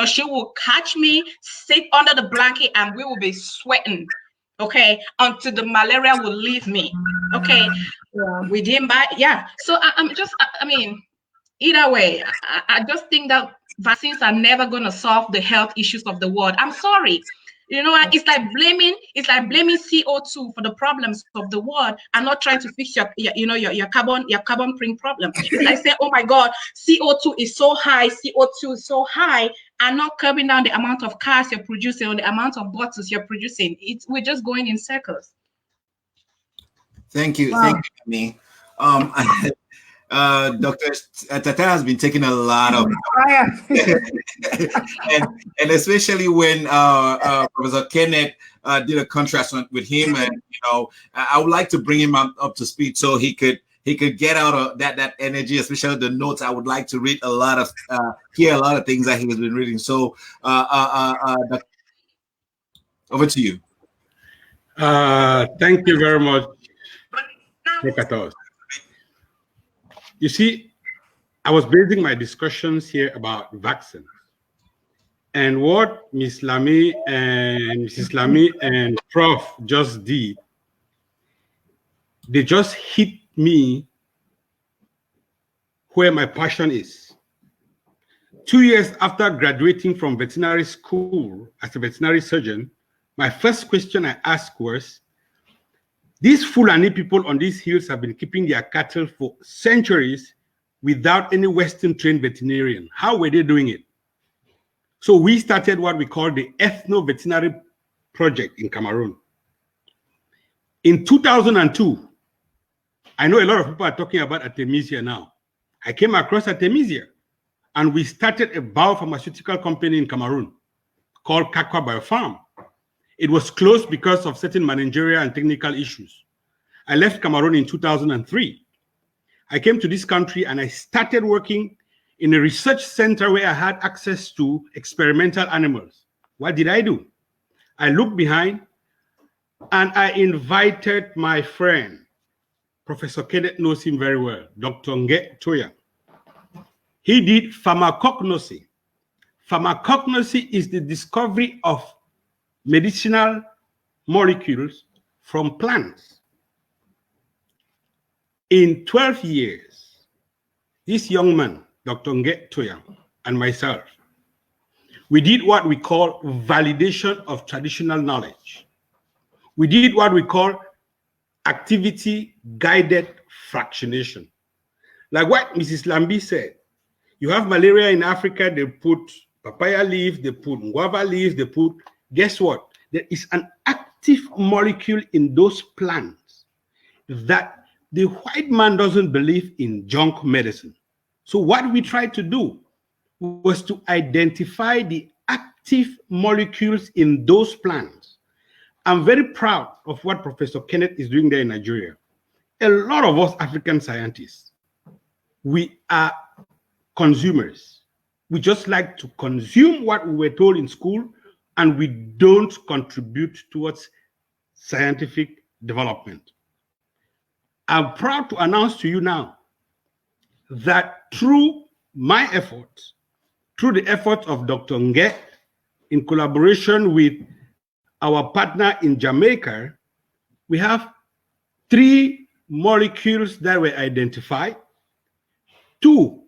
She will catch me, sit under the blanket, and we will be sweating, okay, until the malaria will leave me. Okay, we didn't buy. Yeah. So I'm just. I mean, either way, I just think that vaccines are never going to solve the health issues of the world. I'm sorry. You know, it's like blaming CO2 for the problems of the world and not trying to fix your carbon print problem. It's like saying, oh my God, CO2 is so high, and not curbing down the amount of cars you're producing or the amount of bottles you're producing. We're just going in circles. Thank you, Wow. thank you, Lami. Dr. Ateh has been taking a lot of and especially when Professor Kenneth did a contrast with him, and I would like to bring him up to speed so he could get out of that energy, especially the notes. I would like to read hear a lot of things that he has been reading. So over to you. Thank you very much, Dr. You see, I was basing my discussions here about vaccines. And what Ms. Lami and Mrs. Lami and Prof just did, they just hit me where my passion is. 2 years after graduating from veterinary school as a veterinary surgeon, my first question I asked was, these Fulani people on these hills have been keeping their cattle for centuries without any Western trained veterinarian. How were they doing it? So we started what we call the Ethno-Veterinary Project in Cameroon. In 2002, I know a lot of people are talking about Artemisia now. I came across Artemisia, and we started a biopharmaceutical company in Cameroon called Kakwa Biofarm. It was closed because of certain managerial and technical issues. I left Cameroon in 2003. I came to this country and I started working in a research center where I had access to experimental animals. What did I do? I looked behind and I invited my friend, Professor Kenneth knows him very well, Dr. Nge Toya. He did pharmacognosy. Pharmacognosy is the discovery of medicinal molecules from plants. In 12 years, this young man, Dr. Nge Toya, and myself, we did what we call validation of traditional knowledge. We did what we call activity-guided fractionation. Like what Mrs. Lami said, you have malaria in Africa, they put papaya leaf, they put guava leaves, they put, guess what? There is an active molecule in those plants that the white man doesn't believe in junk medicine. So what we tried to do was to identify the active molecules in those plants. I'm very proud of what Professor Kenneth is doing there in Nigeria. A lot of us African scientists, we are consumers. We just like to consume what we were told in school, and we don't contribute towards scientific development. I'm proud to announce to you now that through my efforts, through the efforts of Dr. Nge, in collaboration with our partner in Jamaica, we have 3 molecules that were identified. 2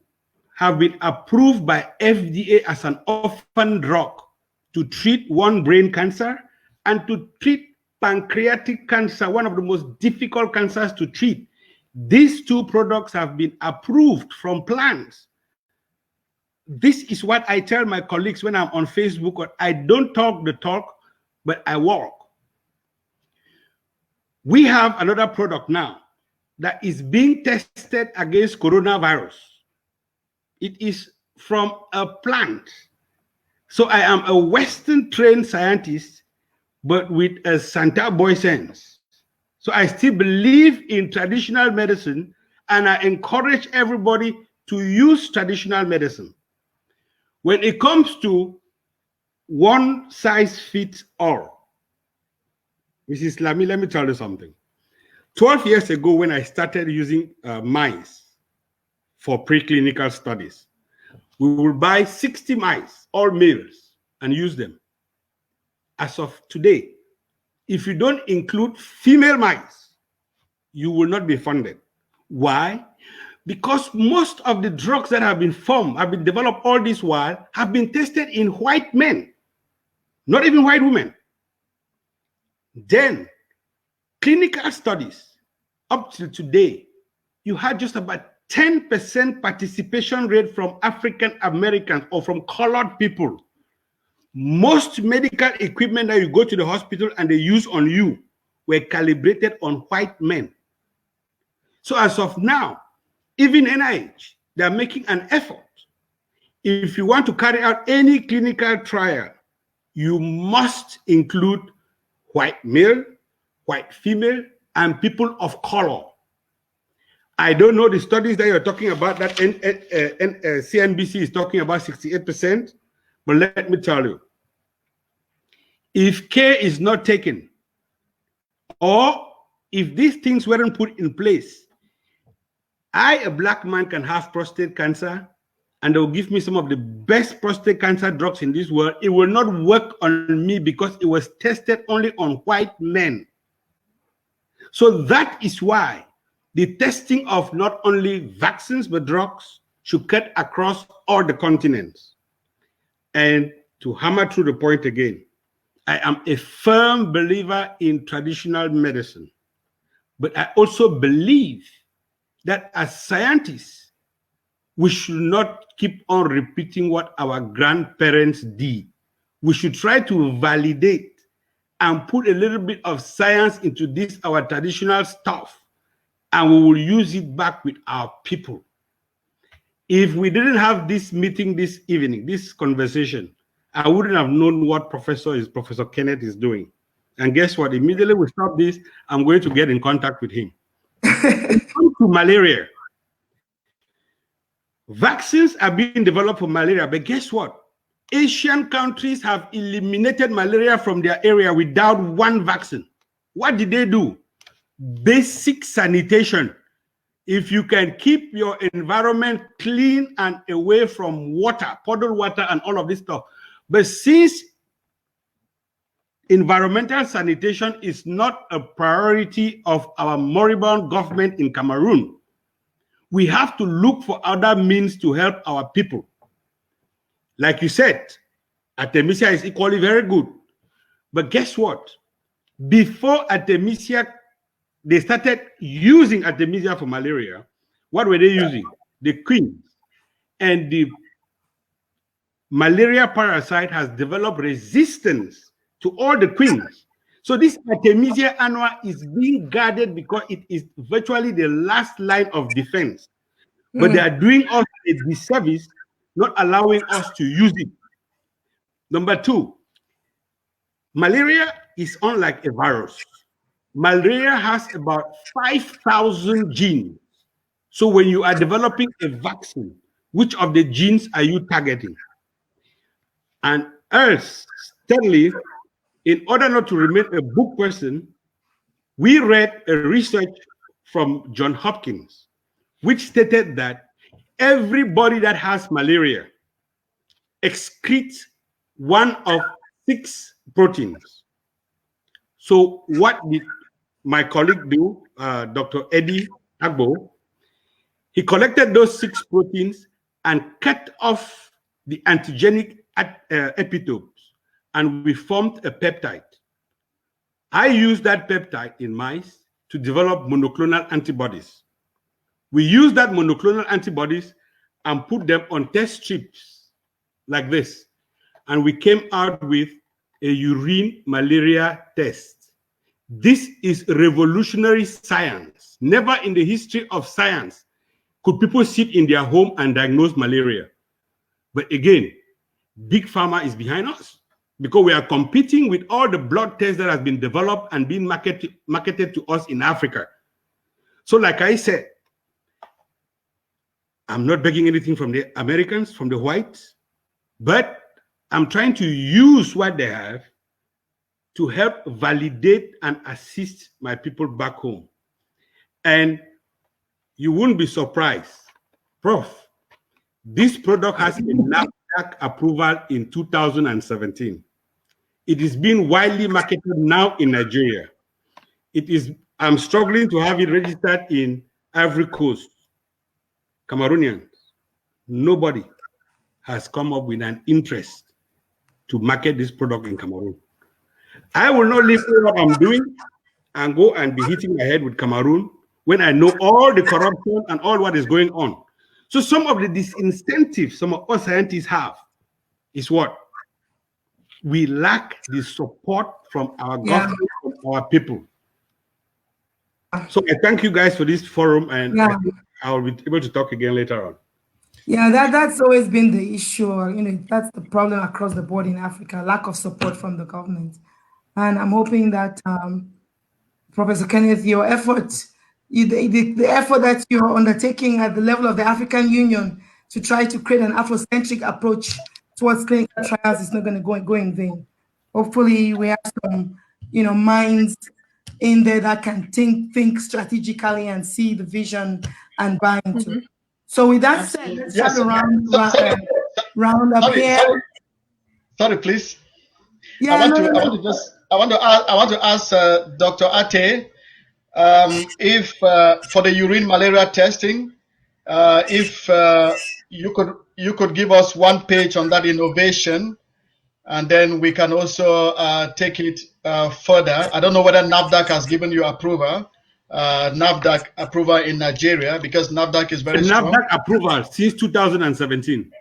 have been approved by FDA as an orphan drug to treat 1 brain cancer and to treat pancreatic cancer, one of the most difficult cancers to treat. These 2 products have been approved from plants. This is what I tell my colleagues when I'm on Facebook. I don't talk the talk, but I walk. We have another product now that is being tested against coronavirus. It is from a plant. So I am a Western trained scientist, but with a Santa Boy sense. So I still believe in traditional medicine, and I encourage everybody to use traditional medicine. When it comes to one size fits all, Mrs. Lami, let me tell you something. 12 years ago, when I started using mice for preclinical studies, we will buy 60 mice, all males, and use them. As of today, if you don't include female mice, you will not be funded. Why? Because most of the drugs that have been developed all this while, have been tested in white men, not even white women. Then, clinical studies, up to today, you had just about 10% participation rate from African Americans or from colored people. Most medical equipment that you go to the hospital and they use on you were calibrated on white men. So as of now, even NIH, they are making an effort. If you want to carry out any clinical trial, you must include white male, white female, and people of color. I don't know the studies that you're talking about, that CNBC is talking about 68%, but let me tell you, if care is not taken, or if these things weren't put in place, a black man, can have prostate cancer, and they'll give me some of the best prostate cancer drugs in this world. It will not work on me because it was tested only on white men. So that is why the testing of not only vaccines but drugs should cut across all the continents. And to hammer through the point again, I am a firm believer in traditional medicine, but I also believe that as scientists, we should not keep on repeating what our grandparents did. We should try to validate and put a little bit of science into this, our traditional stuff, and we will use it back with our people. If we didn't have this meeting this evening, this conversation, I wouldn't have known what Professor Kenneth is doing. And guess what? Immediately we stop this, I'm going to get in contact with him. When it comes to malaria, vaccines are being developed for malaria, but guess what? Asian countries have eliminated malaria from their area without one vaccine. What did they do? Basic sanitation. If you can keep your environment clean and away from water, puddle water and all of this stuff. But since environmental sanitation is not a priority of our moribund government in Cameroon, we have to look for other means to help our people. Like you said, Artemisia is equally very good. But guess what? Before Artemisia, they started using Artemisia for malaria. What were they using? The queens. And the malaria parasite has developed resistance to all the queens. So this Artemisia annua is being guarded because it is virtually the last line of defense. But they are doing us a disservice, not allowing us to use it. Number two, malaria is unlike a virus. Malaria has about 5,000 genes. So when you are developing a vaccine, which of the genes are you targeting? And else, Stanley, in order not to remain a book person, we read a research from Johns Hopkins, which stated that everybody that has malaria excretes one of 6 proteins. So what did my colleague do, Dr. Eddie Agbo? He collected those 6 proteins and cut off the antigenic epitopes, and we formed a peptide. I used that peptide in mice to develop monoclonal antibodies. We used that monoclonal antibodies and put them on test strips like this, and we came out with a urine malaria test. This is revolutionary science. Never in the history of science could people sit in their home and diagnose malaria. But again, Big Pharma is behind us because we are competing with all the blood tests that has been developed and being marketed to us in Africa. So like I said, I'm not begging anything from the Americans, from the whites, but I'm trying to use what they have to help validate and assist my people back home. And you wouldn't be surprised, Prof, this product has a NAFDAC approval in 2017. It is being widely marketed now in Nigeria. It is I'm struggling to have it registered in Ivory Coast. Cameroonians, nobody has come up with an interest to market this product in Cameroon. I will not leave what I'm doing and go and be hitting my head with Cameroon when I know all the corruption and all what is going on. So some of the disincentives some of us scientists have is what? We lack the support from our government, from our people. So I thank you guys for this forum, and I will be able to talk again later on. Yeah, that's always been the issue. That's the problem across the board in Africa, lack of support from the government. And I'm hoping that Professor Kenneth, your efforts, the effort that you're undertaking at the level of the African Union to try to create an Afrocentric approach towards clinical trials is not going to go in vain. Hopefully, we have some, minds in there that can think strategically and see the vision and buy into it. So with that said, let's start the round up here. Sorry, please. Yeah, I want to ask Dr. Ateh if for the urine malaria testing, if you could give us one page on that innovation, and then we can also take it further. I don't know whether NAFDAC has given you approval. NAFDAC approval in Nigeria, because NAFDAC is very strong. NAFDAC approval since 2017.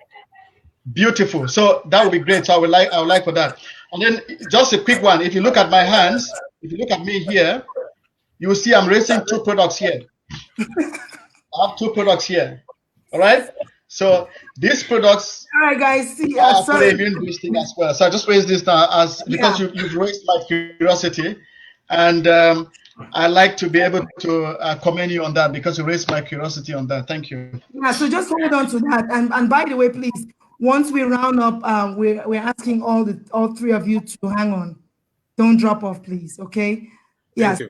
Beautiful. So that would be great. So I would like for that. And then just a quick one. If you look at my hands, if you look at me here, you will see I'm raising 2 products here. I have 2 products here. All right. So these products all right, guys, see, are for the immune boosting as well. So I just raised this now because you've raised my curiosity, and I like to be able to commend you on that because you raised my curiosity on that. Thank you. Yeah. So just hold on to that. And by the way, please, once we round up, we're asking all 3 of you to hang on. Don't drop off, please. Okay. Yes.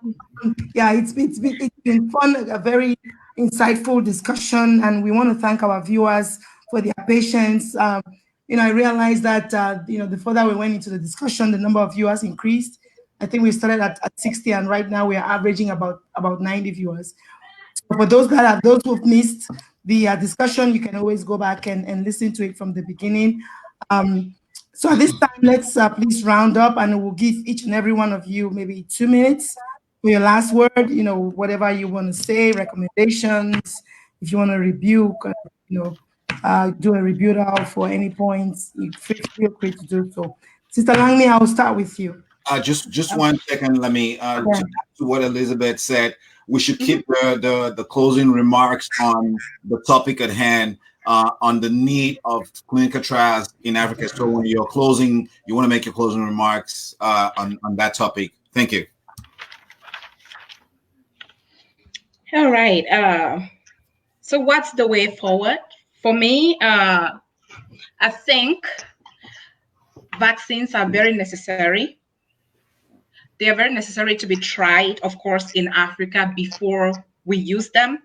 Yeah. It's been fun, a very insightful discussion, and we want to thank our viewers for their patience. I realized that the further we went into the discussion, the number of viewers increased. I think we started at 60, and right now we are averaging about 90 viewers. So for those who've missed the discussion, you can always go back and listen to it from the beginning. So at this time, let's please round up, and we'll give each and every one of you maybe 2 minutes for your last word, whatever you want to say, recommendations, if you want to rebuke, do a rebuttal for any points, you feel free to do so. Sister Lami, I'll start with you. Just 1 second, let me to what Elizabeth said. We should keep the closing remarks on the topic at hand, on the need of clinical trials in Africa. So when you're closing, you want to make your closing remarks on that topic. Thank you. All right. So what's the way forward? For me, I think vaccines are very necessary. They are very necessary to be tried, of course, in Africa before we use them.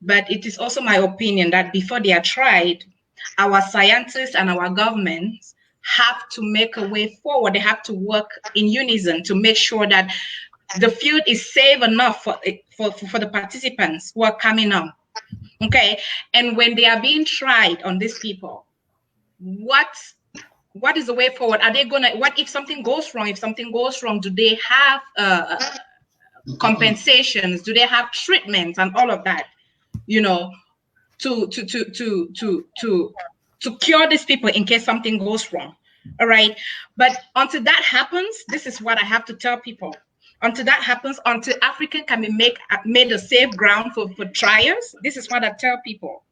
But it is also my opinion that before they are tried, our scientists and our governments have to make a way forward. They have to work in unison to make sure that the field is safe enough for the participants who are coming on. Okay, and when they are being tried on these people, what is the way forward? Are they gonna? What if something goes wrong? If something goes wrong, do they have compensations? Do they have treatments and all of that? To cure these people in case something goes wrong. All right, but until that happens, this is what I have to tell people. Until that happens, until Africa can be made a safe ground for trials, this is what I tell people.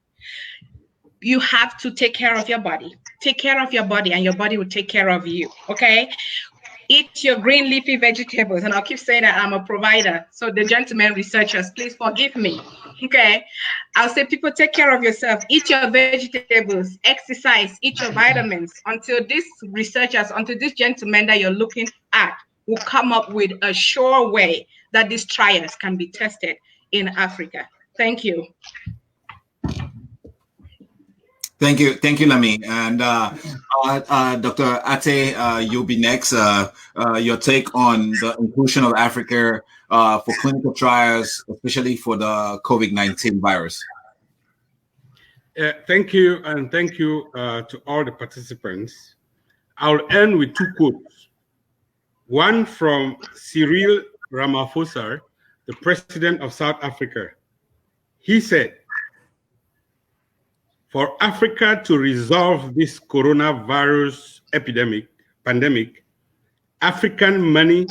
You have to take care of your body. Take care of your body, and your body will take care of you, okay? Eat your green leafy vegetables, and I'll keep saying that I'm a provider. So the gentlemen researchers, please forgive me, okay? I'll say, people, take care of yourself. Eat your vegetables, exercise, eat your vitamins, until these researchers, until these gentlemen that you're looking at will come up with a sure way that these trials can be tested in Africa. Thank you. Thank you, Lami. And Dr. Ateh, you'll be next. Your take on the inclusion of Africa for clinical trials, especially for the COVID-19 virus. Thank you, and thank you to all the participants. I'll end with two quotes. One from Cyril Ramaphosa, the president of South Africa. He said, "For Africa to resolve this coronavirus pandemic, African money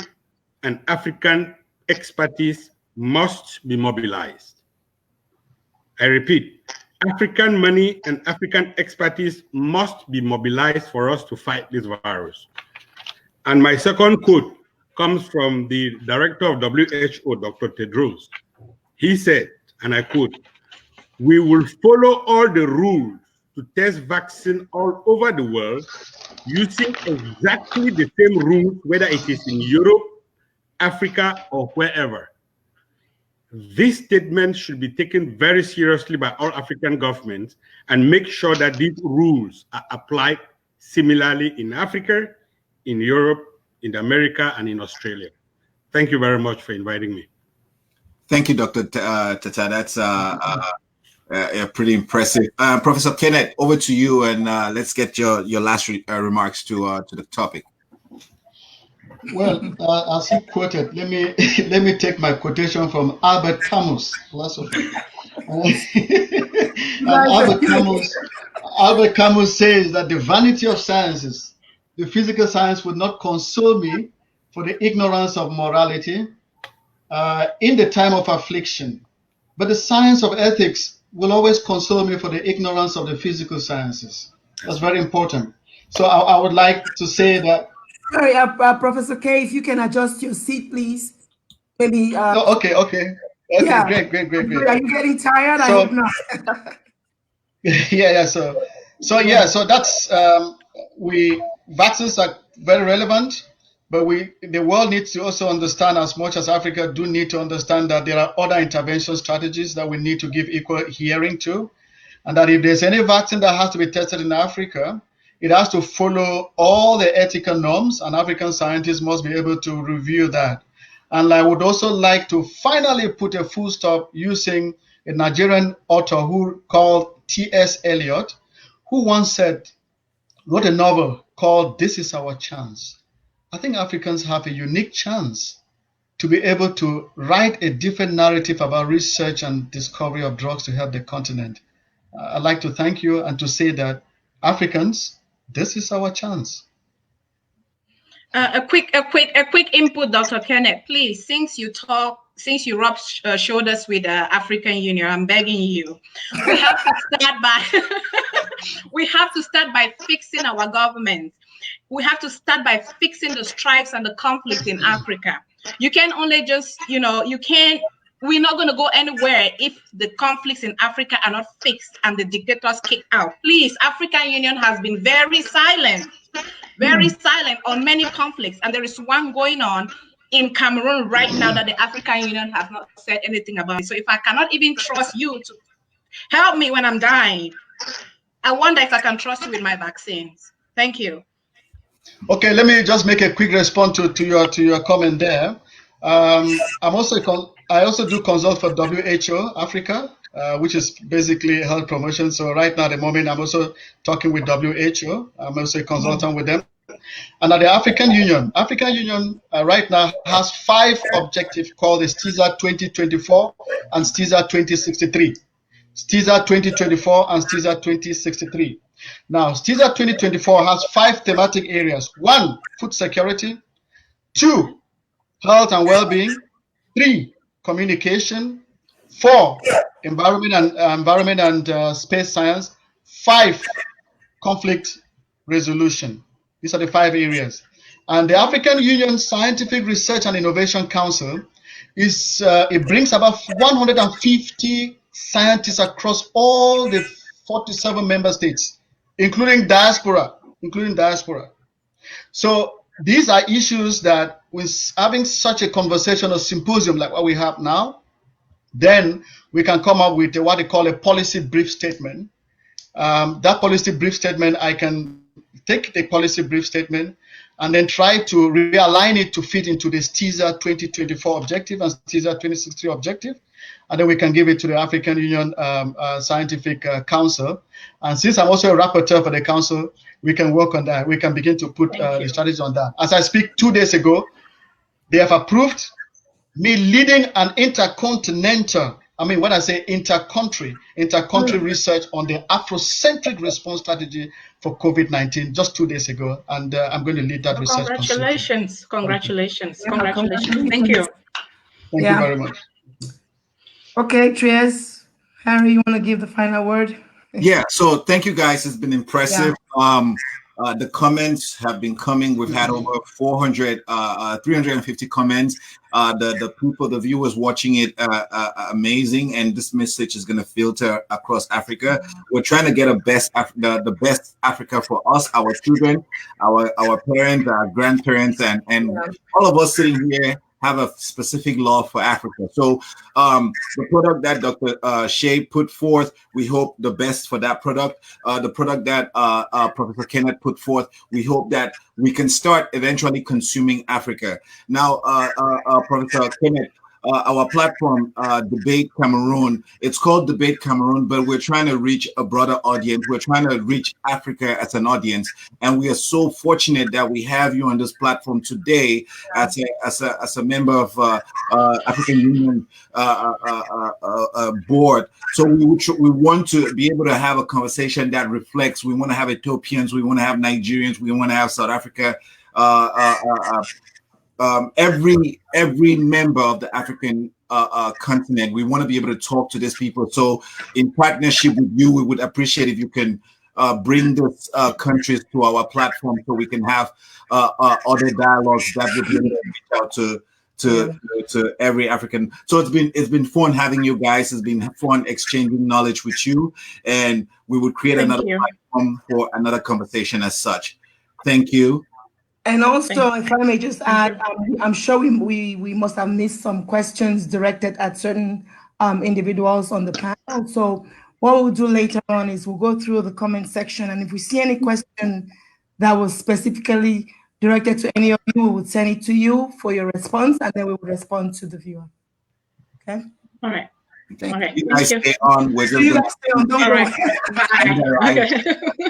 and African expertise must be mobilized." I repeat, African money and African expertise must be mobilized for us to fight this virus. And my second quote comes from the director of WHO, Dr. Tedros. He said, and I quote, "We will follow all the rules to test vaccine all over the world using exactly the same rules, whether it is in Europe, Africa, or wherever." This statement should be taken very seriously by all African governments and make sure that these rules are applied similarly in Africa, in Europe, in America, and in Australia. Thank you very much for inviting me. Thank you, Dr. Tata. That's pretty impressive. Professor Kenneth, over to you, and let's get your last remarks to the topic. Well, as he quoted, let me take my quotation from Albert Camus, philosopher. Albert Camus says that the vanity of sciences, the physical science, would not console me for the ignorance of morality in the time of affliction, but the science of ethics will always console me for the ignorance of the physical sciences. That's very important. So I would like to say that. Sorry, Professor K, if you can adjust your seat, please. Maybe. Okay. Yeah. Great. Are you getting tired? I hope not. Yeah. So that's vaccines are very relevant, but the world needs to also understand, as much as Africa do need to understand, that there are other intervention strategies that we need to give equal hearing to, and that if there's any vaccine that has to be tested in Africa, it has to follow all the ethical norms, and African scientists must be able to review that. And I would also like to finally put a full stop using a Nigerian author called T.S. Eliot, who once wrote a novel called "This Is Our Chance." I think Africans have a unique chance to be able to write a different narrative about research and discovery of drugs to help the continent. I'd like to thank you and to say that Africans, this is our chance. A quick input, Dr. Kenneth, please. Since you rubbed shoulders with the African Union, I'm begging you. We have to start by fixing our government. We have to start by fixing the strifes and the conflicts in Africa. You can only just, we're not going to go anywhere if the conflicts in Africa are not fixed and the dictators kicked out. Please, African Union has been very silent on many conflicts. And there is one going on in Cameroon right now that the African Union has not said anything about it. So if I cannot even trust you to help me when I'm dying, I wonder if I can trust you with my vaccines. Thank you. Okay, let me just make a quick response to your comment there. I also do consult for WHO Africa, which is basically health promotion. So right now at the moment, I'm also talking with WHO. I'm also a consultant with them. And at the African Union right now has 5 objectives called the STISA 2024 and STISA 2063. STISA 2024 and STISA 2063. Now, STISA 2024 has 5 thematic areas. 1, food security. 2, health and well-being. 3, communication. 4, environment and space science. 5, conflict resolution. These are the 5 areas. And the African Union Scientific Research and Innovation Council it brings about 150 scientists across all the 47 member states, including diaspora. So these are issues that, with having such a conversation or symposium like what we have now, then we can come up with what they call a policy brief statement that policy brief statement, I can take the policy brief statement and then try to realign it to fit into this TISA 2024 objective and TISA 2063 objective. And then we can give it to the African Union Scientific Council. And since I'm also a rapporteur for the council, we can work on that. We can begin to put the strategies on that. As I speak, 2 days ago, they have approved me leading an intercontinental, when I say intercountry research on the Afrocentric response strategy for COVID-19 just 2 days ago. And I'm going to lead that research. Congratulations. Congratulations. Congratulations. Thank you. Thank you very much. Okay, Tres, Harry, you want to give the final word? Yeah, so thank you guys. It's been impressive. The comments have been coming. We've had over 350 comments. The viewers watching it, amazing. And this message is going to filter across Africa. We're trying to get the best Africa for us, our children, our parents, our grandparents, and all of us sitting here have a specific love for Africa. So the product that Dr. Shea put forth, we hope the best for that product. The product that Professor Kenneth put forth, we hope that we can start eventually consuming Africa. Now, Professor Kenneth, our platform, Debate Cameroon, it's called Debate Cameroon, but we're trying to reach a broader audience. We're trying to reach Africa as an audience. And we are so fortunate that we have you on this platform today as a member of African Union board. So we want to be able to have a conversation that reflects. We want to have Ethiopians, we want to have Nigerians, we want to have South Africa, every member of the African continent. We want to be able to talk to these people. So in partnership with you, we would appreciate if you can bring those countries to our platform so we can have other dialogues that would be able to reach out to every African. So it's been fun having you guys. It's been fun exchanging knowledge with you, and we would create another platform for another conversation as such. Thank you. And also, if I may just add, I'm sure we must have missed some questions directed at certain individuals on the panel. So what we'll do later on is we'll go through the comment section, and if we see any question that was specifically directed to any of you, we would send it to you for your response, and then we will respond to the viewer. Okay? All right. Thank you. You guys stay on. We're You guys stay on. Don't All go. right. Bye. Okay.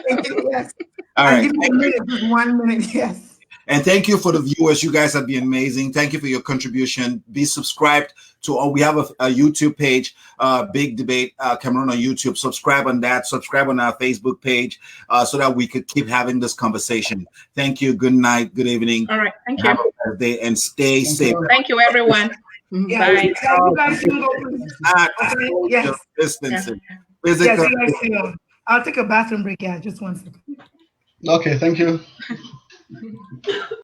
Thank you. Yes. All right. Give me a minute, just 1 minute. Yes. And thank you for the viewers. You guys have been amazing. Thank you for your contribution. Be subscribed to all. We have a YouTube page, Big Debate Cameroon on YouTube. Subscribe on that. Subscribe on our Facebook page so that we could keep having this conversation. Thank you. Good night. Good evening. All right. Thank you. Have a nice day and stay safe. Thank you, everyone. Yeah, Bye. you guys can go, please. Yes. Distancing. Yes, you guys can go. I'll take a bathroom break. Yeah, just 1 second. Okay, thank you.